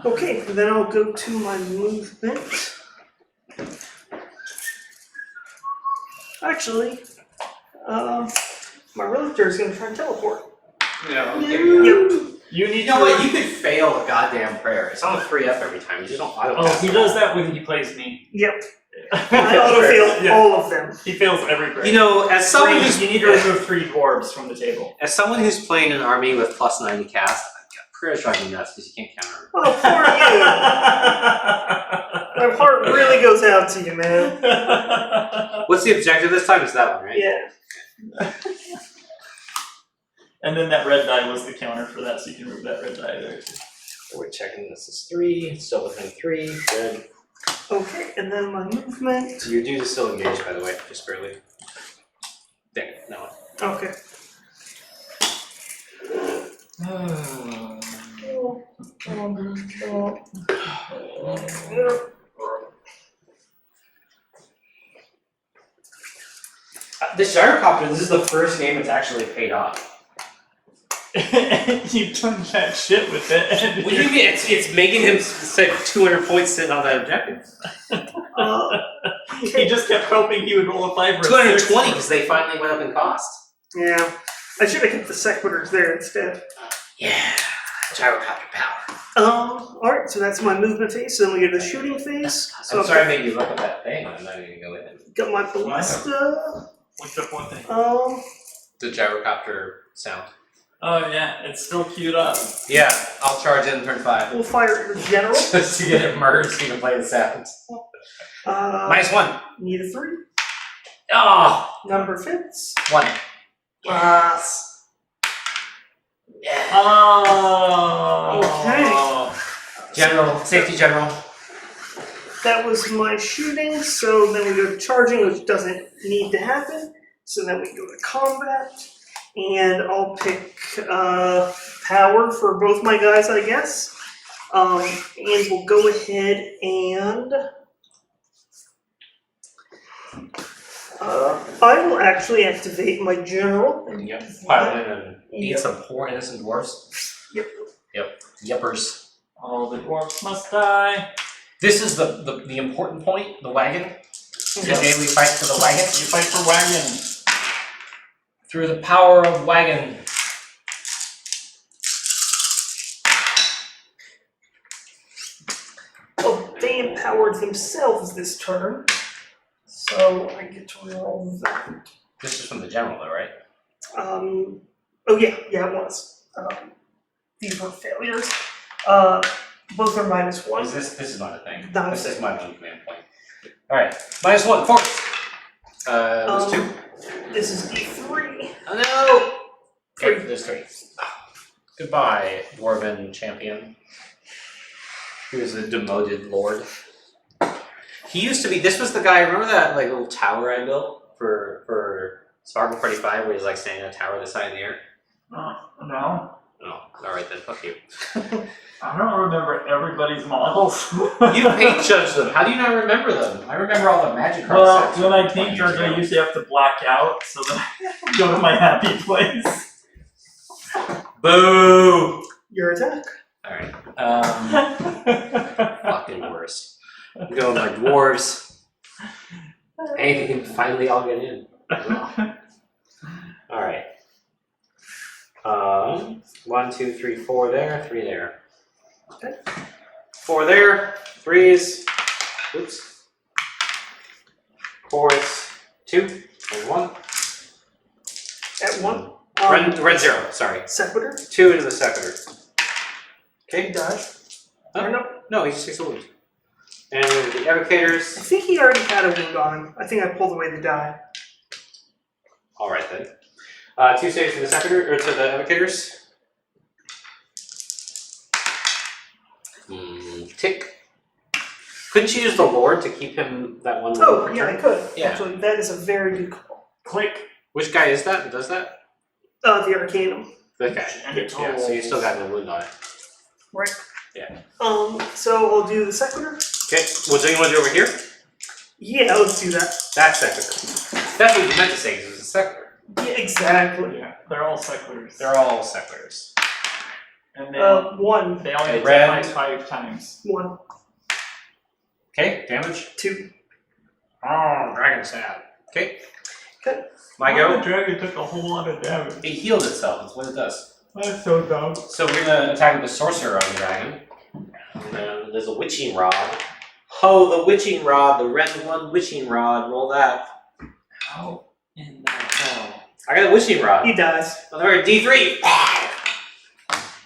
Okay, then I'll go to my movement. Actually, my relative is going to try and teleport. Yeah. Yep. You need You know what? You could fail a goddamn prayer. It's on a 3 up every time. You just don't auto. Oh, he does that when he plays me. Yep. I auto-fail Yeah. all of them. He fails every prayer. You know, as someone who's you need to remove 3 dwarves from the table. as someone who's playing an army with +9 to cast, prayers drive me nuts because you can't counter them. Oh, poor you. My heart really goes out to you, man. What's the objective this time? It's that one, right? Yeah. And then that red die was the counter for that, so you can remove that red die there. We're checking this is 3, still within 3, good. Okay, and then my movement. Your dude is still engaged, by the way, just barely. Dang it, no. Okay. This gyrocopter, this is the first game it's actually paid off. You've done that shit with it. What do you mean? It's making him say 200 points sitting on that objective. He just kept hoping he would roll a 5 or a 220 because they finally went up in cost. Yeah. I should have kept the sequiturs there instead. Yeah, gyrocopter power. Alright, so that's my movement phase. So then we go to the shooting phase. So I'm sorry I made you look at that thing. I'm not even going to go in. Got my ballista. What's up one thing? The gyrocopter sound. Oh yeah, it's still queued up. Yeah, I'll charge in turn 5. We'll fire your general. Just to get it merged so you can play the sounds. -1. Need a 3. Oh, Number fits. 1. Yes. Yeah. Oh. Okay. General, safety general. That was my shooting, so then we go to charging, which doesn't need to happen. So then we go to combat, and I'll pick power for both my guys, I guess. And we'll go ahead and I will actually activate my general. Yep. Pile in and eat Yep. some poor innocent dwarves. Yep. Yep. Yuppers. All the dwarfs must die. This is the important point, the wagon. Yep. Today we fight for the wagon. You fight for wagon. Through the power of wagon. Oh, they empowered themselves this turn, so I get to roll that. This is from the general though, right? Oh yeah, it was. These were failures. Both are -1. This is not a thing. Nice. This is my one command point. Alright. -1, force. There's 2. This is D3. Oh no! Okay, there's 3. Goodbye, Dwarven champion. He was a demoted lord. He used to be, this was the guy, remember that like little tower I built for Sparkle Party 5 where he's like standing in a tower this high in the air? No. Oh, alright then, fuck you. I don't remember everybody's models. You paint judge them, how do you not remember them? I remember all the magic cards. Well, set when I 20 paint years judge, I ago. usually have to black out so that I can go to my happy place. Boo! Your attack. Alright, fucking worst. I'm going my dwarves. Anything can finally all get in. Alright. 1, 2, 3, 4 there, 3 there. Okay. 4 there, 3s. Oops. 4s, 2 and 1. At 1. Red 0, sorry. Sequitur. 2 into the Sequitur. He Okay. dies. Oh. Or no? No, he just takes a wound. And the I Evocators. think he already had a wound on him. I think I pulled away the die. Alright then. 2 saves to the Sequitur, or to the Evocators. Tick. Couldn't you use the Lord to keep him that one? Oh, per yeah, I turn? could. Yeah. Actually, that is a very good call. Click. Which guy is that does that? The Arcanum. That guy. And it Yeah, so you still got no wound on it. Right. Yeah. So I'll do the Sequitur. Okay, what do you want to do over here? Yeah, let's do that. That's Sequitur. That's what you meant to say, because it was a Sequitur. Yeah, exactly. Yeah, they're all Sequiturs. They're all Sequiturs. And they, 1. they all get red. to fight 5 times. 1. Okay, damage. 2. Oh, Dragon Stab. Okay. Okay. My The go. dragon took a whole lot of damage. It healed itself, that's what it does. That's so dumb. So we're gonna attack with the Sorcerer on the dragon. And then there's a Witching Rod. Oh, the Witching Rod, the red one Witching Rod, roll that. How in the hell? I got a Witching Rod. He dies. Another D3.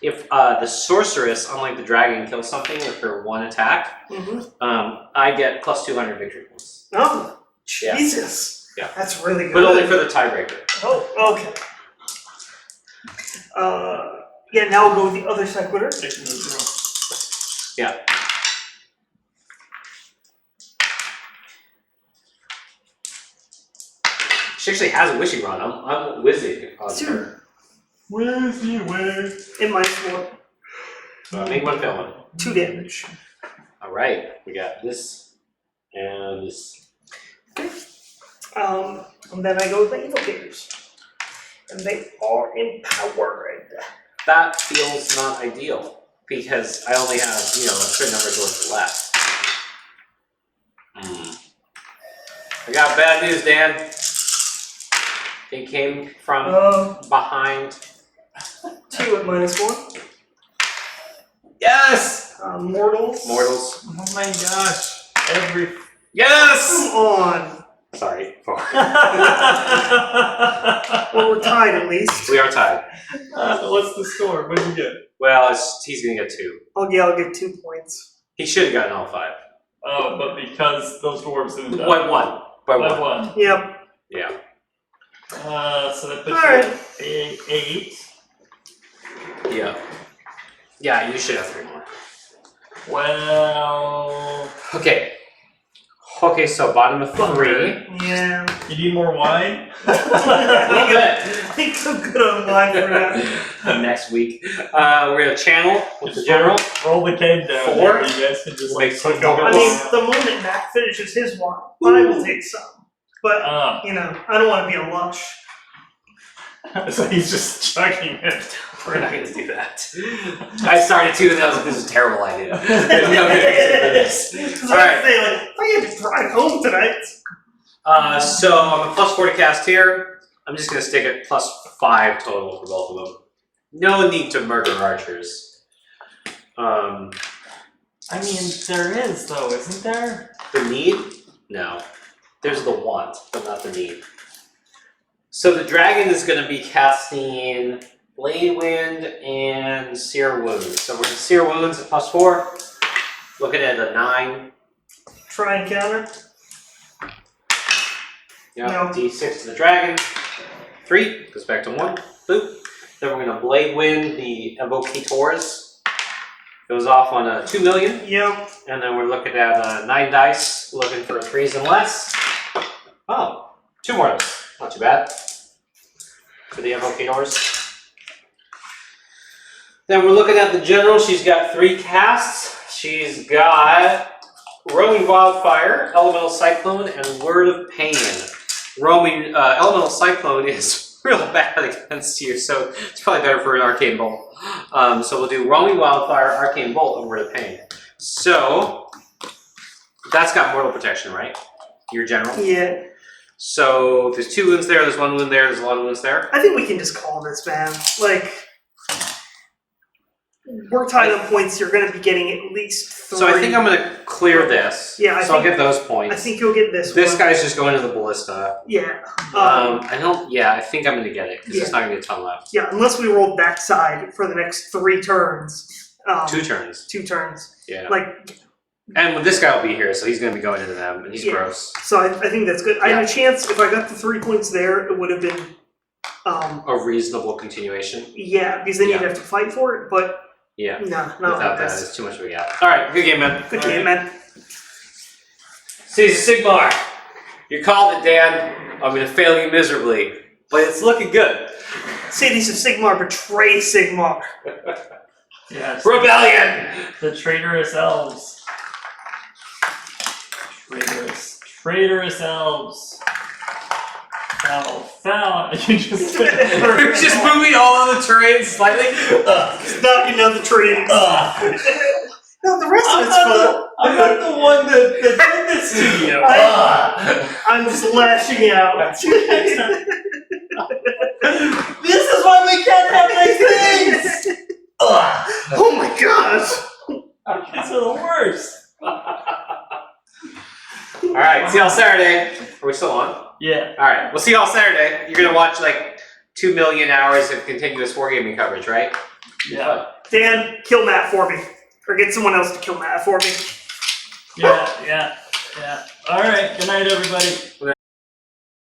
If the Sorceress, unlike the dragon, kills something with her one attack, I get plus 200 victory points. Oh, Yeah. Jesus. Yeah. That's really good. But only for the tiebreaker. Oh, okay. Yeah, now we'll go with the other Sequitur. Taking those rolls. Yeah. She actually has a Wishing Rod. I'm whizzing on her. Where's you? Where? In -1. Make one fail one. 2 damage. Alright, we got this and this. And then I go with my Evocators. And they are empowered. That feels not ideal because I only have, a certain number of doors left. I got bad news, Dan. It came from behind. 2 at -1. Yes! Mortals. Mortals. Oh my gosh. Every. Yes! Come on. Sorry. Well, we're tied at least. We are tied. What's the score? What did you get? Well, he's gonna get 2. Oh, yeah, I'll get 2 points. He should have gotten all 5. Oh, but because those dwarves didn't die. By 1. By By 1. one. Yep. Yeah. So that puts you Alright. at 8. Yeah. Yeah, you should have 3 more. Well, Okay. Okay, so bottom of 3. Yeah. you need more wine? A little bit. I think I'm good on mine for that. Next week. We're gonna channel with the general. Roll the keg down. 4. You guys can just Make click some over. I mean, the moment Mac finishes his one, I will take some. But, I don't want to be a lush. So he's just chugging it. We're not gonna do that. I started too, and I was like, this is a terrible idea. There's no good reason for this. Because All I right. say, like, I have to drive home tonight. So I'm a plus 4 to cast here. I'm just gonna stick at plus 5 total for both of them. No need to murder archers. I mean, there is though, isn't there? The need? No. There's the want, but not the need. So the dragon is gonna be casting Blade Wind and Seer Wounds. So we're gonna Seer Wounds at plus 4. Looking at a 9. Try and counter. Yeah, No. D6 to the dragon. 3 goes back to 1. Boop. Then we're gonna Blade Wind the Evocators. Goes off on a 2 million. Yep. And then we're looking at 9 dice, looking for 3s and less. Oh, 2 more dice. Not too bad. For the Evocators. Then we're looking at the general. She's got 3 casts. She's got Roaming Wildfire, Elemental Cyclone, and Word of Pain. Elemental Cyclone is real bad against you, so it's probably better for an Arcane Bolt. So we'll do Roaming Wildfire, Arcane Bolt, and Word of Pain. So that's got Mortal Protection, right? Your general? Yeah. So there's 2 wounds there, there's 1 wound there, there's a lot of wounds there. I think we can just call this, man. Like, we're tied on points. You're going to be getting at least 3. So I think I'm gonna clear this. Yeah, so I'll get those points. I think you'll get this. This one. guy's just going to the ballista. Yeah. I don't. Yeah, I think I'm gonna get it because Yeah. there's not gonna be a ton left. Yeah, unless we roll backside for the next 3 turns. 2 turns. 2 turns. Yeah. Like, And this guy will be here, so he's gonna be going into them, and he's Yeah. gross. so I think that's good. I had a chance, if I got the 3 points there, it would have been, A reasonable continuation. yeah, because then you'd Yeah. have to fight for it, but Yeah. no, not Without like that, this. it's too much of a gap. All right, good game, man. Good game, man. Cities of Sigmar, you called it, Dan. I'm gonna fail you miserably, but it's looking good. Cities of Sigmar betray Sigmar. Yeah, it's Rebellion. the traitorous elves. Traitorous elves. Foul. You just We're just moving all on the terrain slightly. Knocking down the tree. No, the rest of it's fun. I'm not the one that did this to you. I'm just lashing out. This is why we can't have nice things! Oh my gosh! Kids are the worst. All right, see y'all Saturday. Are we still on? Yeah. All right, we'll see y'all Saturday. You're gonna watch like 2 million hours of continuous wargaming coverage, right? Yeah. Dan, kill Matt for me. Or get someone else to kill Matt for me. Yeah. Alright, good night everybody.